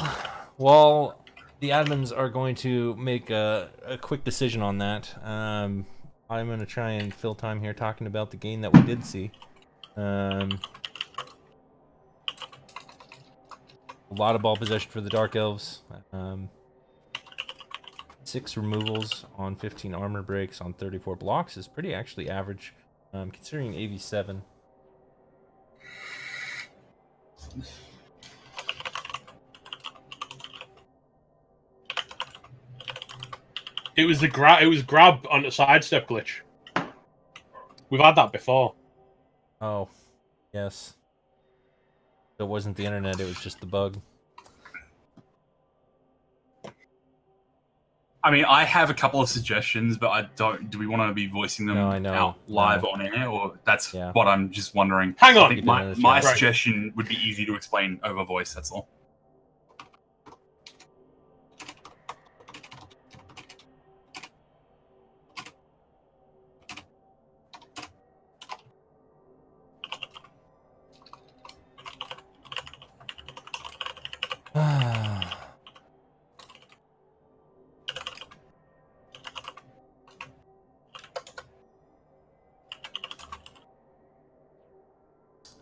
while the admins are going to make a quick decision on that, I'm going to try and fill time here talking about the game that we did see. A lot of ball possession for the Dark Elves. 6 removals on 15 armor breaks on 34 blocks is pretty actually average, considering AV7. It was grab on the sidestep glitch. We've had that before. Oh, yes. It wasn't the internet, it was just the bug. I mean, I have a couple of suggestions, but I don't. Do we want to be voicing them out live on air, or that's what I'm just wondering? Hang on. I think my suggestion would be easy to explain over voice. That's all.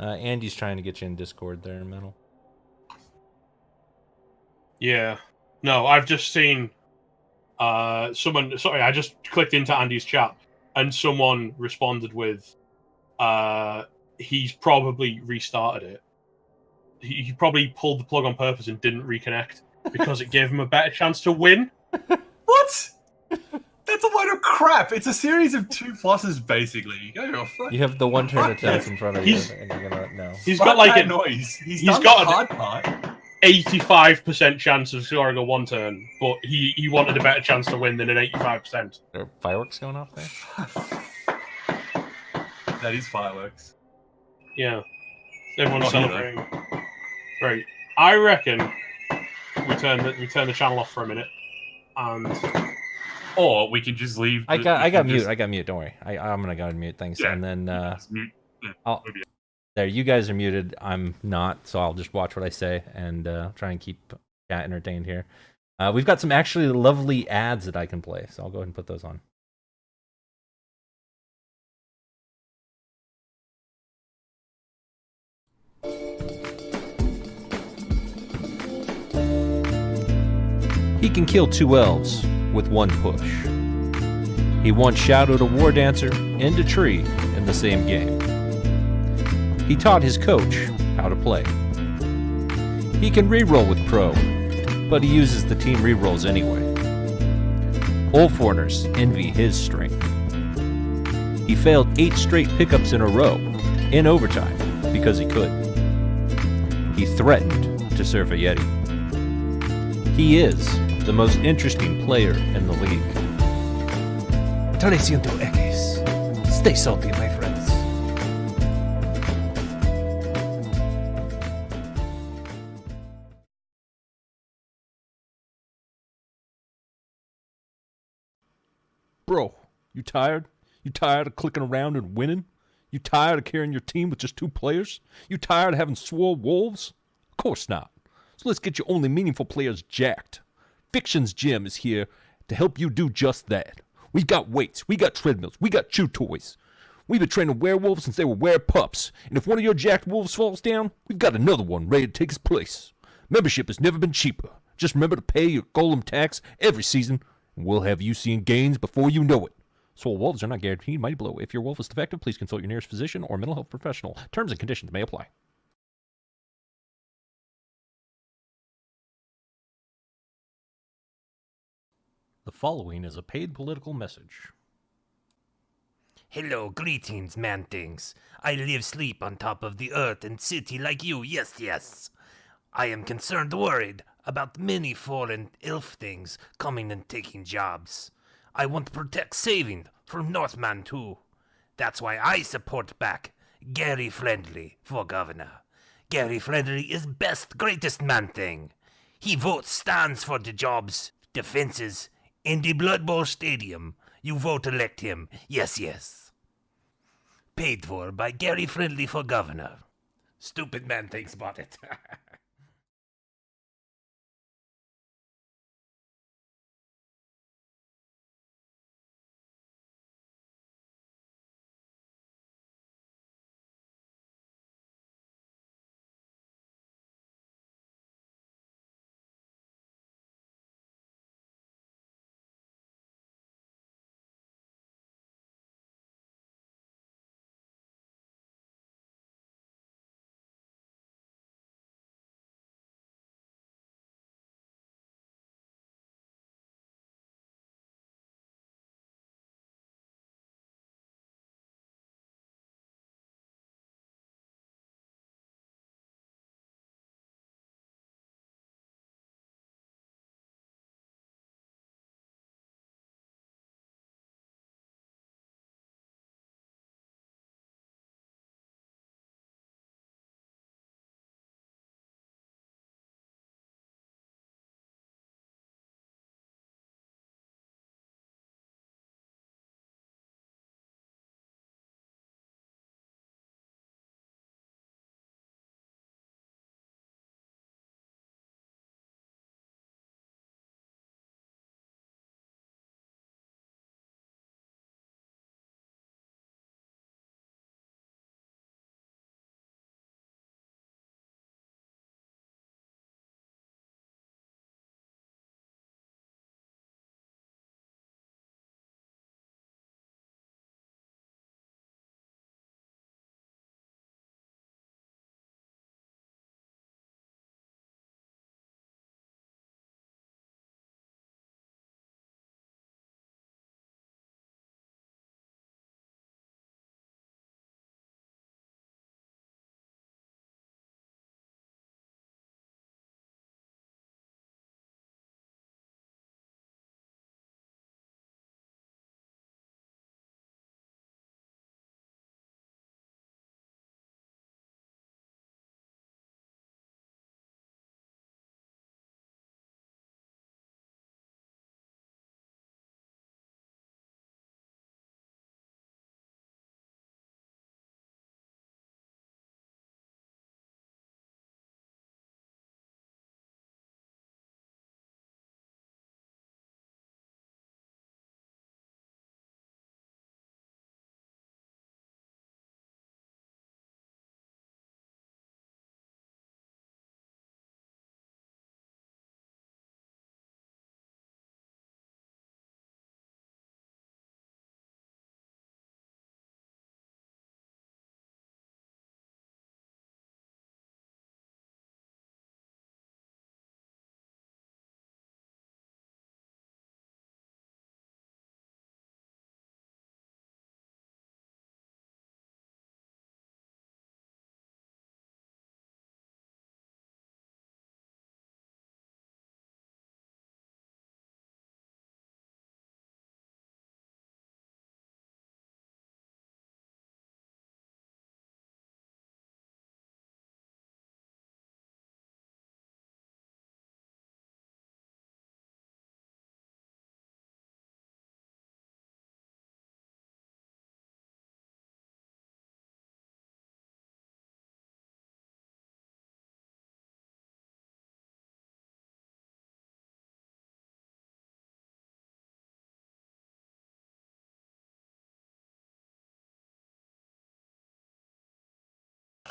Andy's trying to get you in Discord there, Metal. Yeah. No, I've just seen someone. Sorry, I just clicked into Andy's chat, and someone responded with, "He's probably restarted it. He probably pulled the plug on purpose and didn't reconnect because it gave him a better chance to win." What? That's a load of crap. It's a series of 2+, basically. You have the one turn attempts in front of you, and you're gonna know. He's got like a noise. He's got the hard part. 85% chance of scoring a 1 turn, but he wanted a better chance to win than an 85%. There are fireworks going off there? That is fireworks. Yeah. Everyone's celebrating. Right. I reckon we turn the channel off for a minute, and or we can just leave. I got mute. Don't worry. I'm gonna go and mute things, and then mute. There, you guys are muted. I'm not, so I'll just watch what I say and try and keep chat entertained here. We've got some actually lovely ads that I can play, so I'll go ahead and put those on. He can kill 2 elves with 1 push. He once shadowed a war dancer and a tree in the same game. He taught his coach how to play. He can reroll with Pro, but he uses the team rerolls anyway. Ulforners envy his strength. He failed 8 straight pickups in a row, in overtime, because he could. He threatened to surf a Yeti. He is the most interesting player in the league. 300X. Stay salty, my friends. Bro, you tired? You tired of clicking around and winning? You tired of carrying your team with just 2 players? You tired of having swore wolves? Of course not. So let's get your only meaningful players jacked. Fiction's Gym is here to help you do just that. We got weights, we got treadmills, we got chew toys. We've been training werewolves since they were were-pups, and if one of your jacked wolves falls down, we've got another one ready to take his place. Membership has never been cheaper. Just remember to pay your golem tax every season, and we'll have you seeing gains before you know it. Swole wolves are not guaranteed mighty blow. If your wolf is defective, please consult your nearest physician or mental health professional. Terms and conditions may apply. The following is a paid political message. Hello, greetings, man-things. I live sleep on top of the earth and city like you, yes. I am concerned worried about many fallen elf things coming and taking jobs. I want to protect saving from Northman too. That's why I support back Gary Friendly for governor. Gary Friendly is best, greatest man-thing. He votes stands for the jobs, defenses, in the Blood Bowl Stadium. You vote elect him, yes. Paid for by Gary Friendly for governor. Stupid man thinks about it.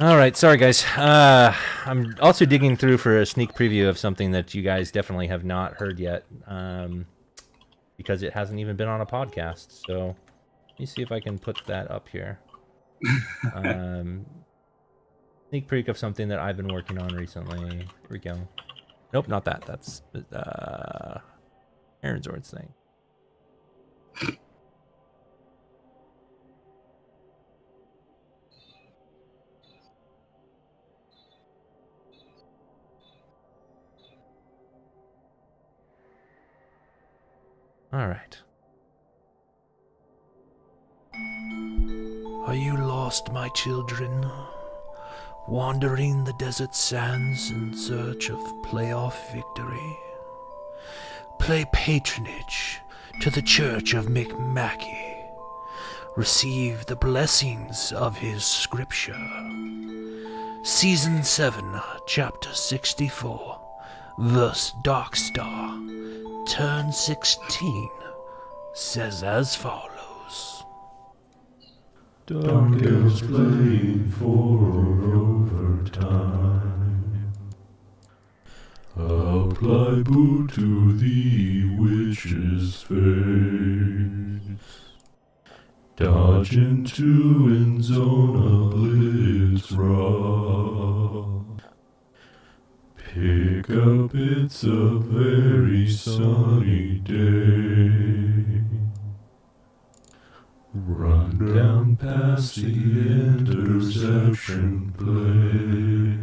All right, sorry guys. I'm also digging through for a sneak preview of something that you guys definitely have not heard yet, because it hasn't even been on a podcast. So let me see if I can put that up here. Sneak peek of something that I've been working on recently. Here we go. Nope, not that. That's Aaron Zord's thing. All right. Are you lost, my children? Wandering the desert sands in search of playoff victory? Play patronage to the Church of McMackey. Receive the blessings of his scripture. Season 7, Chapter 64, verse Darkstar, turn 16, says as follows. Darkest playing for overtime. Apply boo to the witch's face. Dodge into end zone a blitz rock. Pick up, it's a very sunny day. Run down past the interception play.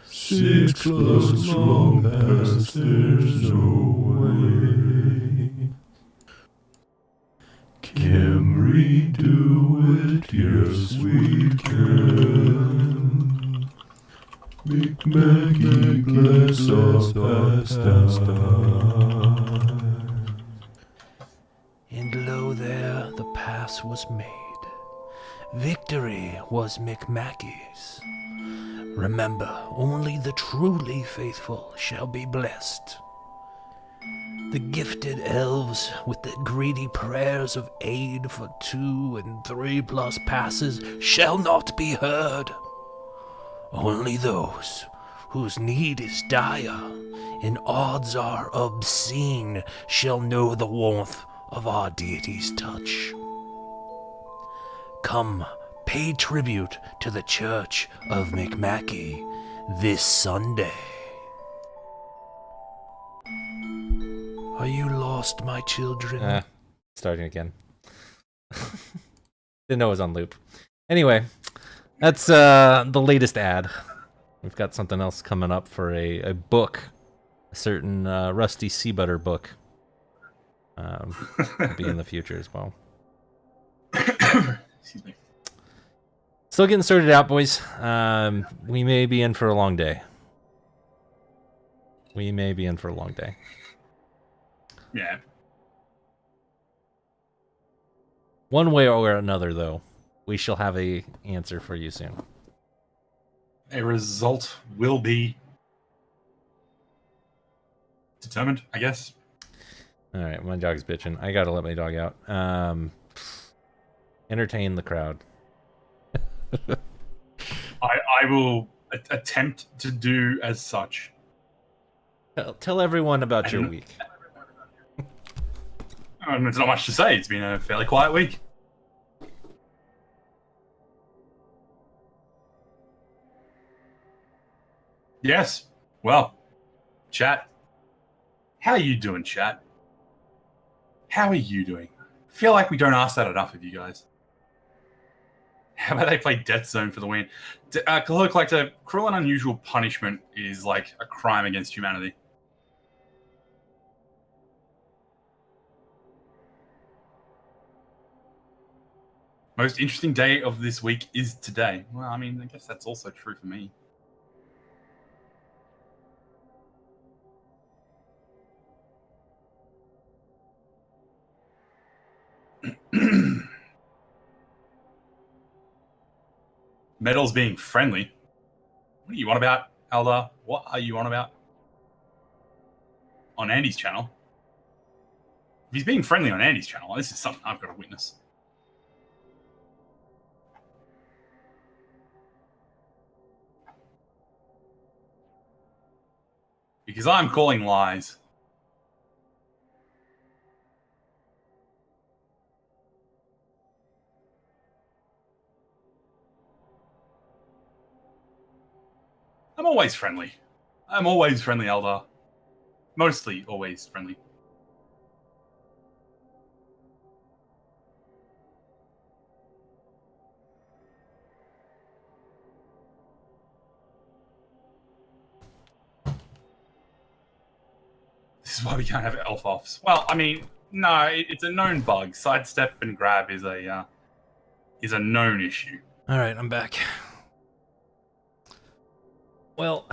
6 plus long pass, there's no way. Camry, do it, yes we can. McMackey, bless our pastime. And lo there the pass was made. Victory was McMackey's. Remember, only the truly faithful shall be blessed. The gifted elves with the greedy prayers of aid for 2 and 3 plus passes shall not be heard. Only those whose need is dire and odds are obscene shall know the warmth of our deity's touch. Come, pay tribute to the Church of McMackey this Sunday. Are you lost, my children? Starting again. Didn't know it was on loop. Anyway, that's the latest ad. We've got something else coming up for a book, a certain Rusty Seabutter book. Will be in the future as well. Excuse me. Still getting sorted out, boys. We may be in for a long day. Yeah. One way or another, though, we shall have a answer for you soon. A result will be determined, I guess. All right, my dog's bitching. I gotta let my dog out. Entertain the crowd. I will attempt to do as such. Tell everyone about your And- week. There's not much to say. It's been a fairly quiet week. Yes. Well, chat. How are you doing, chat? How are you doing? I feel like we don't ask that enough of you guys. How about they play Death Zone for the win? Cthulhu Collector, cruel and unusual punishment is like a crime against humanity. Most interesting day of this week is today. Well, I mean, I guess that's also true for me. Metal's being friendly. What are you on about, Eldar? What are you on about? On Andy's channel? If he's being friendly on Andy's channel, this is something I've got to witness. Because I'm calling lies. I'm always friendly. I'm always friendly, Eldar. Mostly always friendly. This is why we can't have elf offs. Well, I mean, no, it's a known bug. Sidestep and grab is a known issue. All right, I'm back. Well,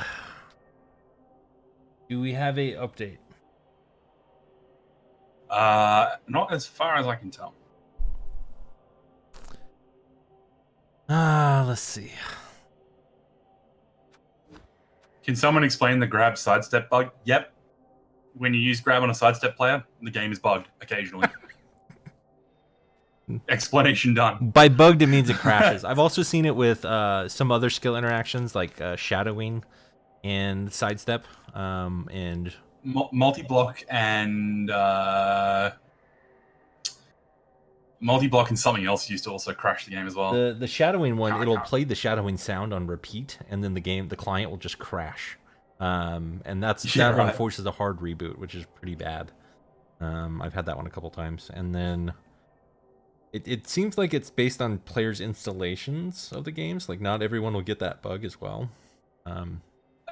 do we have a update? Not as far as I can tell. Let's see. Can someone explain the grab sidestep bug? Yep. When you use grab on a sidestep player, the game is bugged occasionally. Explanation done. By bugged, it means it crashes. I've also seen it with some other skill interactions like shadowing and sidestep, and Multi-block and something else used to also crash the game as well. the shadowing one. God, It'll God. play the shadowing sound on repeat, and then the client will just crash. And that one right. forces a hard reboot, which is pretty bad. I've had that one a couple times, and then it seems like it's based on players' installations of the games. Like not everyone will get that bug as well.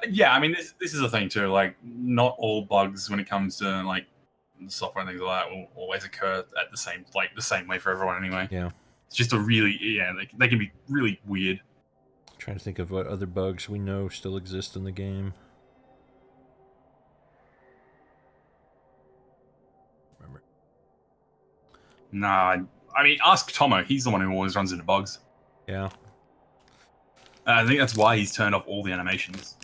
Yeah, I mean this is a thing too. Like not all bugs when it comes to like software and things like that will always occur at the same way for everyone anyway. Yeah. It's just a really they can be really weird. Trying to think of what other bugs we know still exist in the game. Remember? Nah, I mean ask Tomo. He's the one who always runs into bugs. Yeah. I think that's why he's turned off all the animations.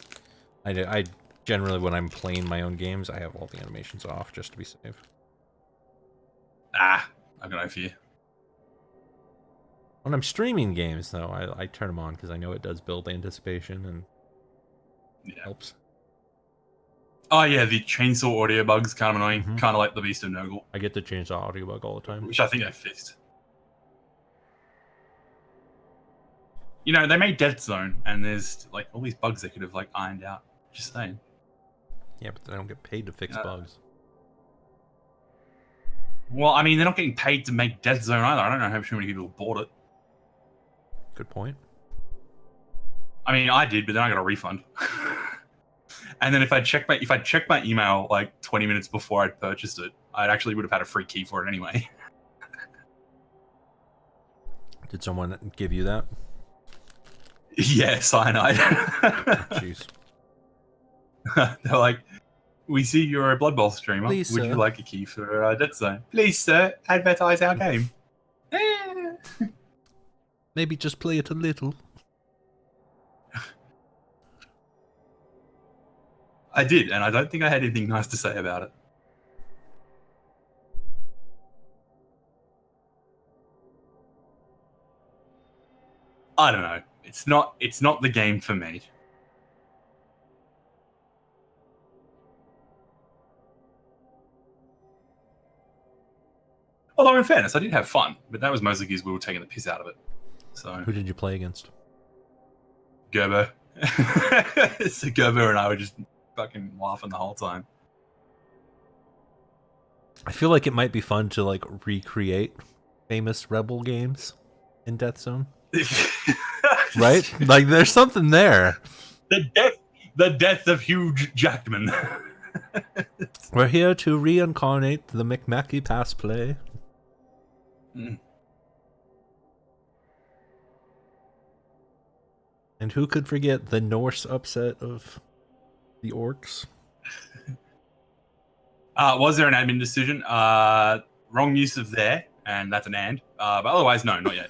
I generally, when I'm playing my own games, I have all the animations off just to be safe. I've got no fear. When I'm streaming games, though, I turn them on because I know it does build anticipation and Yeah. helps. Oh yeah, the chainsaw audio bug's kind of annoying, Mhm. kind of like the Beast of Nurgle, I get to change the audio bug all the time. which I think they fixed. You know, they made Death Zone, and there's like all these bugs they could have like ironed out. Just saying. Yeah, but they don't get paid to fix Yeah. bugs. Well, I mean, they're not getting paid to make Death Zone either. I don't know how many people bought it. Good point. I mean, I did, but then I got a refund. And then if I checked my email like 20 minutes before I'd purchased it, I actually would have had a free key for it anyway. Did someone give you that? Yeah, cyanide. Jeez. They're like, we see you're a Blood Bowl streamer. Please, Would sir. you like a key for Dead Zone? Please, sir, advertise our game. Maybe just play it a little. I did, and I don't think I had anything nice to say about it. I don't know. It's not the game for me. Although in fairness, I did have fun, but that was mostly because we were taking the piss out of it. So Who did you play against? Gerbo. So Gerbo and I were just fucking laughing the whole time. I feel like it might be fun to like recreate famous REBBL games in Death Zone. Right? Like there's something there. The death of Hugh Jackman. We're here to reincarnate the McMackey pass play. Mm. And who could forget the Norse upset of the orcs? Was there an admin decision? Wrong use of there, and that's an and. But otherwise, no, not yet.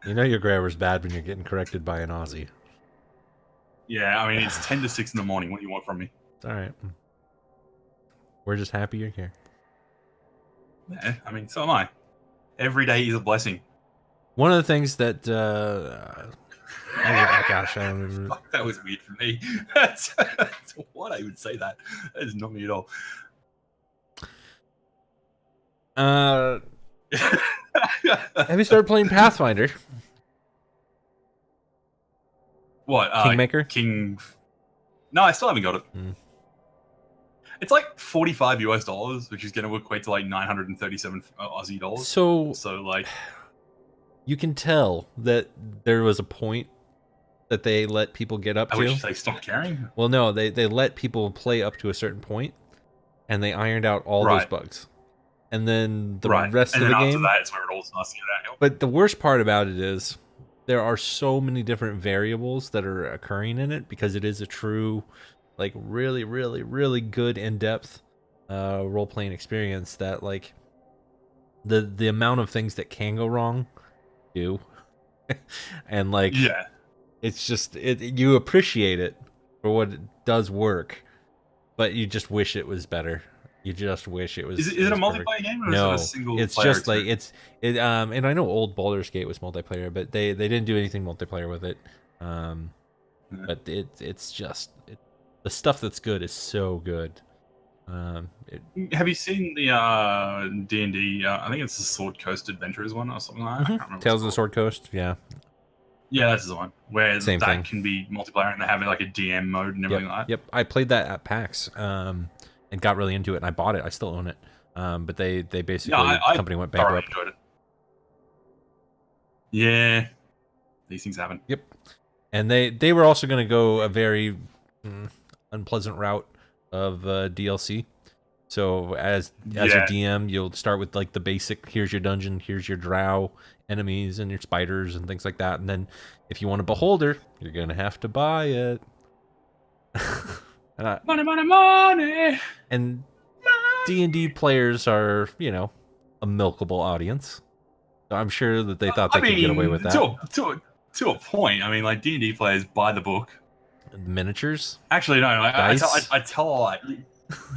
You know your grammar's bad when you're getting corrected by an Aussie. Yeah, I mean, it's 10 to 6 in the morning. What do you want from me? It's alright. We're just happy you're here. Yeah, I mean, so am I. Every day is a blessing. One of the things that Oh gosh, I don't remember. Fuck, that was weird for me. What I would say that. That is not me at all. Have you started playing Pathfinder? What? Kingmaker? No, I still haven't got it. Hmm. It's like $45 US, which is going to equate to like 937 Aussie dollars. So like, you can tell that there was a point that they let people get up I to. wish they stopped caring. Well, no, they let people play up to a certain point, and they ironed out all those bugs. And then the rest of the game. After that, it's where it all starts to get out. But the worst part about it is there are so many different variables that are occurring in it because it is a true, like, really, really, really good in-depth role-playing experience that, like, the amount of things that can go wrong do. And, like, Yeah. it's just, you appreciate it for what it does work, but you just wish it was better. You just wish it was. Is it a perfect. multiplayer game or No, is it a single? it's player just like experience? and I know old Baldur's Gate was multiplayer, but they didn't do anything multiplayer with it. But it's just the stuff that's good is so good. Have you seen the D&D? I think it's the Sword Coast Adventurers one or something like that. I can't remember Tales of what the it's Sword Coast, yeah. Yeah, that's the one where Same that thing. can be multiplayer and they have like a DM mode and everything like that. Yep, I played that at PAX and got really into it, and I bought it. I still own it. But they basically the company went thoroughly bankrupt. enjoyed it. Yeah, these things happen. Yep, and they were also going to go a very unpleasant route of DLC. So as a DM, you'll start with like the basic. Here's your dungeon. Here's your drow enemies and your spiders and things like that. And then if you want a beholder, you're gonna have to buy it. Money. And D&D players are, you know, a milkable audience. So I'm sure that they thought they could get away with that. To a point. I mean, like D&D players buy the book. Miniatures? Actually, no. I tell a lie.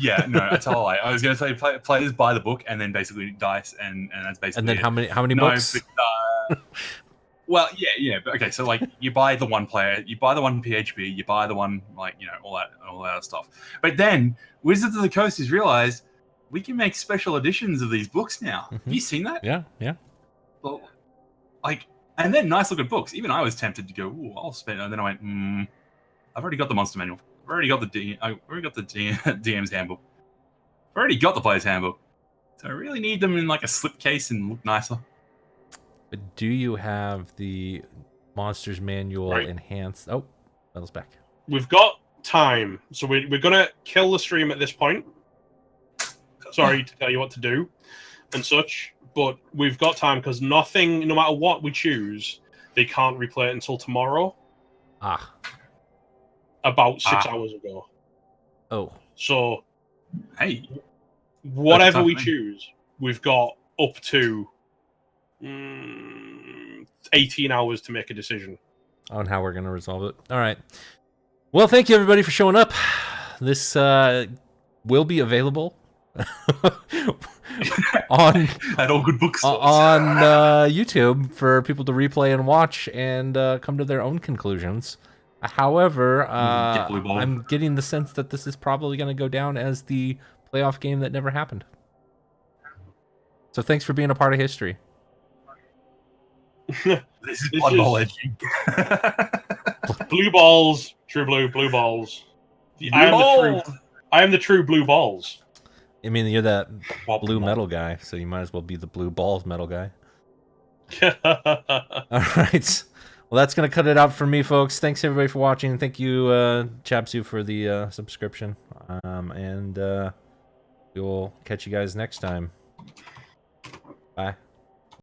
Yeah, no, I tell a lie. I was going to say players buy the book and then basically dice, and that's basically. And then it. how many books? But, well, yeah. But okay, so like you buy the one player, you buy the one PHB, you buy the one like all that stuff. But then Wizards of the Coast has realized we can make special editions of these books now. Mm-hmm. Have you seen that? Yeah. Well, like, and then nice looking books. Even I was tempted to go, ooh, I'll spend. And then I went, I've already got the Monster Manual. I've already got the DM's handbook. I've already got the player's handbook. So I really need them in like a slipcase and look nicer. But do you have the Monsters Manual enhanced? Oh, Metal's back. We've got time, so we're gonna kill the stream at this point. Sorry to tell you what to do and such, but we've got time because nothing, no matter what we choose, they can't replay it until tomorrow. About 6 hours ago. Oh. So, hey, whatever we choose, we've got up to 18 hours to make a decision on how we're going to resolve it. All right. Well, thank you everybody for showing up. This will be available on at all good books on YouTube for people to replay and watch and come to their own conclusions. However, I'm getting the sense that this is probably going to go down as the playoff game that never happened. So thanks for being a part of history. This is Blood Bowl edging. Blue balls, true blue balls. I am the true blue balls. I mean, you're that blue metal guy, so you might as well be the blue balls metal guy. All right. Well, that's going to cut it out for me, folks. Thanks, everybody, for watching. Thank you, Chapsu, for the subscription. And we'll catch you guys next time. Bye.